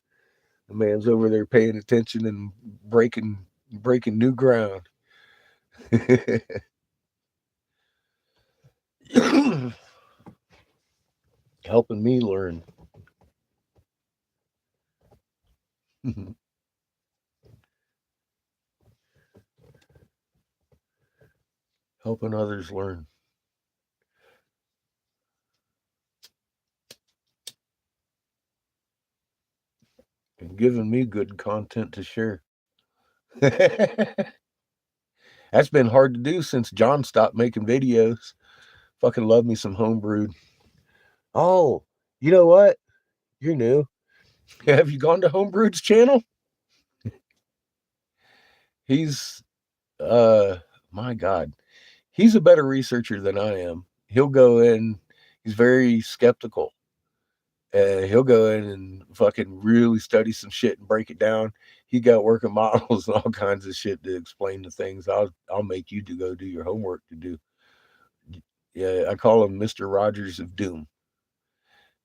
The man's over there paying attention and breaking new ground. Helping me learn. Helping others learn. And giving me good content to share. That's been hard to do since John stopped making videos. Fucking love me some homebrewed. Oh, you know what? You're new. Have you gone to Homebrewed's channel? He's my God. He's a better researcher than I am. he'll go in. He's very skeptical. He'll go in and fucking really study some shit and break it down. He got working models and all kinds of shit to explain the things. I'll make you to go do your homework to do. Yeah, I call him Mister Rogers of Doom.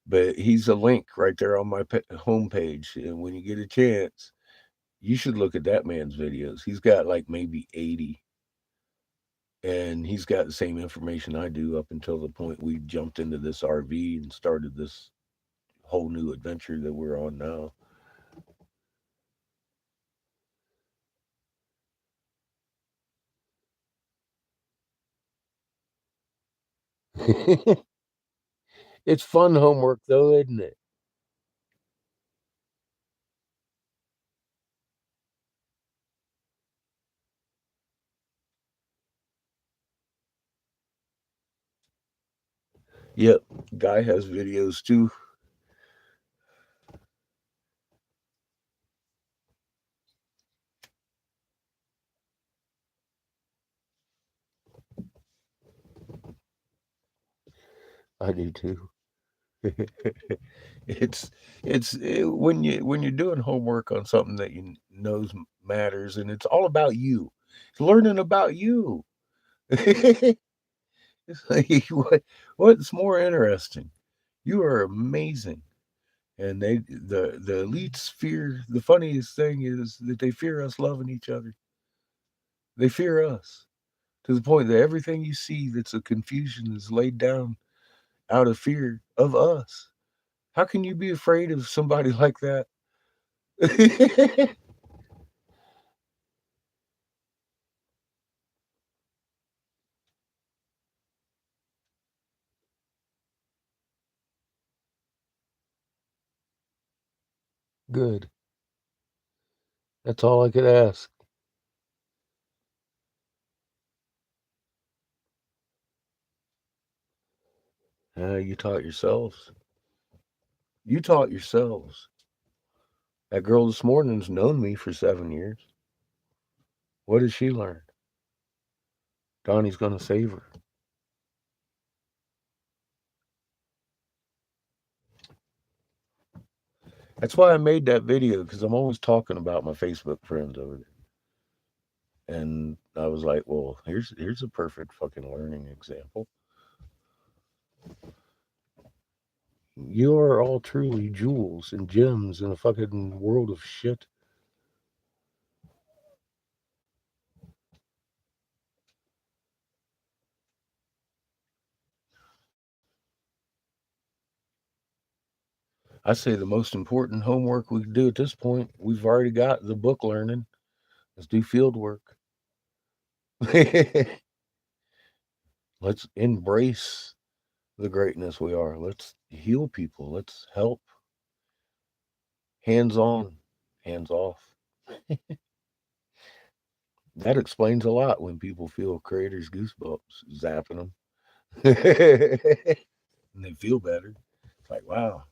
But he's a link right there on my homepage, and when you get a chance, you should look at that man's videos. He's got like maybe 80, and he's got the same information I do up until the point we jumped into this RV and started this whole new adventure that we're on now. It's fun homework though, isn't it? Yep. Guy has videos too. I do too. it's when you're doing homework on something that you knows matters, and it's all about you. It's learning about you. It's like, what's more interesting? You are amazing. And the elites fear, the funniest thing is that they fear us loving each other. They fear us to the point that everything you see that's a confusion is laid down out of fear of us. How can you be afraid of somebody like that? Good. That's all I could ask. You taught yourselves. You taught yourselves. That girl this morning's known me for 7 years. What did she learn? Donnie's going to save her. That's why I made that video, because I'm always talking about my Facebook friends over there. And I was like, well, here's a perfect fucking learning example. You're all truly jewels and gems in a fucking world of shit. I say the most important homework we can do at this point, we've already got the book learning. Let's do field work. Let's embrace the greatness we are. Let's heal people. Let's help. Hands on, hands off. That explains a lot when people feel creators' goosebumps zapping them. And they feel better. It's like, wow,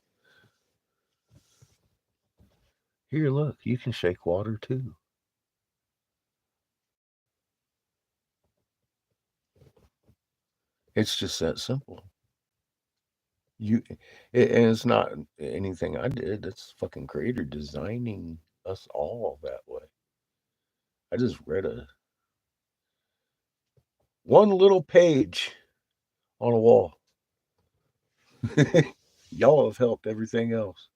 here, look, you can shake water too. It's just that simple. You, and it's not anything I did. It's fucking creator designing us all that way. I just read a one little page on a wall. Y'all have helped everything else.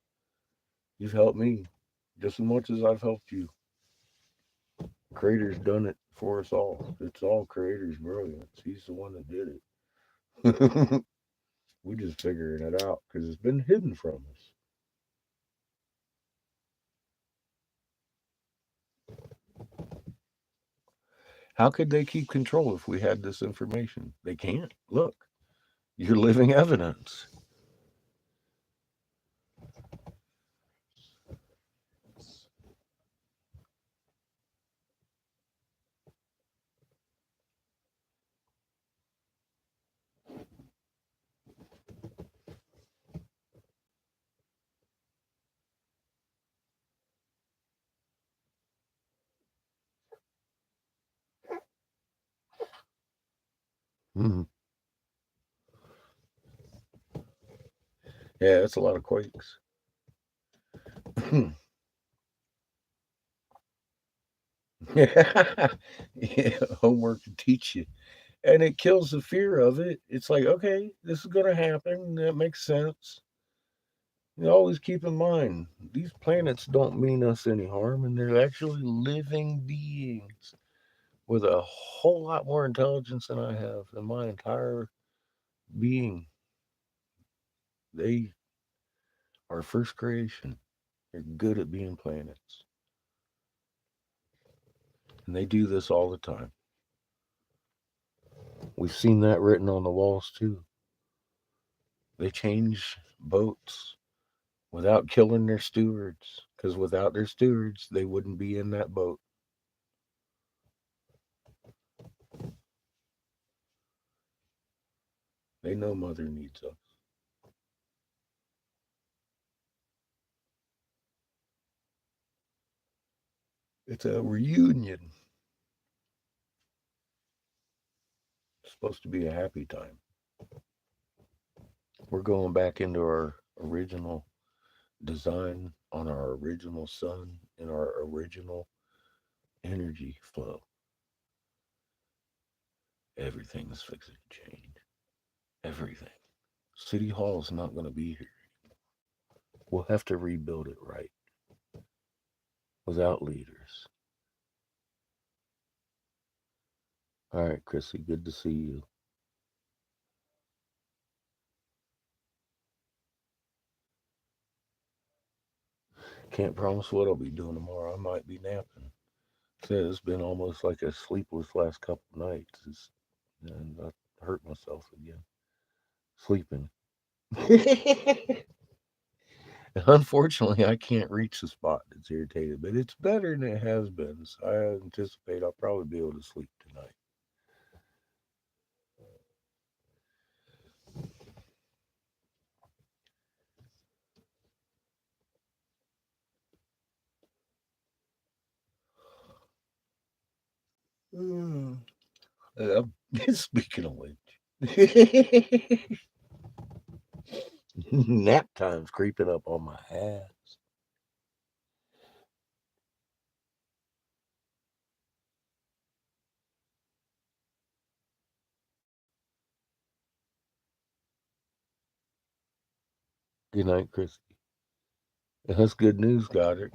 You've helped me just as much as I've helped you. Creator's done it for us all. It's all Creator's brilliance. He's the one that did it. We just figuring it out because it's been hidden from us. How could they keep control if we had this information? They can't. Look, you're living evidence. Mhm. Yeah, that's a lot of quakes. Yeah, homework to teach you. And it kills the fear of it. It's like, okay, this is going to happen. That makes sense. You always keep in mind, these planets don't mean us any harm, and they're actually living beings with a whole lot more intelligence than I have in my entire being. They are first creation. They're good at being planets. And they do this all the time. We've seen that written on the walls too. They change boats without killing their stewards, because without their stewards, they wouldn't be in that boat. They know Mother needs us. It's a reunion. It's supposed to be a happy time. We're going back into our original design on our original sun and our original energy flow. Everything's fixing to change. Everything. City Hall's not going to be here. We'll have to rebuild it right without leaders. All right, Chrissy, good to see you. Can't promise what I'll be doing tomorrow. I might be napping. Said it's been almost like a sleepless last couple of nights, and I hurt myself again sleeping. Unfortunately, I can't reach the spot that's irritated, but it's better than it has been. So I anticipate I'll probably be able to sleep tonight. Mm. Speaking of which, nap time's creeping up on my ass. Good night, Christy. That's good news, Goddard.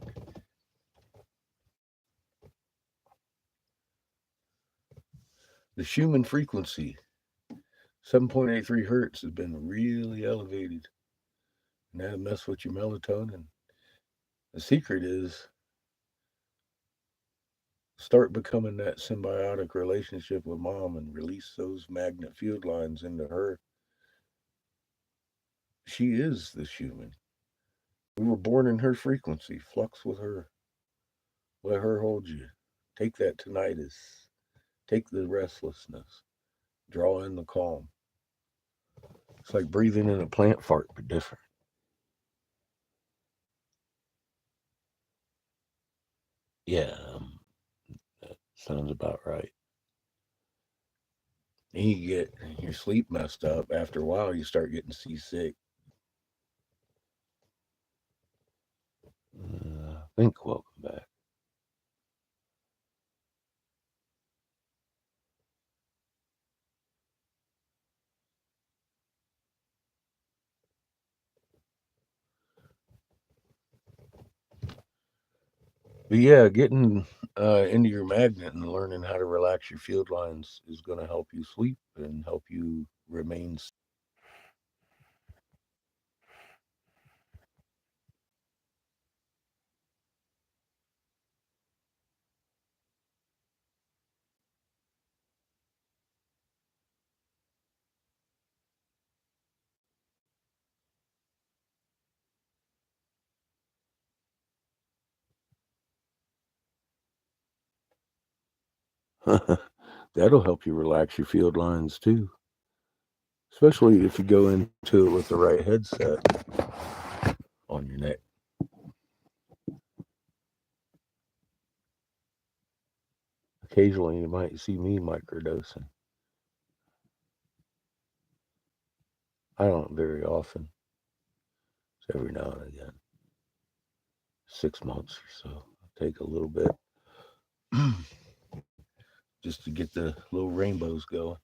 The Schumann frequency, 7.83 hertz, has been really elevated. And that'll mess with your melatonin. The secret is start becoming that symbiotic relationship with mom and release those magnet field lines into her. She is the human. We were born in her frequency. Flux with her. Let her hold you. Take that tinnitus. Take the restlessness. Draw in the calm. It's like breathing in a plant fart, but different. Yeah, that sounds about right. And you get your sleep messed up. After a while, you start getting seasick. I think welcome back. But yeah, getting into your magnet and learning how to relax your field lines is going to help you sleep and help you remain. That'll help you relax your field lines too, especially if you go into it with the right headset on your neck. Occasionally, you might see me microdosing. I don't very often. every now and again. 6 months or so. I'll take a little bit just to get the little rainbows going.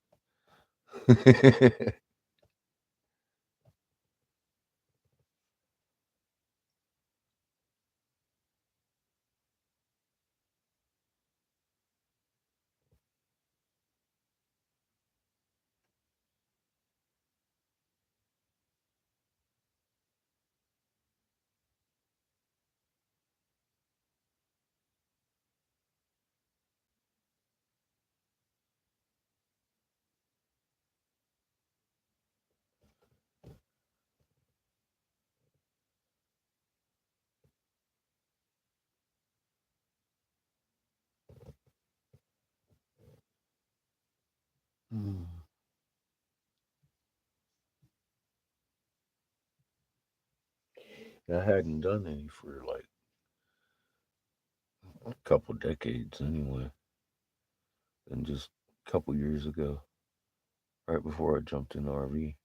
Hmm. I hadn't done any for like a couple decades anyway. And just a couple years ago, right before I jumped in the RV,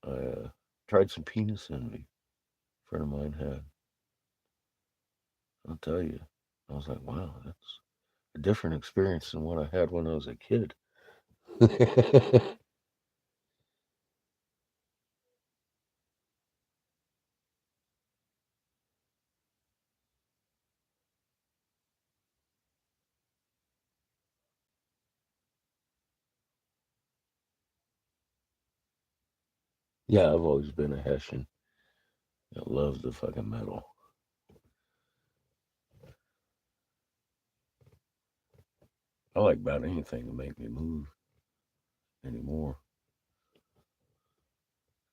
I tried some penis envy. A friend of mine had. I'll tell you, I was like, wow, that's a different experience than what I had when I was a kid. Yeah, I've always been a Hessian. I love the fucking metal. I like about anything to make me move anymore.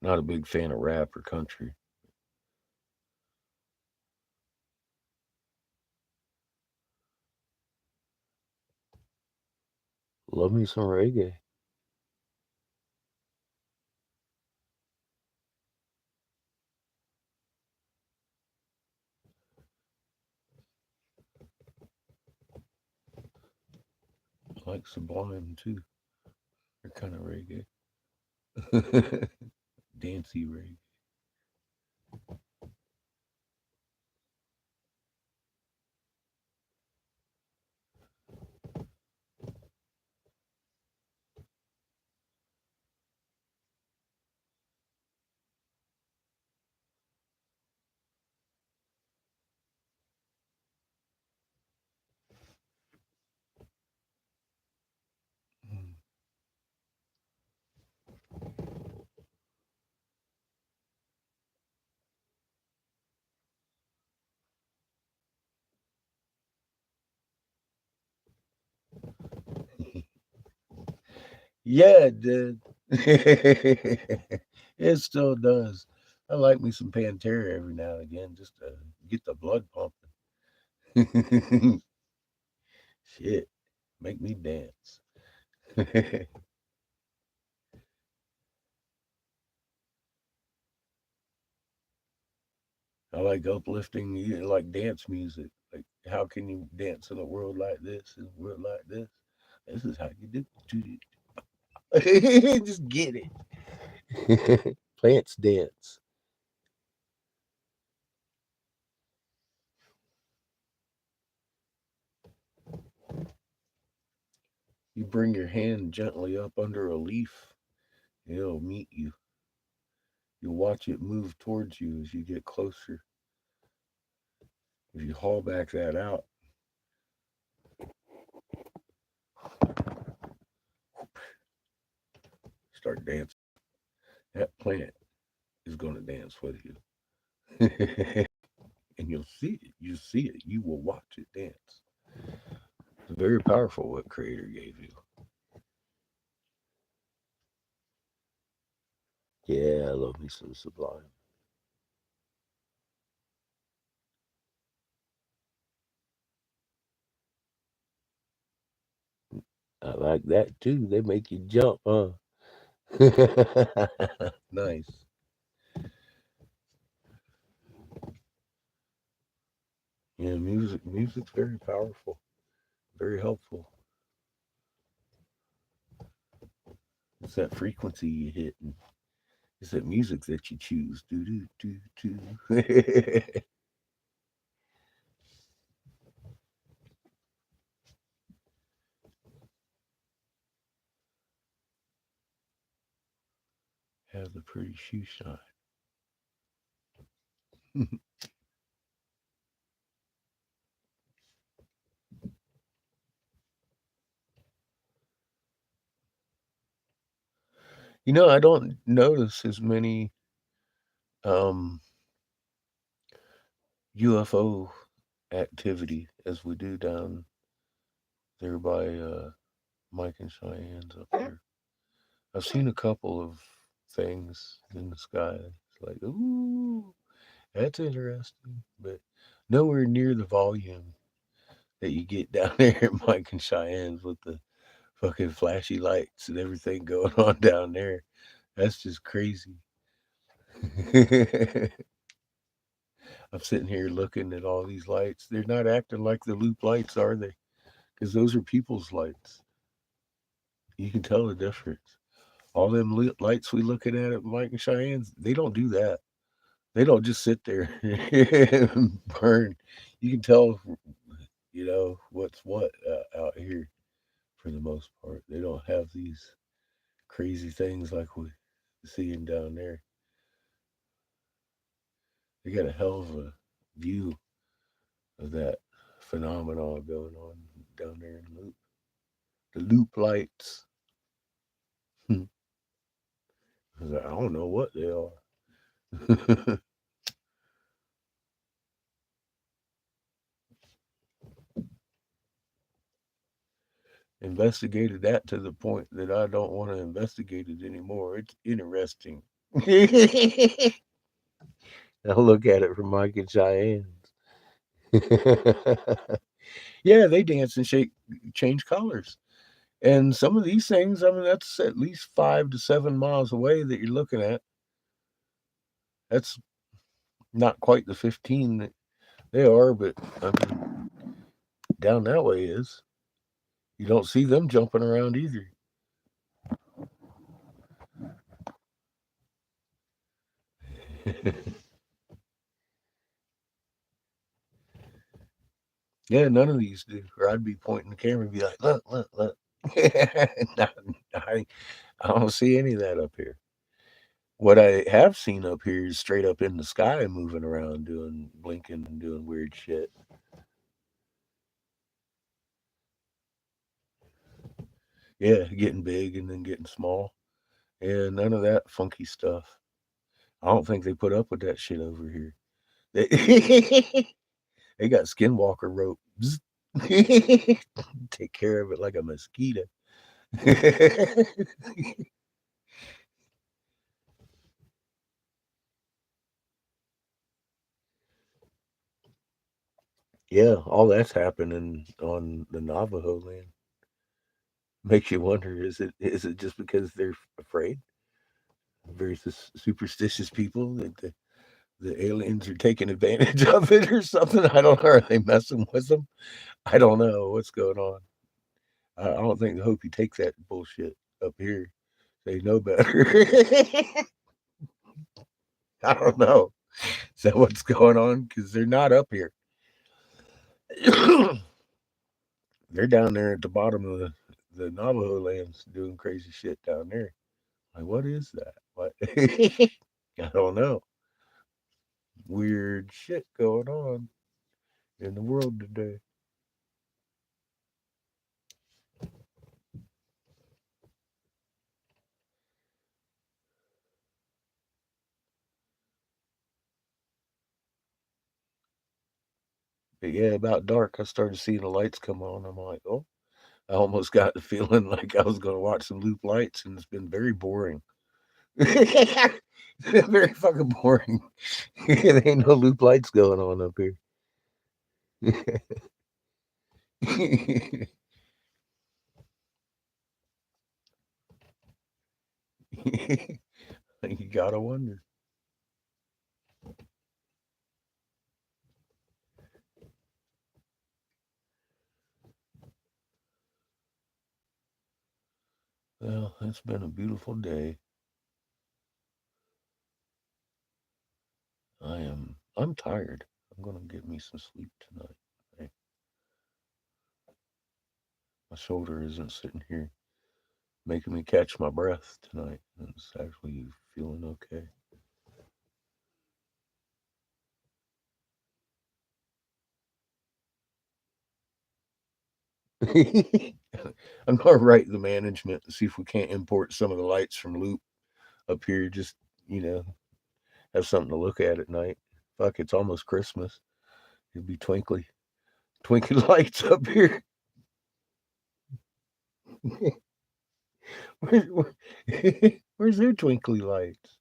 Not a big fan of rap or country. Love me some reggae. I like Sublime too. They're kind of reggae. Dancey reggae. Yeah, it did. It still does. I like me some Pantera every now and again just to get the blood pumping. Shit, make me dance. I like uplifting, like dance music. Like, how can you dance in a world like this? In a world like this, this is how you do it. Just get it. Plants dance. You bring your hand gently up under a leaf, it'll meet you. You watch it move towards you as you get closer. If you haul back that out, start dancing, that plant is going to dance with you. And you'll see it. You see it. You will watch it dance. It's very powerful what Creator gave you. Yeah, I love me some Sublime. I like that too. They make you jump, huh? Nice. Yeah, music's very powerful, very helpful. It's that frequency you hit, and It's that music that you choose. Do do do do. Have the pretty shoe shine. You know, I don't notice as many um, UFO activity as we do down there by Mike and Cheyenne's up there. I've seen a couple of things in the sky. It's like, ooh, that's interesting, but nowhere near the volume that you get down there at Mike and Cheyenne's with the fucking flashy lights and everything going on down there. That's just crazy. I'm sitting here looking at all these lights. They're not acting like the loop lights, are they? Because those are people's lights. You can tell the difference. All them lights we looking at Mike and Cheyenne's, they don't do that. They don't just sit there and burn. You can tell, what's what out here for the most part. They don't have these crazy things like we seeing down there. They got a hell of a view of that phenomenon going on down there in Loop. The Loop lights. I was like, I don't know what they are. Investigated that to the point that I don't want to investigate it anymore. It's interesting. I'll look at it from Mike and Cheyenne's. Yeah, they dance and shake, change colors. And some of these things, I mean, that's at least 5 to 7 miles away that you're looking at. That's not quite the 15 that they are, but I mean, down that way is. You don't see them jumping around either. Yeah, none of these do. Or I'd be pointing the camera and be like, look, look, look. No, I don't see any of that up here. What I have seen up here is straight up in the sky moving around, doing blinking and doing weird shit. Yeah, getting big and then getting small. Yeah, none of that funky stuff. I don't think they put up with that shit over here. They, they got skinwalker rope. Take care of it like a mosquito. Yeah, all that's happening on the Navajo land. Makes you wonder: is it just because they're afraid? Very superstitious people that the aliens are taking advantage of it or something. I don't know. Are they messing with them? I don't know what's going on. I don't think the Hopi take that bullshit up here. They know better. I don't know. Is that what's going on? Because they're not up here. They're down there at the bottom of the Navajo lands doing crazy shit down there. Like, what is that? What? I don't know. Weird shit going on in the world today. But yeah, about dark, I started seeing the lights come on. I'm like, oh, I almost got the feeling like I was going to watch some loop lights, and it's been very boring. Very fucking boring. There ain't no loop lights going on up here. You gotta wonder. Well, it's been a beautiful day. I'm tired. I'm gonna get me some sleep tonight. Hey, my shoulder isn't sitting here making me catch my breath tonight. It's actually feeling okay. I'm gonna write the management and see if we can't import some of the lights from Loop up here. Just you know, have something to look at night. Fuck, it's almost Christmas. It'd be twinkly lights up here. Where's their twinkly lights?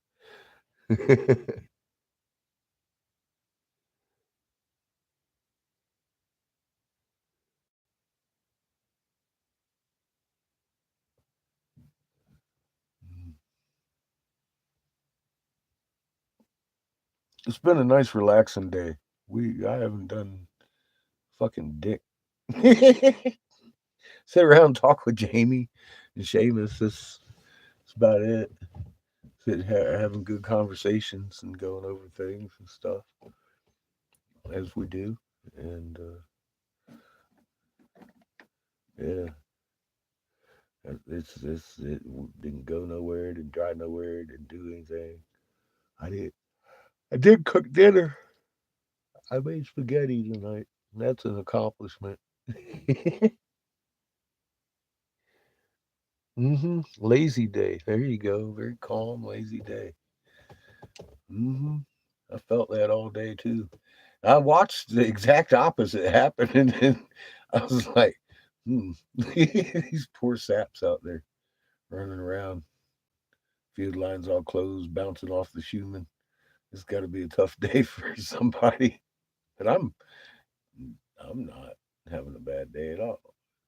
It's been a nice, relaxing day. I haven't done fucking dick. Sit around and talk with Jamie and Seamus. That's about it. Having good conversations and going over things and stuff as we do. And yeah, it didn't go nowhere, didn't drive nowhere, didn't do anything. I did. I did cook dinner. I made spaghetti tonight. That's an accomplishment. Lazy day. There you go. Very calm, lazy day. hmm I felt that all day too. I watched the exact opposite happen, and then I was like, these poor saps out there running around, field lines all closed, bouncing off the Schumann. It's got to be a tough day for somebody. But I'm not having a bad day at all.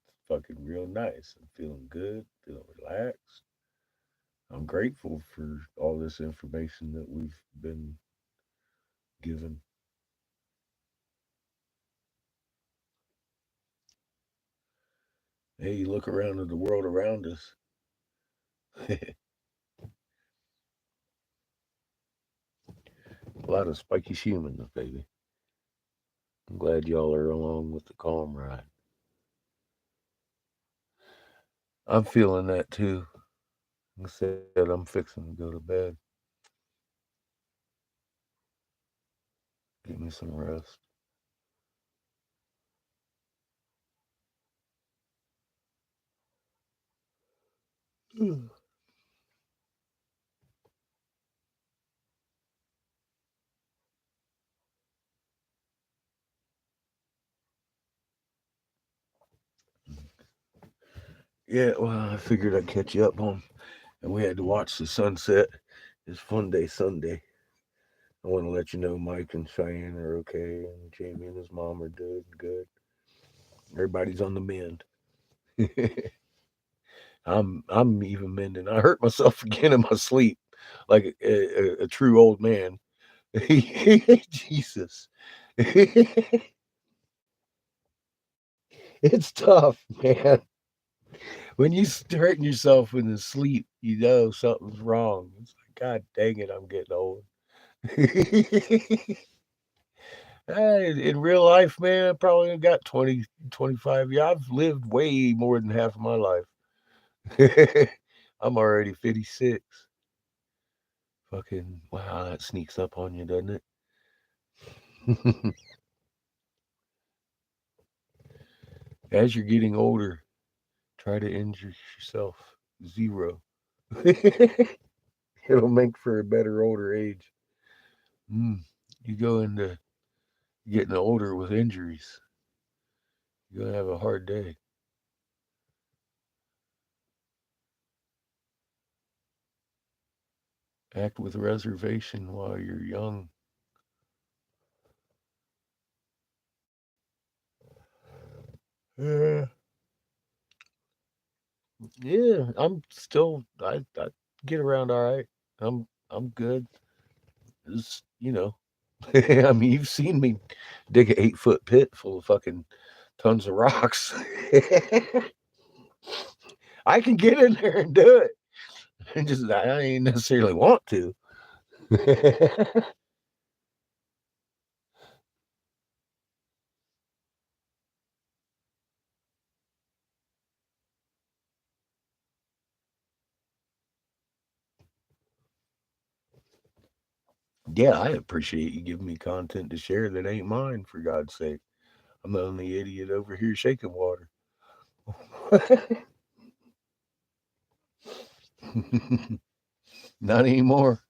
It's fucking real nice. I'm feeling good, feeling relaxed. I'm grateful for all this information that we've been given. Hey, you look around at the world around us. A lot of spiky humans, baby. I'm glad y'all are along with the calm ride. I'm feeling that too. Like I said, I'm fixing to go to bed. Get me some rest. Yeah, well, I figured I'd catch you up on, and we had to watch the sunset. It's Fun Day Sunday. I want to let you know Mike and Cheyenne are okay, and Jamie and his mom are good. Everybody's on the mend. I'm even mending. I hurt myself again in my sleep, like a true old man. Jesus, it's tough, man. When you hurting yourself in the sleep, you know something's wrong. It's like, God dang it, I'm getting old. In real life, man, I probably got 20, 25 years. I've lived way more than half of my life. I'm already 56. Fucking, wow, that sneaks up on you, doesn't it? As you're getting older, try to injure yourself. Zero. It'll make for a better older age. Mm. You go into getting older with injuries, you're going to have a hard day. Act with reservation while you're young. Yeah. Yeah, I'm still I get around all right. I'm good. It's, I mean, you've seen me dig an 8-foot pit full of fucking tons of rocks. I can get in there and do it. I ain't necessarily want to. Yeah, I appreciate you giving me content to share that ain't mine, for God's sake. I'm the only idiot over here shaking water. Not anymore.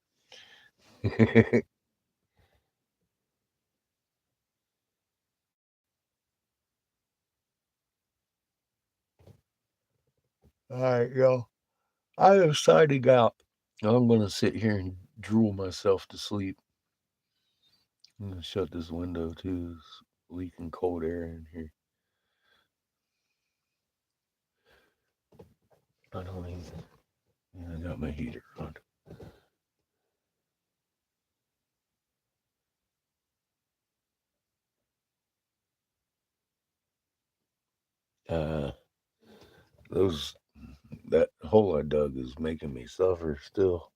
All right, y'all. I am signing out. I'm going to sit here and drool myself to sleep. I'm going to shut this window too. It's leaking cold air in here. I don't even. Yeah, I got my heater on. Uh, those that hole I dug is making me suffer still.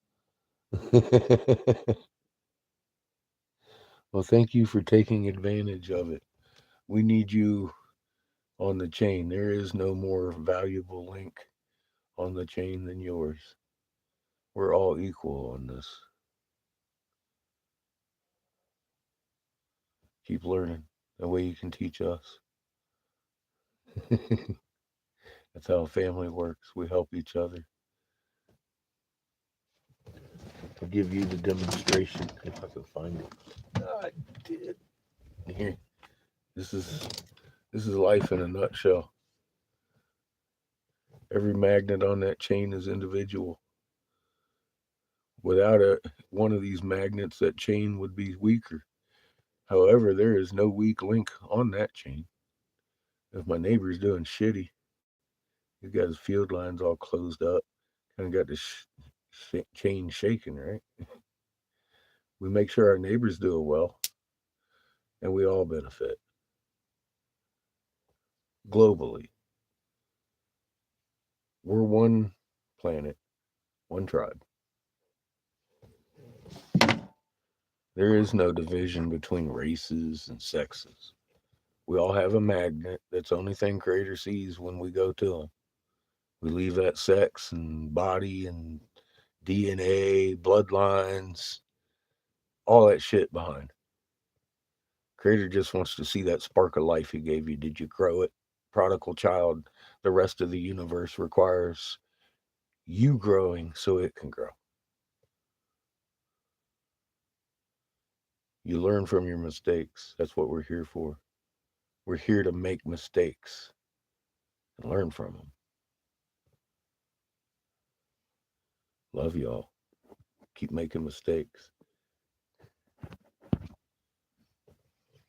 Well, thank you for taking advantage of it. We need you on the chain. There is no more valuable link on the chain than yours. We're all equal on this. Keep learning. That way you can teach us. That's how a family works. We help each other. I'll give you the demonstration if I can find it. I did. Here. This is life in a nutshell. Every magnet on that chain is individual. Without one of these magnets, that chain would be weaker. However, there is no weak link on that chain. If my neighbor's doing shitty, he's got his field lines all closed up, kind of got the chain shaking, right? We make sure our neighbors do it well, and we all benefit globally. We're one planet, one tribe. There is no division between races and sexes. We all have a magnet. That's the only thing Creator sees when we go to Him. We leave that sex and body and DNA, bloodlines, all that shit behind. Creator just wants to see that spark of life He gave you. Did you grow it? Prodigal child. The rest of the universe requires you growing so it can grow. You learn from your mistakes. That's what we're here for. We're here to make mistakes and learn from them. Love y'all. Keep making mistakes.